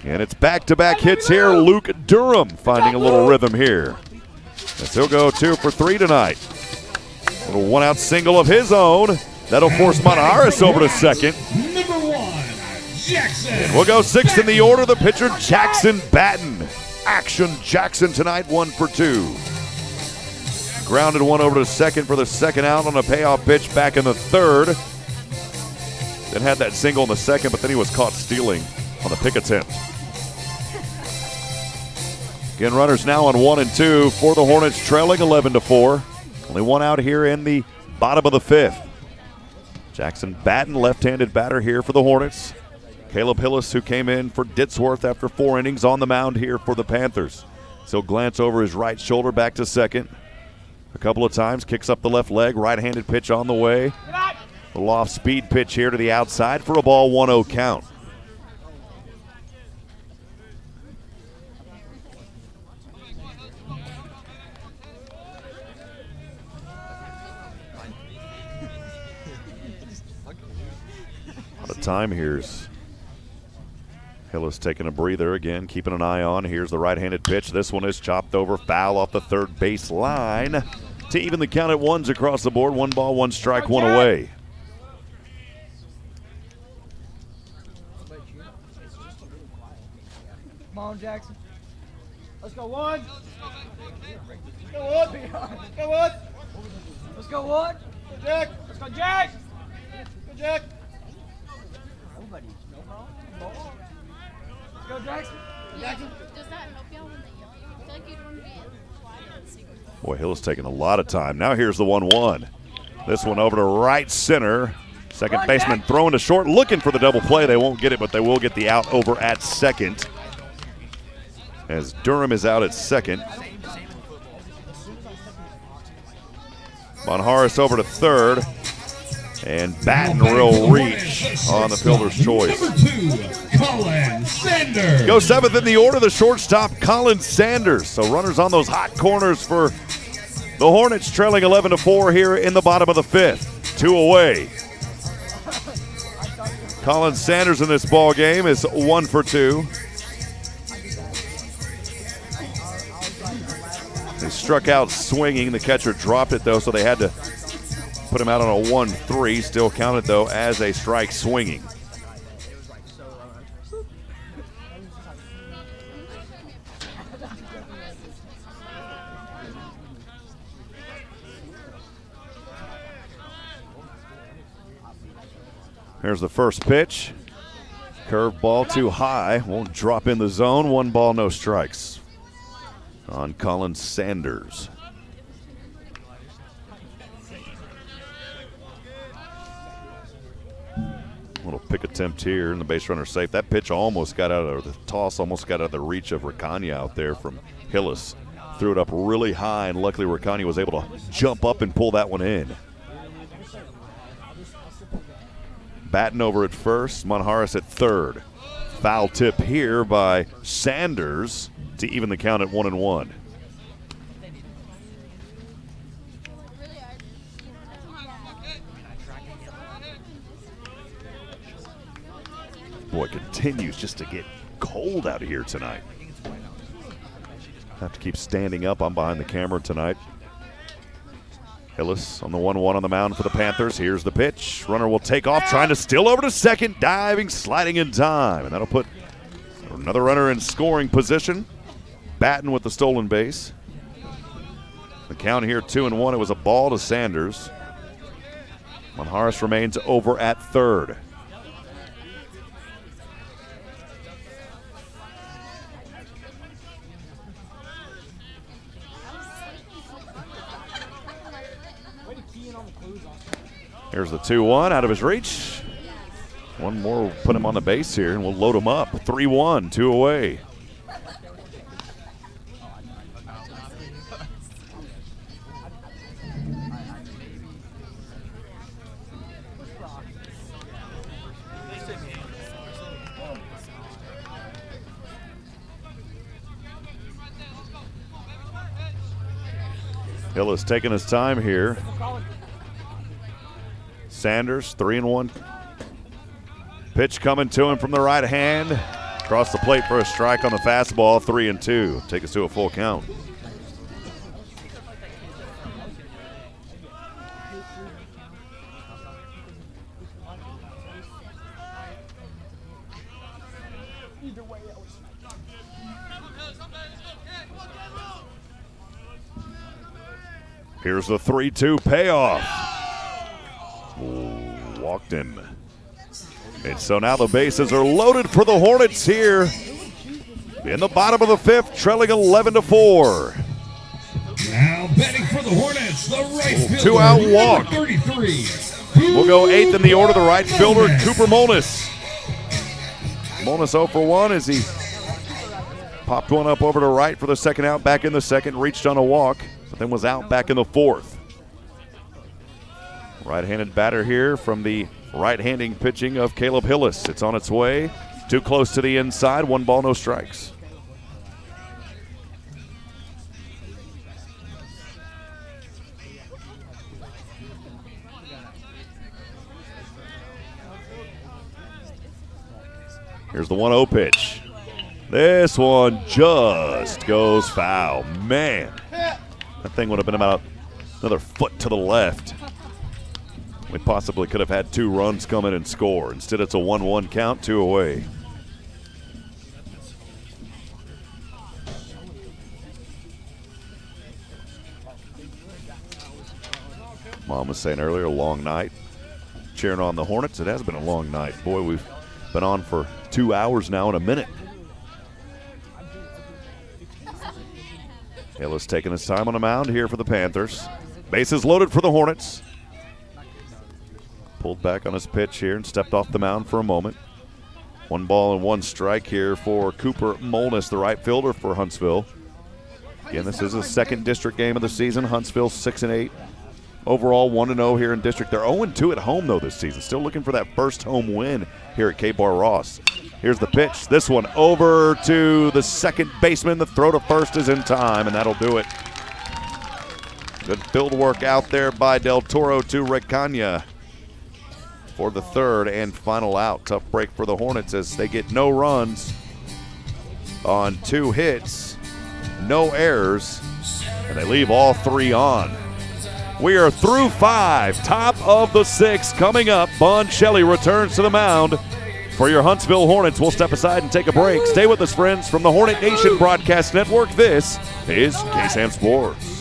And it's back-to-back hits here. Luke Durham finding a little rhythm here. As he'll go 2 for 3 tonight. Little one-out single of his own. That'll force Manjares over to second. Number 1, Jackson. And we'll go 6th in the order, the pitcher Jackson Batten. Action Jackson tonight, 1 for 2. Grounded one over to second for the second out on a payoff pitch back in the third. Then had that single in the second, but then he was caught stealing on the pick attempt. Again, runners now on 1 and 2 for the Hornets, trailing 11-4. Only one out here in the bottom of the fifth. Jackson Batten, left-handed batter here for the Hornets. Caleb Hillis, who came in for Ditsworth after 4 innings, on the mound here for the Panthers. So glance over his right shoulder back to second. A couple of times, kicks up the left leg, right-handed pitch on the way. A little off-speed pitch here to the outside for a ball, 1-0 count. Time here's Hillis taking a breather again, keeping an eye on. Here's the right-handed pitch. This one is chopped over, foul off the third base line to even the count at ones across the board. 1 ball, 1 strike, 1 away. Come on, Jackson. Let's go 1. Let's go 1. Let's go 1. Let's go 1. Go Jack. Let's go Jack. Go Jack. Go Jackson. Jackson. Does that help y'all when they yell? I feel like you'd want to be quiet and secret. Boy, Hill's taking a lot of time. Now here's the 1-1. This one over to right center. Second baseman throwing to short, looking for the double play. They won't get it, but they will get the out over at second. As Durham is out at second. Manjares over to third. And Batten will reach on the fielder's choice. Number 2, Colin Sanders. Go 7th in the order, the shortstop, Colin Sanders. So runners on those hot corners for the Hornets, trailing 11-4 here in the bottom of the fifth. 2 away. Colin Sanders in this ball game is 1 for 2. They struck out swinging. The catcher dropped it, though, so they had to put him out on a 1-3, still counted, though, as a strike swinging. Here's the first pitch. Curve ball too high. Won't drop in the zone. 1 ball, no strikes on Colin Sanders. Little pick attempt here, and the base runner safe. That pitch almost got out of the toss, almost got out of the reach of Ricania out there from Hillis. Threw it up really high, and luckily Ricania was able to jump up and pull that one in. Batten over at first, Manjares at third. Foul tip here by Sanders to even the count at 1-1. Boy, continues just to get cold out here tonight. Have to keep standing up. I'm behind the camera tonight. HITTSS on the 1-1 on the mound for the Panthers. Here's the pitch. Runner will take off, trying to steal over to second, diving, sliding in time. And that'll put another runner in scoring position. Batten with the stolen base. The count here 2-1. It was a ball to Sanders. Monjaras remains over at third. Here's the 2-1 out of his reach. One more will put him on the base here, and we'll load him up. 3-1, 2 away. Hill is taking his time here. Sanders, 3-1. Pitch coming to him from the right hand. Across the plate for a strike on the fastball, 3-2. Take us to a full count. Here's the 3-2 payoff. Walked in. And so now the bases are loaded for the Hornets here in the bottom of the fifth, trailing 11-4. Now batting for the Hornets, the right fielder, two-out walk. 33. We'll go eighth in the order, the right fielder, Cooper Molness. Molness 0 for 1 as he popped one up over to right for the second out, back in the second, reached on a walk, but then was out back in the fourth. Right-handed batter here from the right-handing pitching of Caleb Hillis. It's on its way. Too close to the inside. 1 ball, no strikes. Here's the 1-0 pitch. This one just goes foul. Man, that thing would have been about another foot to the left. We possibly could have had 2 runs come in and score. Instead, it's a 1-1 count, 2 away. Mom was saying earlier, a long night cheering on the Hornets. It has been a long night. Boy, we've been on for 2 hours now and a minute. Hillis taking his time on the mound here for the Panthers. Bases loaded for the Hornets. Pulled back on his pitch here and stepped off the mound for a moment. 1 ball and 1 strike here for Cooper Molness, the right fielder for Huntsville. Again, this is his second district game of the season. Huntsville 6-8. Overall 1-0 here in district. They're 0-2 at home, though, this season. Still looking for that first home win here at K-Bar Ross. Here's the pitch. This one over to the second baseman. The throw to first is in time, and that'll do it. Good field work out there by Del Toro to Recania for the third and final out. Tough break for the Hornets as they get no runs on 2 hits, no errors, and they leave all 3 on. We are through 5, top of the 6th coming up. Bon Shelley returns to the mound for your Huntsville Hornets. We'll step aside and take a break. Stay with us, friends, from the Hornet Nation Broadcast Network. This is KSAM Sports.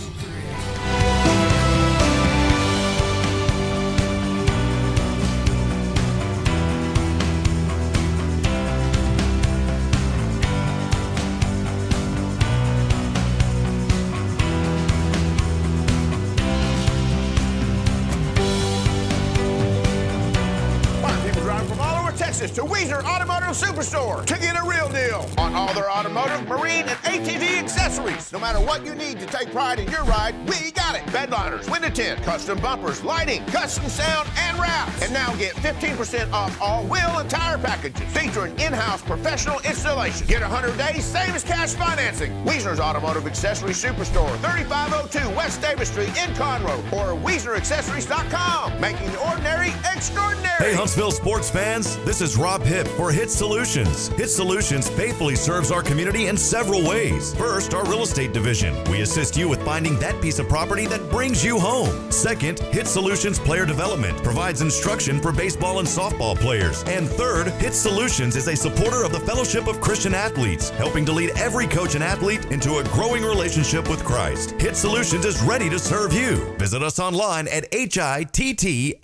To Wiesner Automotive Superstore to get a real deal on all their automotive, marine, and ATV accessories. No matter what you need to take pride in your ride, we got it. Bedliners, window tint, custom bumpers, lighting, custom sound, and wraps. And now get 15% off all wheel and tire packages featuring in-house professional installation. Get 100 days, same as cash financing. Wiesner's Automotive Accessories Superstore, 3502 West Davis Street in Conroe, or WiesnerAccessories.com, making the ordinary extraordinary. Hey Huntsville sports fans, this is Rob Hipp for HITTSS Solutions. HITTSS Solutions faithfully serves our community in several ways. First, our real estate division. We assist you with finding that piece of property that brings you home. Second, HITTSS Solutions Player Development provides instruction for baseball and softball players. And third, HITTSS Solutions is a supporter of the Fellowship of Christian Athletes, helping to lead every coach and athlete into a growing relationship with Christ. HITTSS Solutions is ready to serve you. Visit us online at HITTSS.com.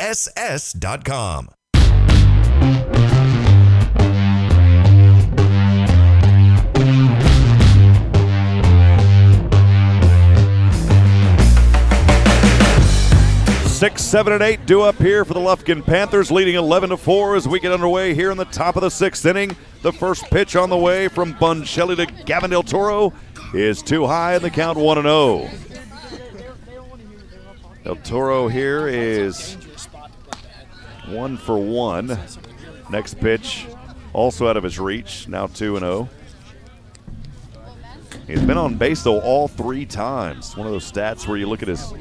Six, 7, and 8 due up here for the Lufkin Panthers, leading 11-4 as we get underway here in the top of the 6th inning. The first pitch on the way from Buncelli to Gavin Del Toro is too high, and the count 1-0. Del Toro here is 1 for 1. Next pitch also out of his reach, now 2-0. He's been on base, though, all 3 times. One of those stats where you look at his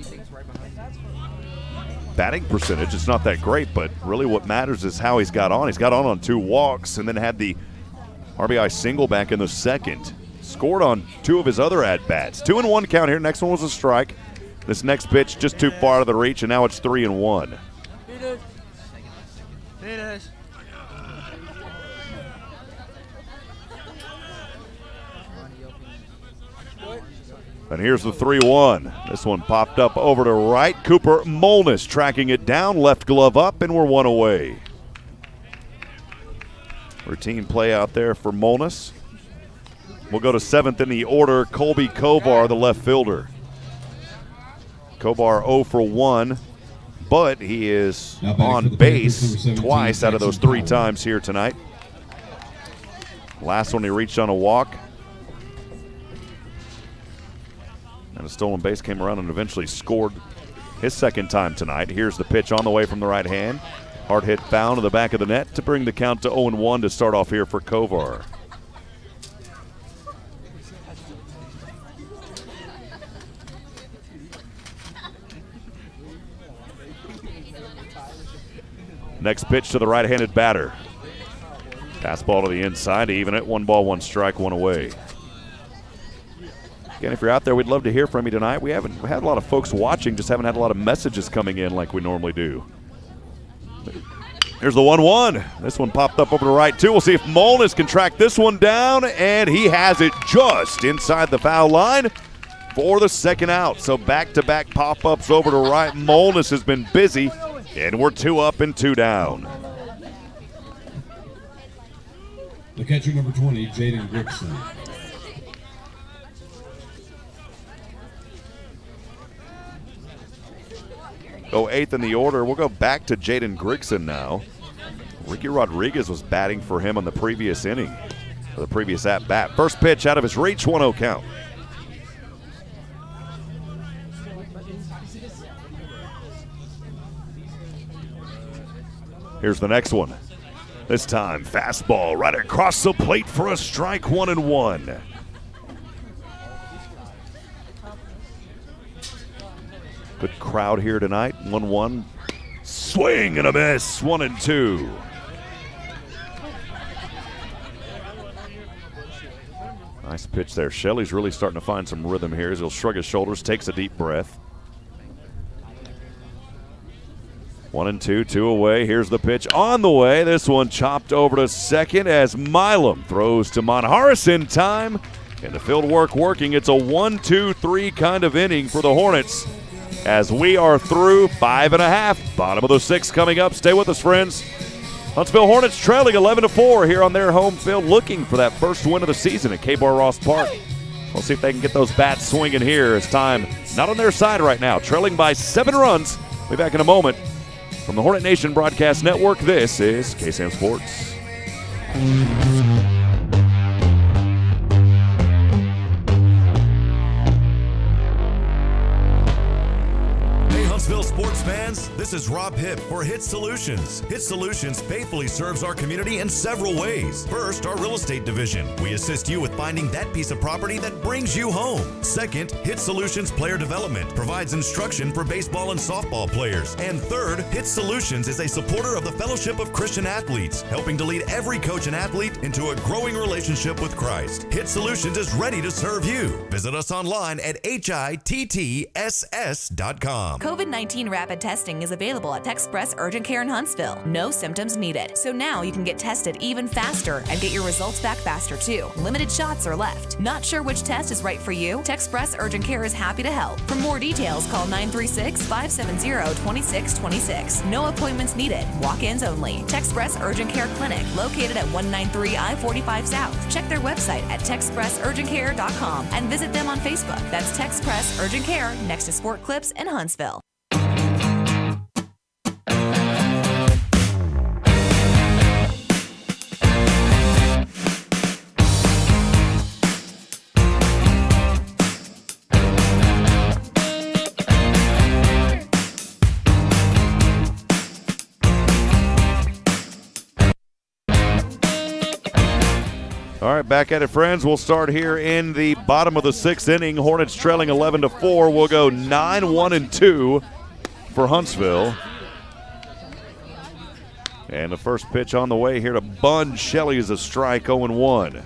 batting percentage. It's not that great, but really what matters is how he's got on. He's got on 2 walks and then had the RBI single back in the second. Scored on 2 of his other at-bats. 2-1 count here. Next one was a strike. This next pitch just too far out of the reach, and now it's 3-1. And here's the 3-1. This one popped up over to right. Cooper Molness tracking it down, left glove up, and we're 1 away. Routine play out there for Molness. We'll go to 7th in the order. Colby Kovar, the left fielder. Kovar 0 for 1, but he is on base twice out of those 3 times here tonight. Last one he reached on a walk. And a stolen base came around and eventually scored his second time tonight. Here's the pitch on the way from the right hand. Hard hit found to the back of the net to bring the count to 0-1 to start off here for Kovar. Next pitch to the right-handed batter. Fastball to the inside to even it. 1 ball, 1 strike, 1 away. Again, if you're out there, we'd love to hear from you tonight. We had a lot of folks watching, just haven't had a lot of messages coming in like we normally do. Here's the 1-1. This one popped up over to right, too. We'll see if Molness can track this one down, and he has it just inside the foul line for the second out. So back-to-back pop-ups over to right. Molness has been busy, and we're 2 up and 2 down. The catcher, number 20, Jaden Grigson. Go 8th in the order. We'll go back to Jaden Grigson now. Ricky Rodriguez was batting for him on the previous inning, or the previous at-bat. First pitch out of his reach, 1-0 count. Here's the next one. This time, fastball right across the plate for a strike, 1-1. Good crowd here tonight. 1-1. Swing and a miss. 1-2. Nice pitch there. Shelley's really starting to find some rhythm here as he'll shrug his shoulders, takes a deep breath. 1-2, 2 away. Here's the pitch on the way. This one chopped over to second as Milam throws to Monjaras in time. And the field work working. It's a 1-2-3 kind of inning for the Hornets as we are through 5.5. Bottom of the 6th coming up. Stay with us, friends. Huntsville Hornets trailing 11-4 here on their home field, looking for that first win of the season at K-Bar Ross Park. We'll see if they can get those bats swinging here as time not on their side right now. Trailing by 7 runs. We'll be back in a moment. From the Hornet Nation Broadcast Network, this is KSAM Sports. Hey, Huntsville sports fans, this this is Rob Hipp for HITTSS Solutions. HITTSS Solutions faithfully serves our community in several ways. First, our real estate division. We assist you with finding that piece of property that brings you home. Second, HITTSS Solutions Player Development provides instruction for baseball and softball players. And third, HITTSS Solutions is a supporter of the Fellowship of Christian Athletes, helping to lead every coach and athlete into a growing relationship with Christ. HITTSS Solutions is ready to serve you. Visit us online at HITTSS.com. COVID-19 rapid testing is available at Texpress Urgent Care in Huntsville. No symptoms needed. So now you can get tested even faster and get your results back faster too. Limited shots are left. Not sure which test is right for you? Texpress Urgent Care is happy to help. For more details, call 936-570-2626. No appointments needed. Walk-ins only. Texpress Urgent Care Clinic, located at 193 I-45 South. Check their website at TexpressUrgentCare.com and visit them on Facebook. That's Texpress Urgent Care next to Sport Clips in Huntsville. All right, back at it, friends. We'll start here in the bottom of the sixth inning. Hornets trailing 11-4. We'll go 9-1-2 for Huntsville. And the first pitch on the way here to Bun Shelley is a strike, 0-1.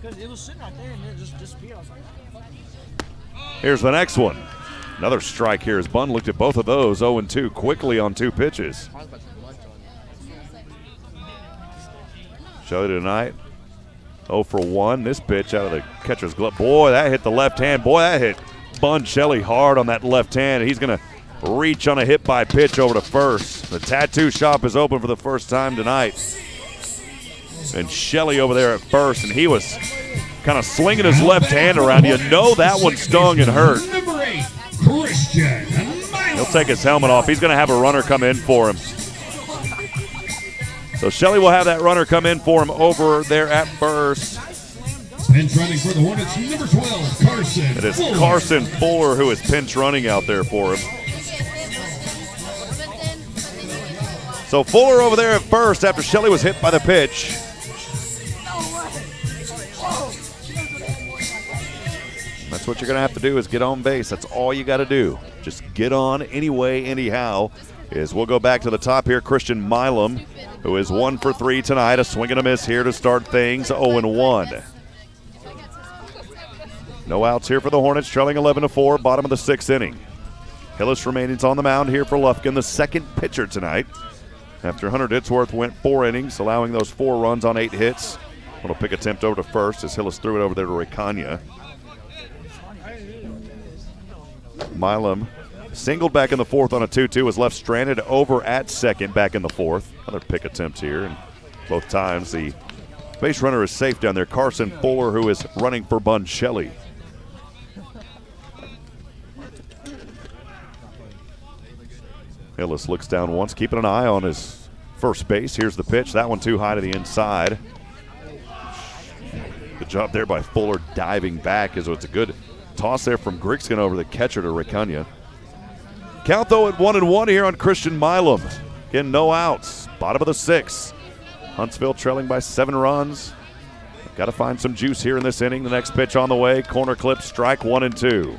Because it was sitting right there and it just disappeared. I was like, Here's the next one. Another strike here as Bun looked at both of those, 0-2, quickly on two pitches. Shelley tonight. 0 for 1. This pitch out of the catcher's glove. Boy, that hit the left hand. Boy, that hit Bun Shelley hard on that left hand. He's going to reach on a hit by pitch over to first. The tattoo shop is open for the first time tonight. And Shelley over there at first, and he was kind of slinging his left hand around. You know that one stung and hurt. Number 8, Christian. He'll take his helmet off. He's going to have a runner come in for him. So Shelley will have that runner come in for him over there at first. Pinch running for the Hornets, number 12, Carson. It is Carson Fuller who is pinch running out there for him. So Fuller over there at first after Shelley was hit by the pitch. That's what you're going to have to do is get on base. That's all you got to do. Just get on anyway, anyhow. We'll go back to the top here. Christian Milam, who is 1 for 3 tonight. A swing and a miss here to start things, 0-1. No outs here for the Hornets, trailing 11-4, bottom of the sixth inning. Hillis remains on the mound here for Lufkin, the second pitcher tonight. After Hunter Ditzworth went 4 innings, allowing those 4 runs on 8 hits. Little pick attempt over to first as Hillis threw it over there to Ricania. Milam singled back in the fourth on a 2-2, was left stranded over at second back in the fourth. Another pick attempt here, and both times the base runner is safe down there. Carson Fuller, who is running for Bun Shelley. Hillis looks down once, keeping an eye on his first base. Here's the pitch. That one too high to the inside. Good job there by Fuller diving back, as it's a good toss there from Grigskin over the catcher to Ricania. Count, though, at 1-1 here on Christian Milam. Again, no outs. Bottom of the sixth. Huntsville trailing by 7 runs. Got to find some juice here in this inning. The next pitch on the way. Corner clip, strike 1-2.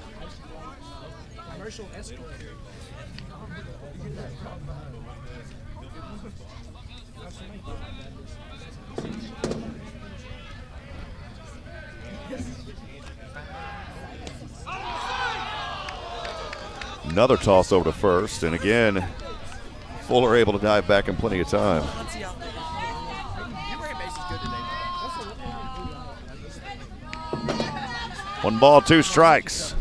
Another toss over to first, and again, Fuller able to dive back in plenty of time. 1 ball, 2 strikes.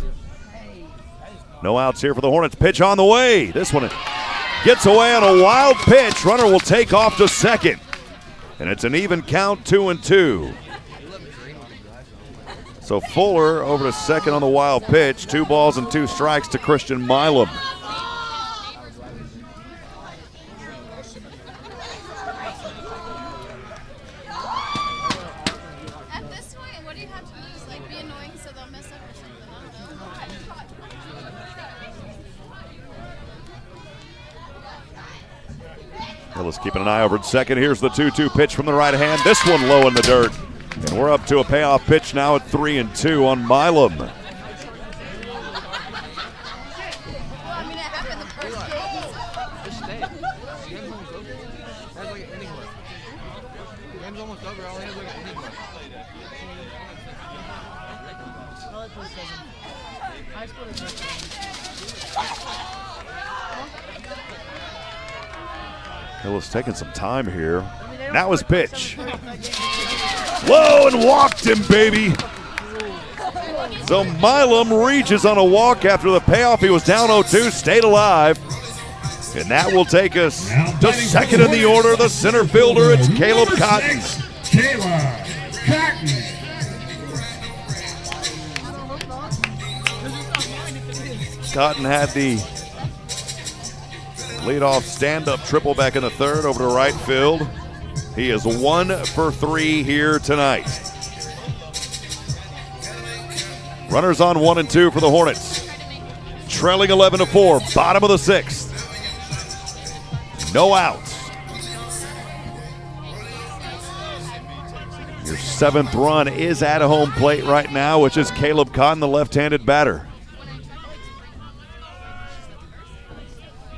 No outs here for the Hornets. Pitch on the way. This one gets away on a wild pitch. Runner will take off to second, and it's an even count, 2-2. So Fuller over to second on the wild pitch. 2 balls and 2 strikes to Christian Milam. At this point, what do you have to lose? Like, be annoying so they'll mess up or something? Hillis keeping an eye over at second. Here's the 2-2 pitch from the right hand. This one low in the dirt. And we're up to a payoff pitch now at 3-2 on Milam. Hillis taking some time here. Now his pitch. Low and walked him, baby. So Milam reaches on a walk after the payoff. He was down 0-2, stayed alive. And that will take us to second in the order. The center fielder, it's Caleb Cotton. Caleb Cotton. Cotton had the leadoff stand-up triple back in the third over to right field. He is 1 for 3 here tonight. Runners on 1 and 2 for the Hornets. Trailing 11-4, bottom of the 6th. No outs. Your 7th run is at a home plate right now, which is Caleb Cotton, the left-handed batter.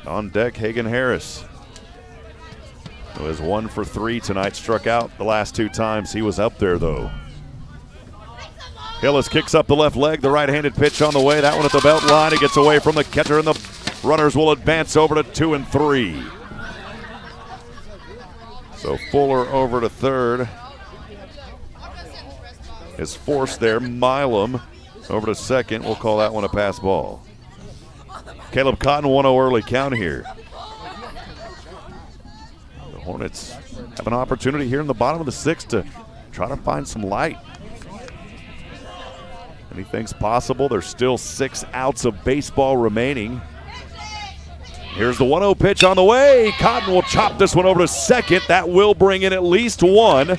On deck, Hagen Harris, who is 1 for 3 tonight. Struck out the last 2 times he was up there, though. Hillis kicks up the left leg. The right-handed pitch on the way. That one at the belt line. It gets away from the catcher, and the runners will advance over to 2 and 3. So Fuller over to third is forced there. Milam over to second. We'll call that one a pass ball. Caleb Cotton 1-0 early count here. The Hornets have an opportunity here in the bottom of the 6th to try to find some light. Anything's possible. There's still 6 outs of baseball remaining. Here's the 1-0 pitch on the way. Cotton will chop this one over to second. That will bring in at least 1. And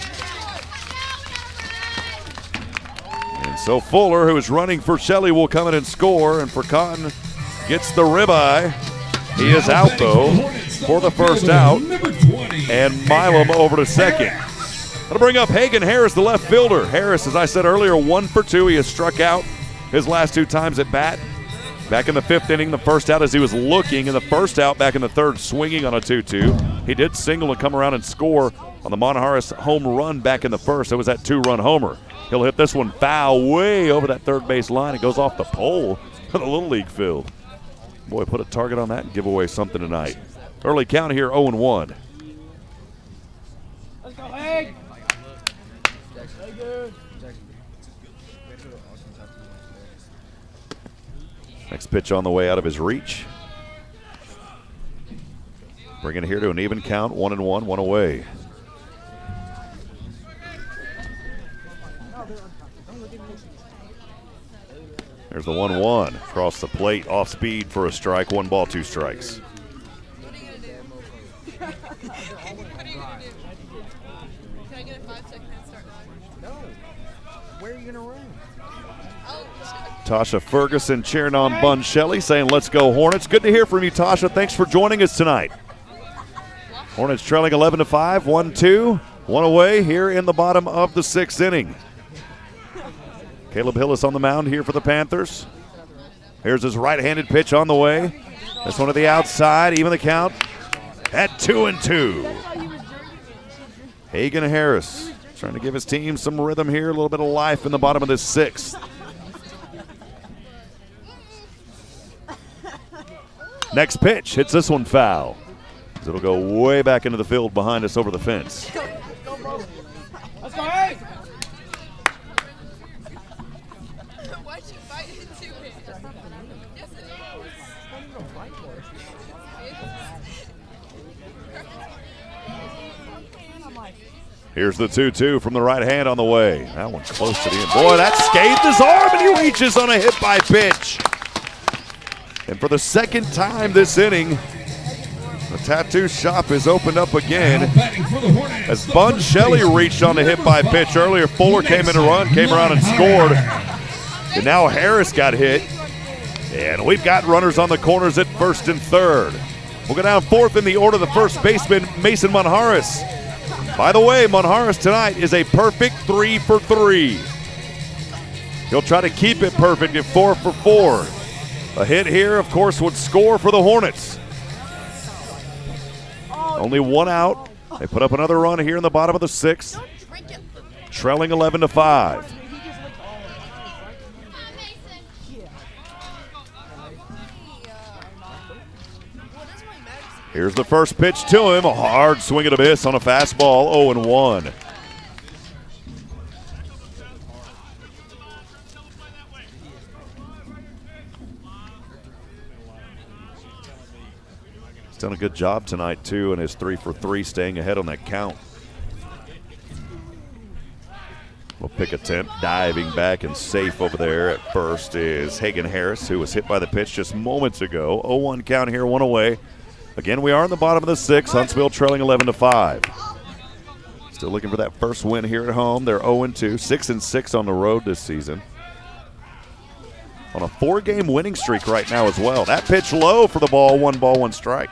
so Fuller, who is running for Shelley, will come in and score. And for Cotton, gets the ribeye. He is out, though, for the first out. And Milam over to second. That'll bring up Hagen Harris, the left fielder. Harris, as I said earlier, 1 for 2. He has struck out his last 2 times at bat. Back in the 5th inning, the first out as he was looking, and the first out back in the 3rd, swinging on a 2-2. He did single and come around and score on the Monharris home run back in the 1st. It was that 2-run homer. He'll hit this one foul way over that third base line. It goes off the pole of the Little League field. Boy, put a target on that and give away something tonight. Early count here, 0-1. Let's go, Hank. Next pitch on the way out of his reach. Bringing it here to an even count, 1-1, 1 away. There's the 1-1 across the plate, off speed for a strike. 1 ball, 2 strikes. What are you gonna do? What are you gonna do? Can I get a 5-second head start? No. Where are you gonna run? Tasha Ferguson cheering on Bun Shelley, saying, "Let's go Hornets." Good to hear from you, Tasha. Thanks for joining us tonight. Hornets trailing 11-5, 1-2, 1 away here in the bottom of the 6th inning. Caleb Hillis on the mound here for the Panthers. Here's his right-handed pitch on the way. This one to the outside, even the count at 2-2. Hagen Harris trying to give his team some rhythm here, a little bit of life in the bottom of this 6th. Next pitch, hits this one foul. It'll go way back into the field behind us over the fence. Let's go, Hank. Why'd you fight it too? Yes, it is. Here's the 2-2 from the right hand on the way. That one's close to the end. Boy, that scathed his arm, and he reaches on a hit by pitch. And for the 2nd time this inning, the tattoo shop is opened up again. As Bun Shelley reached on the hit by pitch earlier, Fuller came in to run, came around and scored. And now Harris got hit. And we've got runners on the corners at 1st and 3rd. We'll go down fourth in the order, the first baseman, Mason Monjaras. By the way, Monjaras tonight is a perfect 3 for 3. He'll try to keep it perfect at 4 for 4. A hit here, of course, would score for the Hornets. Only one out. They put up another run here in the bottom of the 6th, trailing 11-5. Here's the first pitch to him. A hard swing and a miss on a fastball, 0-1. He's done a good job tonight, too, in his 3 for 3, staying ahead on that count. Well, pick attempt, diving back and safe over there at first is Hagen Harris, who was hit by the pitch just moments ago. 0-1 count here, 1 away. Again, we are in the bottom of the 6th. Huntsville trailing 11-5. Still looking for that first win here at home. They're 0-2, 6-6 on the road this season. On a 4-game winning streak right now as well. That pitch low for the ball, 1 strike.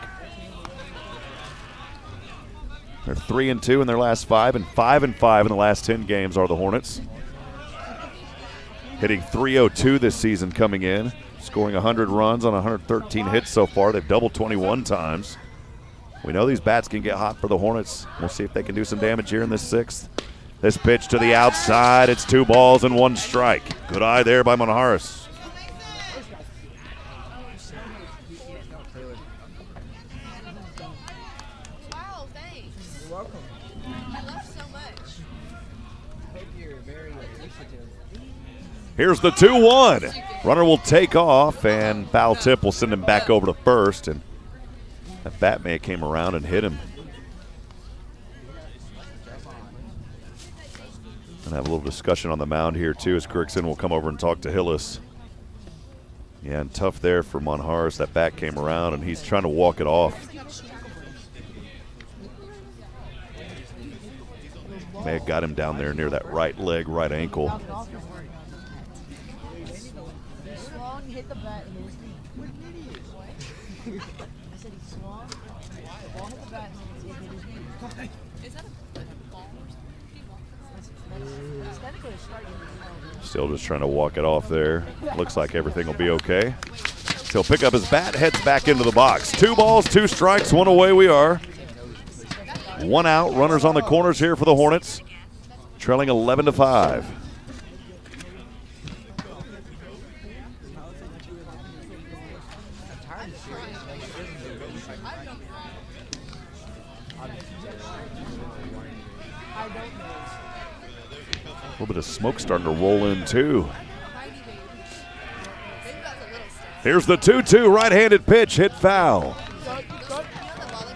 They're 3-2 in their last 5 and 5-5 in the last 10 games are the Hornets. Hitting .302 this season coming in. Scoring 100 runs on 113 hits so far. They've doubled 21 times. We know these bats can get hot for the Hornets. We'll see if they can do some damage here in this 6th. This pitch to the outside. It's 2 balls and 1 strike. Good eye there by Monjaras. Wow, thanks. You're welcome. I love so much. I hope you're very appreciative. Here's the 2-1. Runner will take off, and foul tip will send him back over to first. And that bat man came around and hit him. And have a little discussion on the mound here, too, as Crickson will come over and talk to HITTSS. Yeah, and tough there for Monjaras. That bat came around, and he's trying to walk it off. May have got him down there near that right leg, right ankle. Hit the bat and what an idiot. I said he swung. The ball hit the bat and it hit his knee. Is that a ball or something? That's technically a strike. Still just trying to walk it off there. Looks like everything will be okay. He'll pick up his bat, heads back into the box. 2 balls, 2 strikes, 1 away we are. 1 out, runners on the corners here for the Hornets. Trailing 11-5. A little bit of smoke starting to roll in, too. Here's the 2-2 right-handed pitch, hit foul.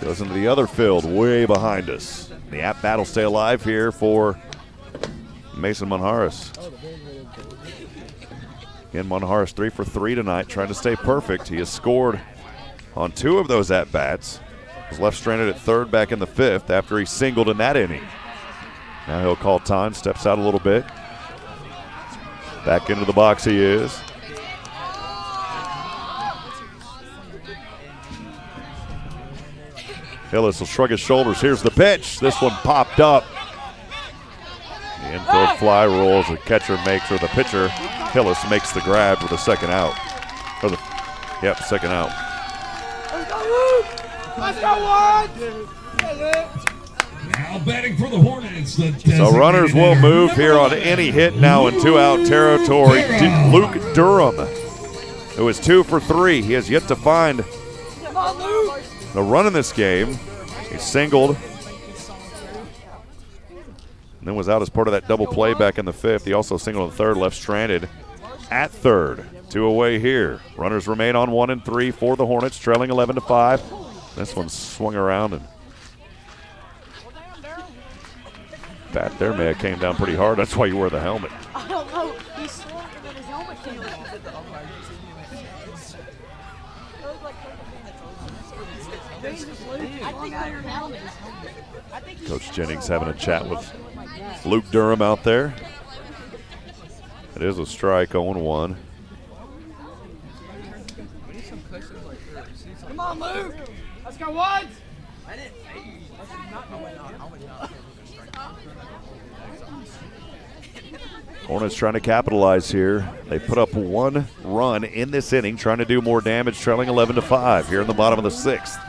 Goes into the other field, way behind us. The at-bat will stay alive here for Mason Monjaras. Again, Monjaras 3 for 3 tonight, trying to stay perfect. He has scored on 2 of those at-bats. Was left stranded at third back in the 5th after he singled in that inning. Now he'll call time, steps out a little bit. Back into the box he is. HITTSS will shrug his shoulders. Here's the pitch. This one popped up. The infield fly rolls. The catcher makes, or the pitcher, HITTSS makes the grab for the second out. Second out. Let's go, one! Now batting for the Hornets. So runners will move here on any hit now in 2-out territory. Luke Durham, who is 2 for 3. He has yet to find the run in this game. He singled and then was out as part of that double play back in the 5th. He also singled in third, left stranded at third. 2 away here. Runners remain on 1 and 3 for the Hornets, trailing 11-5. This one swung around and bat there may have came down pretty hard. That's why you wear the helmet. I don't know. He swung and then his helmet came off. Coach Jennings having a chat with Luke Durham out there. It is a strike, 0-1. Come on, Luke. Let's go once. Hornets trying to capitalize here. They put up 1 run in this inning, trying to do more damage, trailing 11-5 here in the bottom of the 6th.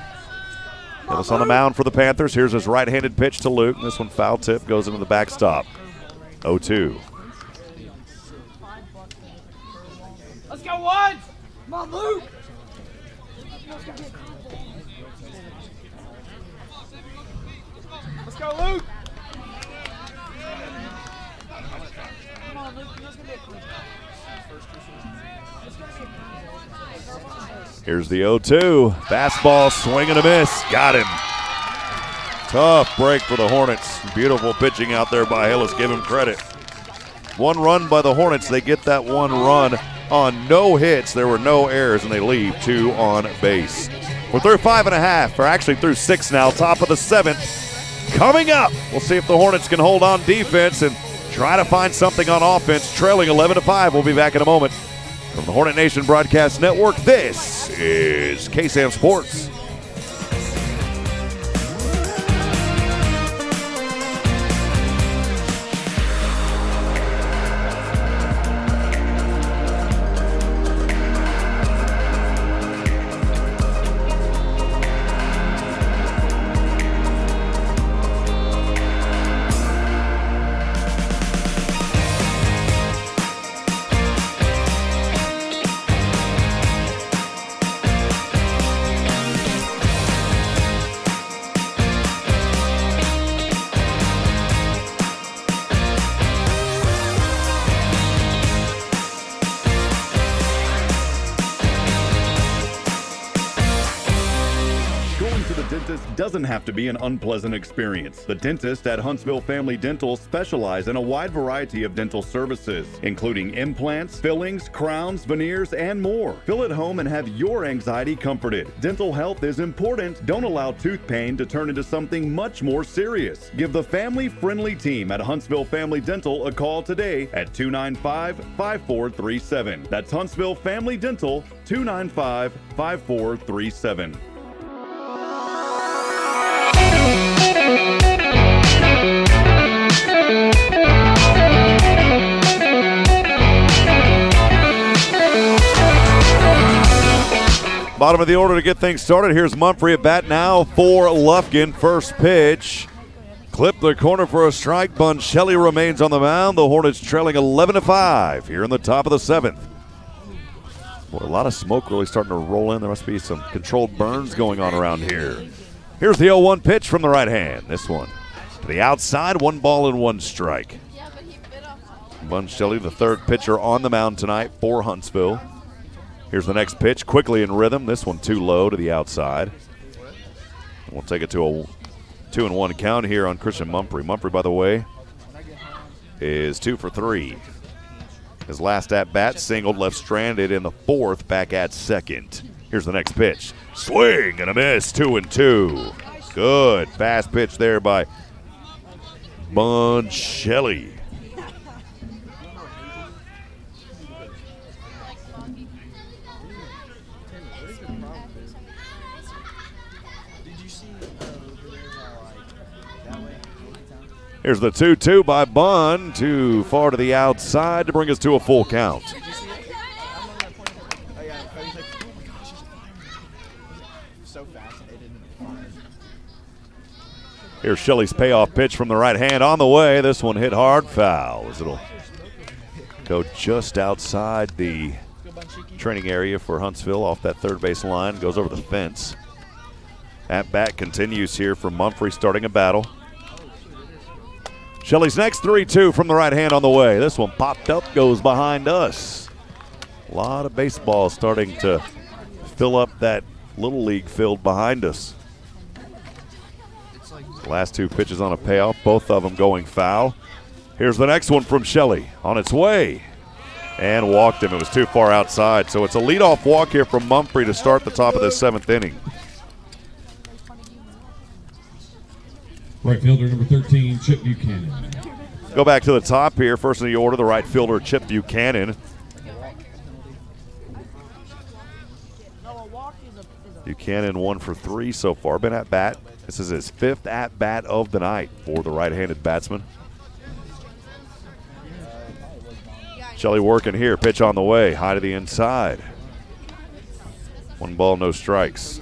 Hillis on the mound for the Panthers. Here's his right-handed pitch to Luke. This one foul tip, goes into the backstop. 0-2. Let's go once. Come on, Luke. Let's go, Luke. Come on, Luke. Here's the 0-2. Fastball, swing and a miss. Got him. Tough break for the Hornets. Beautiful pitching out there by Hillis. Give him credit. 1 run by the Hornets. They get that 1 run on no hits. There were no errors, and they leave 2 on base. We're through 5.5, or actually through 6 now. Top of the 7th. Coming up, we'll see if the Hornets can hold on defense and try to find something on offense. Trailing 11-5. We'll be back in a moment. From the Hornet Nation Broadcast Network, this is KSAM Sports. Doesn't have to be an unpleasant experience. The dentists at Huntsville Family Dental specialize in a wide variety of dental services, including implants, fillings, crowns, veneers, and more. Feel at home and have your anxiety comforted. Dental health is important. Don't allow tooth pain to turn into something much more serious. Give the family-friendly team at Huntsville Family Dental a call today at 295-5437. That's Huntsville Family Dental, 295-5437. Bottom of the order to get things started. Here's Mumphrey at bat now for Lufkin. First pitch. Clip the corner for a strike. Shelley remains on the mound. The Hornets trailing 11-5 here in the top of the 7th. Boy, a lot of smoke really starting to roll in. There must be some controlled burns going on around here. Here's the 0-1 pitch from the right hand. This one to the outside. 1 ball and 1 strike. Shelley, the 3rd pitcher on the mound tonight for Huntsville. Here's the next pitch, quickly in rhythm. This one too low to the outside. We'll take it to a 2-1 count here on Christian Mumphrey. Mumphrey, by the way, is 2 for 3. His last at-bat, singled, left stranded in the 4th, back at 2nd. Here's the next pitch. Swing and a miss, 2-2. Good fast pitch there by Shelley. Here's the 2-2 by Bunn. Too far to the outside to bring us to a full count. Here's Shelley's payoff pitch from the right hand on the way. This one hit hard, foul. As it'll go just outside the training area for Huntsville off that 3rd base line. Goes over the fence. At bat continues here for Mumphrey, starting a battle. Shelley's next 3-2 from the right hand on the way. This one popped up, goes behind us. A lot of baseball starting to fill up that little league field behind us. Last 2 pitches on a payoff, both of them going foul. Here's the next one from Shelley on its way. And walked him. It was too far outside. So it's a leadoff walk here from Mumphrey to start the top of the 7th inning. Right fielder number 13, Chip Buchanan. Go back to the top here. First in the order, the right fielder, Chip Buchanan. No, a walk is a Buchanan 1 for 3 so far. Been at bat. This is his 5th at bat of the night for the right-handed batsman. Shelley working here. Pitch on the way. High to the inside. 1 ball, no strikes.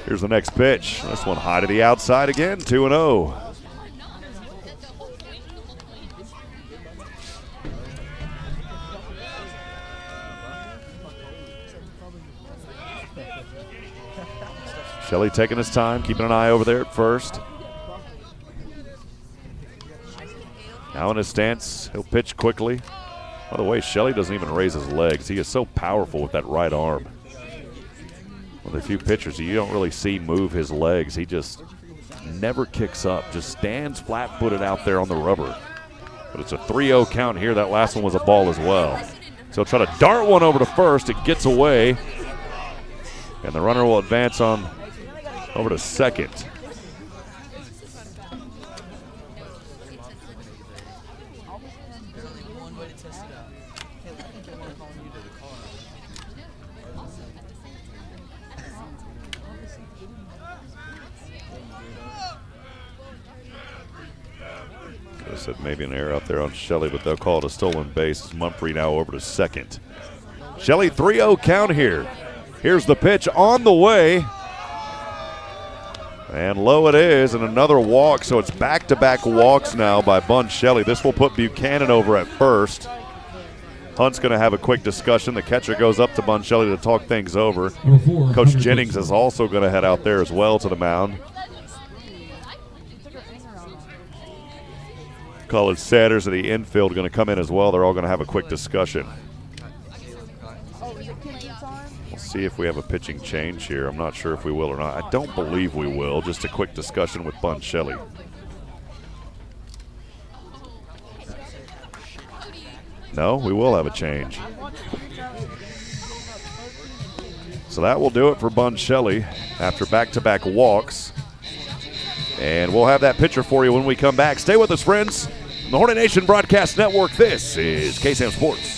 Here's the next pitch. This one high to the outside again. 2-0. Shelley taking his time, keeping an eye over there at first. Now in his stance, he'll pitch quickly. By the way, Shelley doesn't even raise his legs. He is so powerful with that right arm. With a few pitchers you don't really see move his legs. He just never kicks up, just stands flat-footed out there on the rubber. But it's a 3-0 count here. That last one was a ball as well. So he'll try to dart one over to first. It gets away. And the runner will advance on over to second. I said maybe an error out there on Shelley, but they'll call it a stolen base. Mumphrey now over to second. Shelley 3-0 count here. Here's the pitch on the way. And low it is, and another walk, so it's back-to-back walks now by Bun Shelley. This will put Buchanan over at first. Hunt's going to have a quick discussion. The catcher goes up to Bun Shelley to talk things over. Coach Jennings is also going to head out there as well to the mound. College Sanders of the infield going to come in as well. They're all going to have a quick discussion. See if we have a pitching change here. I'm not sure if we will or not. I don't believe we will. Just a quick discussion with Bun Shelley. No, we will have a change. So that will do it for Bun Shelley after back-to-back walks. And we'll have that picture for you when we come back. Stay with us, friends. On the Hornet Nation Broadcast Network, this is KSAM Sports.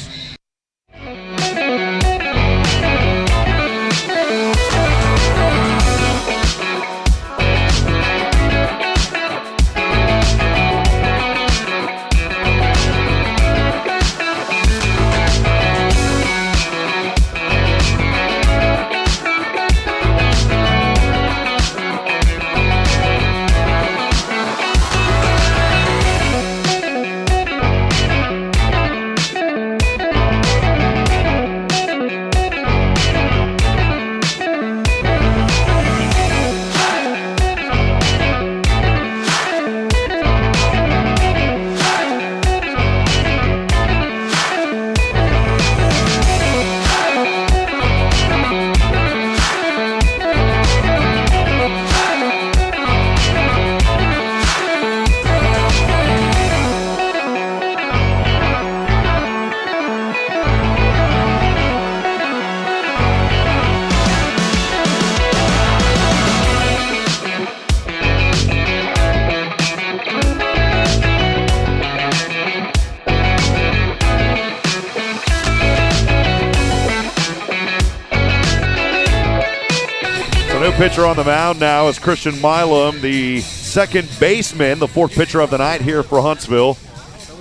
Pitcher on the mound now is Christian Milam, the second baseman, the 4th pitcher of the night here for Huntsville.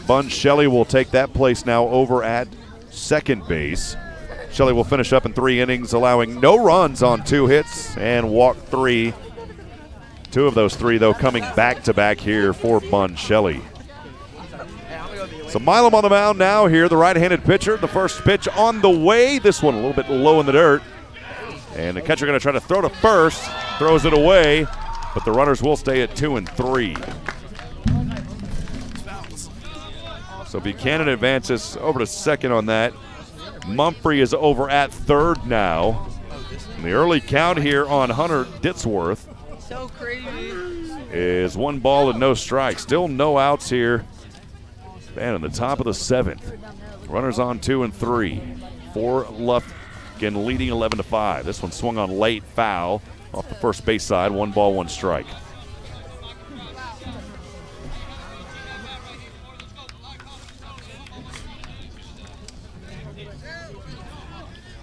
Bun Shelley will take that place now over at second base. Shelley will finish up in 3 innings, allowing no runs on 2 hits and walked 3. 2 of those 3, though, coming back-to-back here for Bun Shelley. So Milam on the mound now here, the right-handed pitcher. The first pitch on the way. This one a little bit low in the dirt. And the catcher going to try to throw to first, throws it away, but the runners will stay at 2 and 3. So Buchanan advances over to second on that. Mumphrey is over at third now. And the early count here on Hunter Ditsworth is 1 ball and no strikes. Still no outs here. And in the top of the 7th, runners on 2 and 3 for Lufkin, leading 11-5. This one swung on late, foul off the first base side. 1 ball, 1 strike.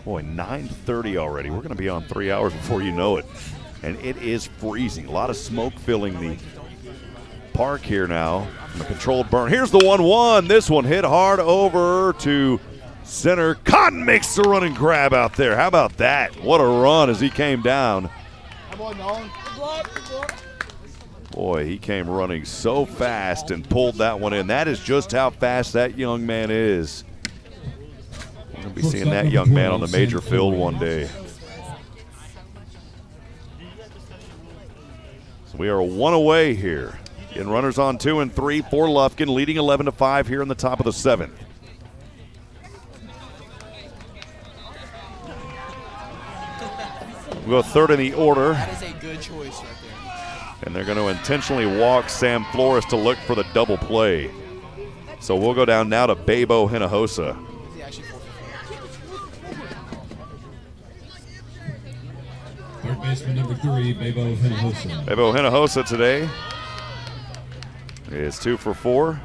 Boy, 9:30 already. We're going to be on 3 hours before you know it. And it is freezing. A lot of smoke filling the park here now. A controlled burn. Here's the 1-1. This one hit hard over to center. Cotton makes the run and grab out there. How about that? What a run as he came down. Boy, he came running so fast and pulled that one in. That is just how fast that young man is. We're going to be seeing that young man on the major field one day. So we are one away here. Getting runners on 2 and 3 for Lufkin, leading 11-5 here in the top of the 7th. We'll go third in the order. That is a good choice right there. And they're going to intentionally walk Sam Flores to look for the double play. So we'll go down now to Bebo Hinojosa. Third baseman number 3, Bebo Hinojosa. Bebo Hinojosa today is 2 for 4.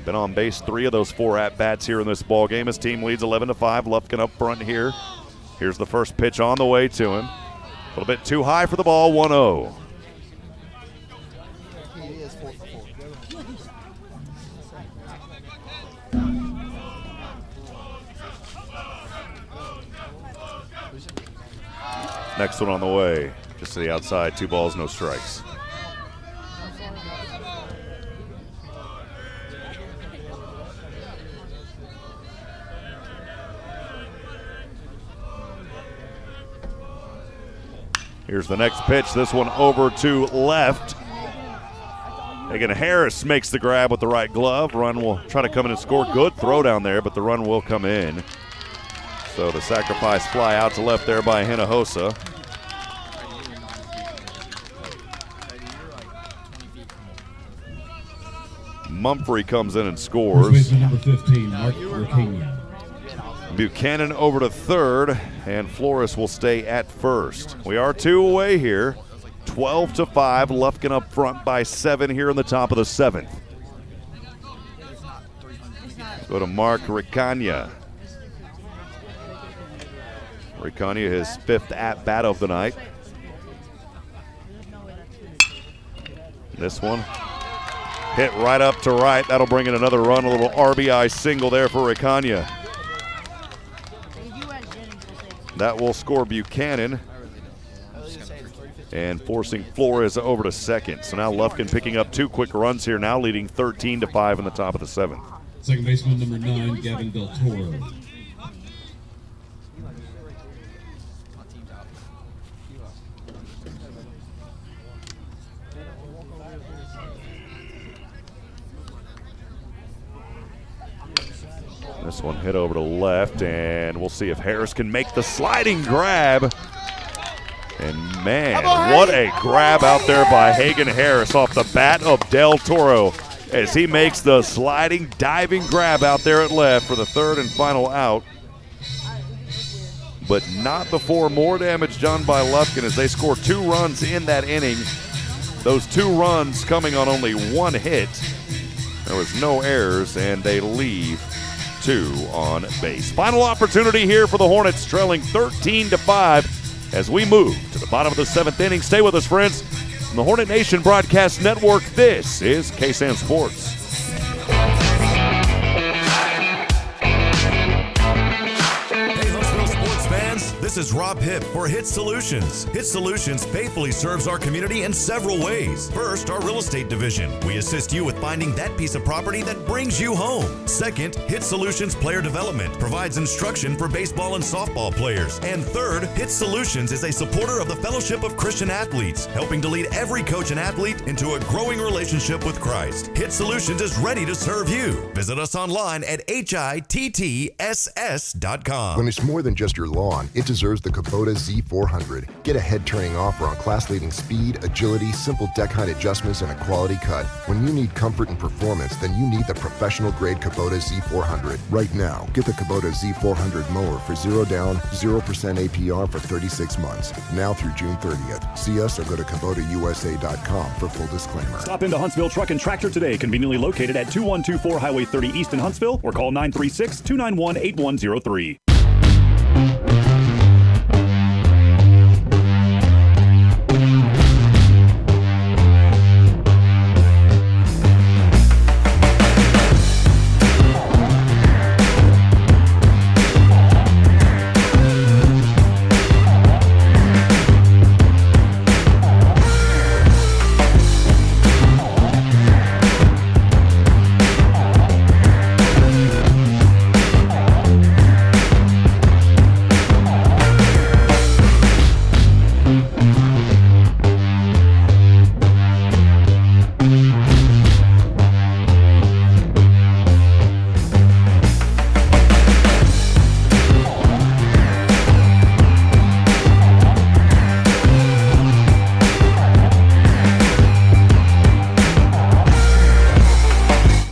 Been on base 3 of those 4 at-bats here in this ball game. His team leads 11-5. Lufkin up front here. Here's the first pitch on the way to him. A little bit too high for the ball, 1-0. Next one on the way. Just to the outside, 2 balls, no strikes. Here's the next pitch. This one over to left. Again, Harris makes the grab with the right glove. Run will try to come in and score. Good throw down there, but the run will come in. So the sacrifice fly out to left there by Hinojosa. Mumphrey comes in and scores. Number 15, Mark Buchanan. Buchanan over to third, and Flores will stay at first. We are 2 away here. 12-5. Lufkin up front by 7 here in the top of the 7th. Go to Mark Ricania. Ricania, his 5th at-bat of the night. This one hit right up to right. That'll bring in another run. A little RBI single there for Ricania. That will score Buchanan and forcing Flores over to second. So now Lufkin picking up 2 quick runs here, now leading 13-5 in the top of the 7th. Second baseman number 9, Gavin Del Toro. This one hit over to left, and we'll see if Harris can make the sliding grab. And man, what a grab out there by Hagen Harris off the bat of Del Toro as he makes the sliding, diving grab out there at left for the 3rd and final out. But not before more damage done by Lufkin as they score 2 runs in that inning. Those 2 runs coming on only 1 hit. There was no errors, and they leave 2 on base. Final opportunity here for the Hornets, trailing 13-5 as we move to the bottom of the 7th inning. Stay with us, friends. From the Hornet Nation Broadcast Network, this is KSAM Sports. This is Rob Hipp for HITTSS Solutions. HITTSS Solutions faithfully serves our community in several ways. First, our real estate division. We assist you with finding that piece of property that brings you home. Second, HITTSS Solutions Player Development provides instruction for baseball and softball players. And third, HITTSS Solutions is a supporter of the Fellowship of Christian Athletes, helping to lead every coach and athlete into a growing relationship with Christ. HITTSS Solutions is ready to serve you. Visit us online at HITTSS.com. When it's more than just your lawn, it deserves deserves the Kubota Z400. Get a head-turning offer on class-leading speed, agility, simple deck height adjustments, and a quality cut. When you need comfort and performance, then you need the professional-grade Kubota Z400. Right now, get the Kubota Z400 mower for 0 down, 0% APR for 36 months. Now through June 30th. See us or go to KubotaUSA.com for full disclaimer. Stop into Huntsville Truck and Tractor today, conveniently located at 2124 Highway 30 East in Huntsville, or call 936-291-8103.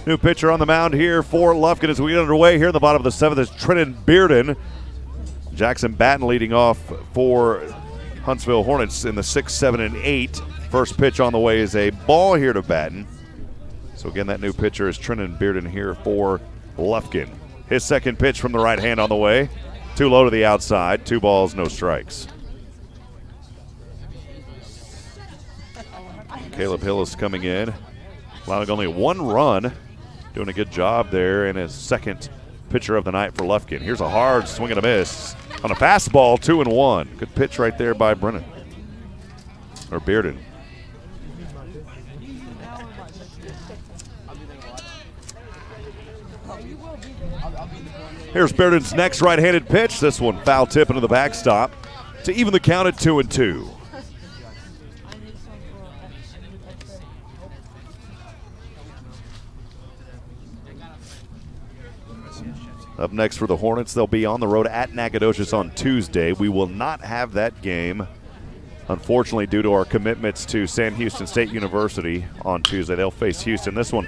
New pitcher on the mound here for Lufkin as we get underway here in the bottom of the 7th is Trenton Bearden. Jackson Batten leading off for Huntsville Hornets in the 6, 7, and 8. First pitch on the way is a ball here to Batten. So again, that new pitcher is Trenton Bearden here for Lufkin. His second pitch from the right hand on the way. Too low to the outside. 2 balls, no strikes. Caleb Hill is coming in, allowing only 1 run. Doing a good job there in his second pitcher of the night for Lufkin. Here's a hard swing and a miss on a fastball, 2-1. Good pitch right there by Bearden. Here's Bearden's next right-handed pitch. This one foul tip into the backstop to even the count at 2-2. Up next for the Hornets, they'll be on the road at Nacogdoches on Tuesday. We will not have that game, unfortunately, due to our commitments to Sam Houston State University on Tuesday. They'll face Houston. This one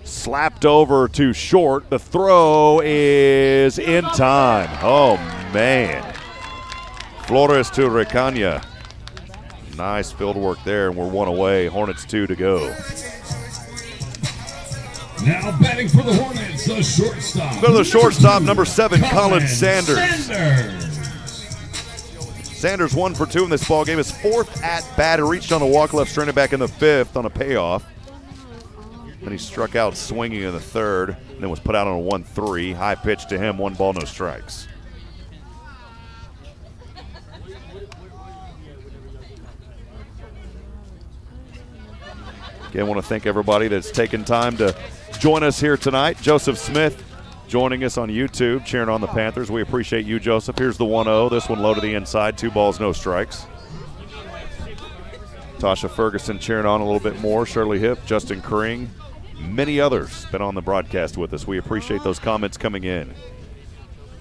slapped over to short. The throw is in time. Oh, man. Flores to Recaña. Nice field work there, and we're 1 away. Hornets 2 to go. Now batting for the Hornets, the shortstop. Go to the shortstop, number 7, Colin Sanders. Sanders 1 for 2 in this ball game. His 4th at bat. He reached on a walk left, stranded back in the 5th on a payoff. Then he struck out swinging in the 3rd, and then was put out on a 1-3. High pitch to him, 1 ball, no strikes. Again, I want to thank everybody that's taken time to join us here tonight. Joseph Smith joining us on YouTube, cheering on the Panthers. We appreciate you, Joseph. Here's the 1-0. This one low to the inside. 2 balls, no strikes. Tasha Ferguson cheering on a little bit more. Shirley Hipp, Justin Kring, many others been on the broadcast with us. We appreciate those comments coming in.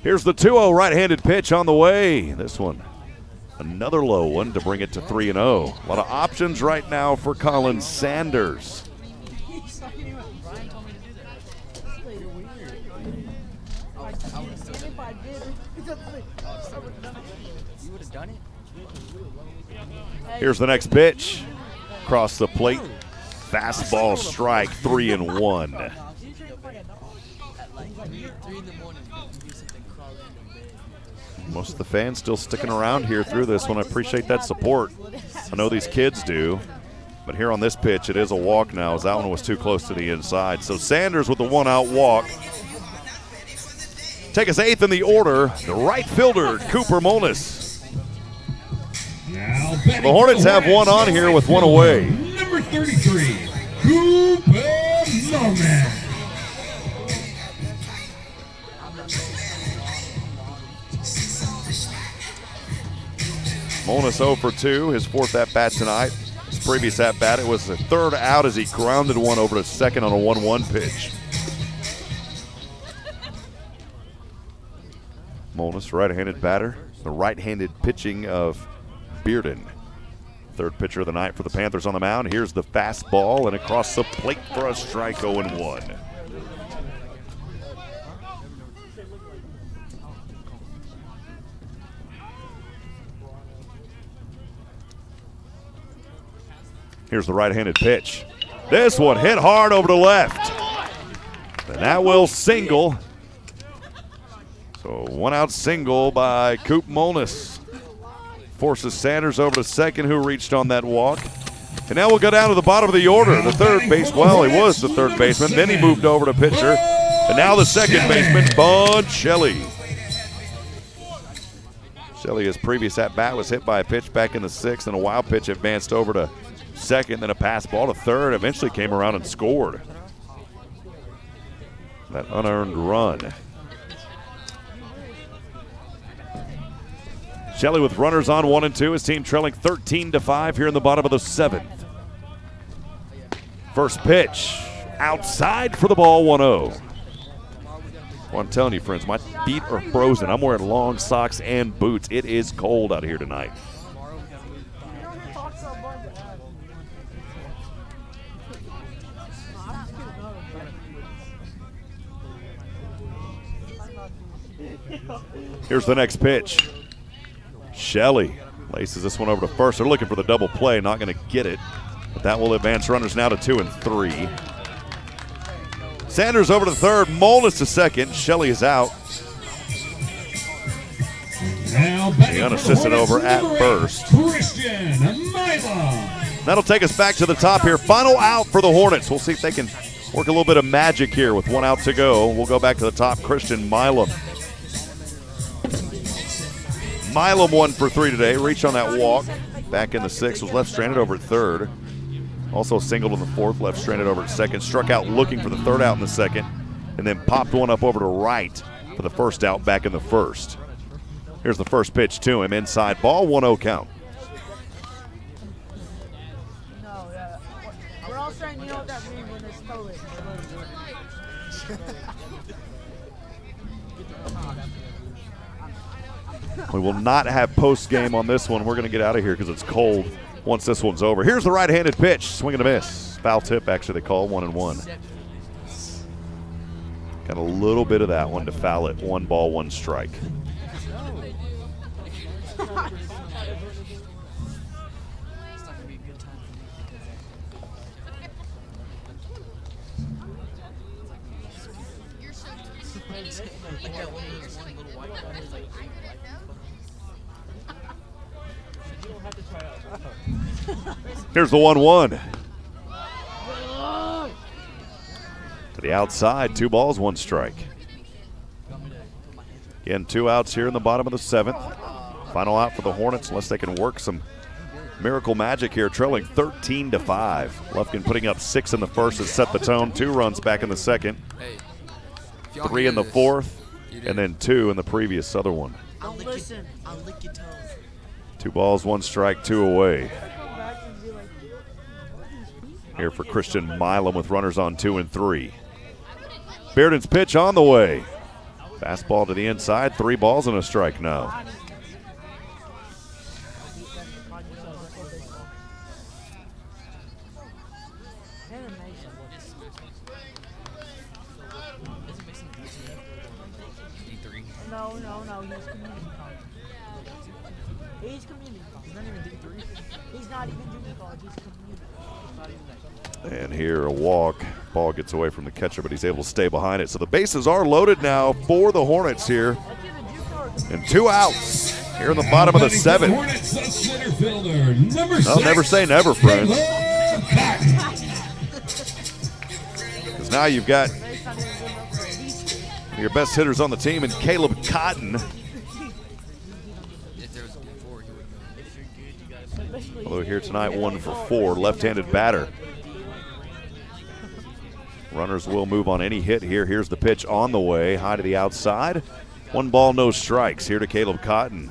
Here's the 2-0 right-handed pitch on the way. This one, another low one to bring it to 3-0. A lot of options right now for Colin Sanders. Here's the next pitch. Across the plate. Fastball strike, 3-1. Most of the fans still sticking around here through this one. I appreciate that support. I know these kids do. But here on this pitch, it is a walk now, as that one was too close to the inside. So Sanders with the 1-out walk. Take us 8th in the order, the right fielder, Cooper Monis. So the Hornets have 1 on here with 1 away. Number 33, Cooper Monis. Monis 0 for 2, his 4th at-bat tonight. His previous at-bat, it was the 3rd out as he grounded one over to second on a 1-1 pitch. Molness, right-handed batter. The right-handed pitching of Bearden. Third pitcher of the night for the Panthers on the mound. Here's the fastball and across the plate for a strike, 0-1. Here's the right-handed pitch. This one hit hard over to left. And that will single. So one out single by Coop Molness. Forces Sanders over to second, who reached on that walk. And now we'll go down to the bottom of the order. The third base, well, he was the third baseman. Then he moved over to pitcher. And now the second baseman, Bud Shelley. Shelley, his previous at-bat was hit by a pitch back in the sixth, and a wild pitch advanced over to second, then a pass ball to third, eventually came around and scored. That unearned run. Shelley with runners on 1 and 2. His team trailing 13-5 here in the bottom of the seventh. First pitch outside for the ball, 1-0. Well, I'm telling you, friends, my feet are frozen. I'm wearing long socks and boots. It is cold out here tonight. Here's the next pitch. Shelley laces this one over to first. They're looking for the double play, not going to get it. But that will advance runners now to 2 and 3. Sanders over to third, Molness to second. Shelley is out. The unassisted over at first. That'll take us back to the top here. Final out for the Hornets. We'll see if they can work a little bit of magic here with 1 out to go. We'll go back to the top. Christian Milam. Milam 1 for 3 today. Reached on that walk back in the sixth. Was left stranded over at third. Also singled in the fourth. Left stranded over at second. Struck out looking for the third out in the second. And then popped one up over to right for the first out back in the first. Here's the first pitch to him. Inside ball. 1-0 count. We're all saying, you know what that means when it's stolen. We will not have post game on this one. We're going to get out of here because it's cold once this one's over. Here's the right-handed pitch. Swing and a miss. Foul tip, actually, they call 1-1. Got a little bit of that one to foul it. 1 ball, 1 strike. Here's the 1-1. To the outside, 2 balls, 1 strike. Again, 2 outs here in the bottom of the seventh. Final out for the Hornets, unless they can work some miracle magic here, trailing 13-5. Lufkin putting up 6 in the first has set the tone. 2 runs back in the second. 3 in the fourth, and then 2 in the previous other one. I'll lick your toes. 2 balls, 1 strike, 2 away. Here for Christian Milam with runners on 2 and 3. Bearden's pitch on the way. Fastball to the inside, 3 balls and a strike now. No, he's community college. He's not even D3. He's not even junior college. He's community. Not even that. And here a walk. Ball gets away from the catcher, but he's able to stay behind it. So the bases are loaded now for the Hornets here. And 2 outs here in the bottom of the seventh. I'll never say never, friends. Because now you've got your best hitters on the team and Caleb Cotton. Although here tonight, 1 for 4, left-handed batter. Runners will move on any hit here. Here's the pitch on the way, high to the outside. 1 ball, no strikes here to Caleb Cotton.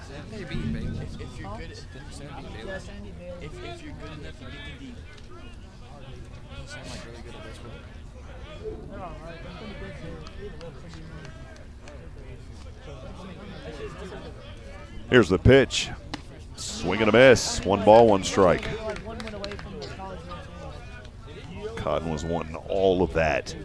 Here's the pitch. Swing and a miss. 1 ball, 1 strike. Cotton was wanting all of that.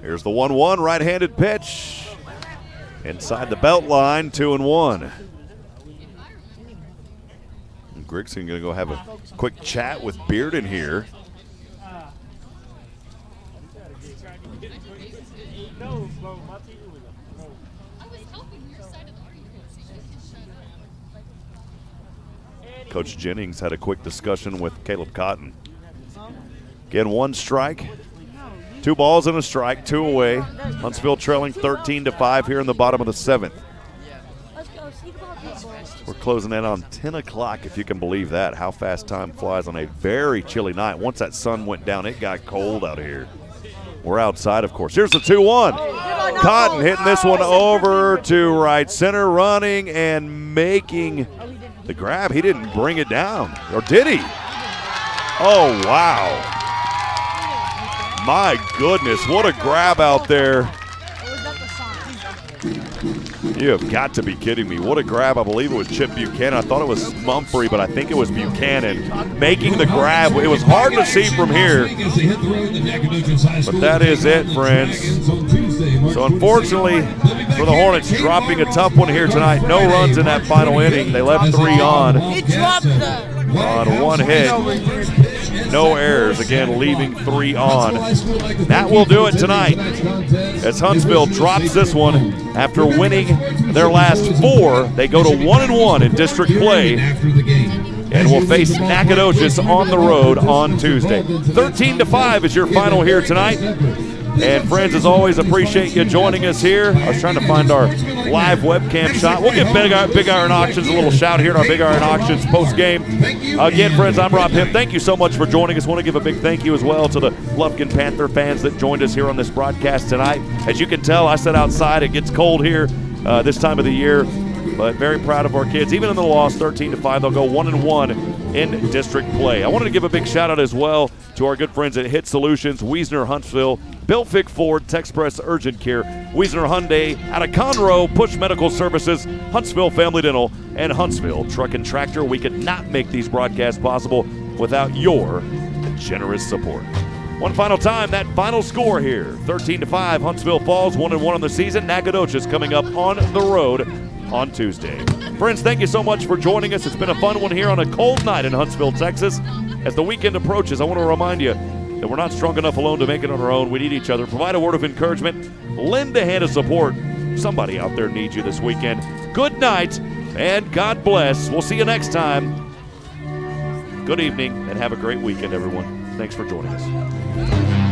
Here's the 1-1 right-handed pitch. Inside the belt line, 2-1. Grigson going to go have a quick chat with Bearden here. Coach Jennings had a quick discussion with Caleb Cotton. Again, 1 strike. 2 balls and a strike, 2 away. Huntsville trailing 13-5 here in the bottom of the 7th. We're closing in on 10 o'clock, if you can believe that. How fast time flies on a very chilly night. Once that sun went down, it got cold out here. We're outside, of course. Here's the 2-1. Cotton hitting this one over to right center, running and making the grab. He didn't bring it down, or did he? Oh, wow. My goodness, what a grab out there. You have got to be kidding me. What a grab. I believe it was Chip Buchanan. I thought it was Mumphrey, but I think it was Buchanan making the grab. It was hard to see from here. But that is it, friends. So unfortunately for the Hornets, dropping a tough one here tonight. No runs in that final inning. They left 3 on 1 hit. No errors, again, leaving 3 on. That will do it tonight as Huntsville drops this one after winning their last 4. They go to 1-1 in district play and will face Nacogdoches on the road on Tuesday. 13-5 is your final here tonight. And friends, as always, appreciate you joining us here. I was trying to find our live webcam shot. We'll give Big Iron Auctions a little shout here at our Big Iron Auctions post-game. Again, friends, I'm Rob Hipp. Thank you so much for joining us. I want to give a big thank you as well to the Lufkin Panther fans that joined us here on this broadcast tonight. As you can tell, I sat outside. It gets cold here this time of the year, but very proud of our kids. Even in the loss, 13-5, they'll go 1-1 in district play. I wanted to give a big shout out as well to our good friends at HITTSS Solutions, Wiesner Huntsville, Fick Ford, Texpress Urgent Care, Wiesner Hyundai, out of Conroe, Push Medical Services, Huntsville Family Dental, and Huntsville Truck and Tractor. We could not make these broadcasts possible without your generous support. One final time, that final score here, 13-5, Huntsville falls 1-1 on the season. Nacogdoches coming up on the road on Tuesday. Friends, thank you so much for joining us. It's been a fun one here on a cold night in Huntsville, Texas. As the weekend approaches, I want to remind you that we're not strong enough alone to make it on our own. We need each other. Provide a word of encouragement. Lend a hand of support. Somebody out there needs you this weekend. Good night, and God bless. We'll see you next time. Good evening, and have a great weekend, everyone. Thanks for joining us.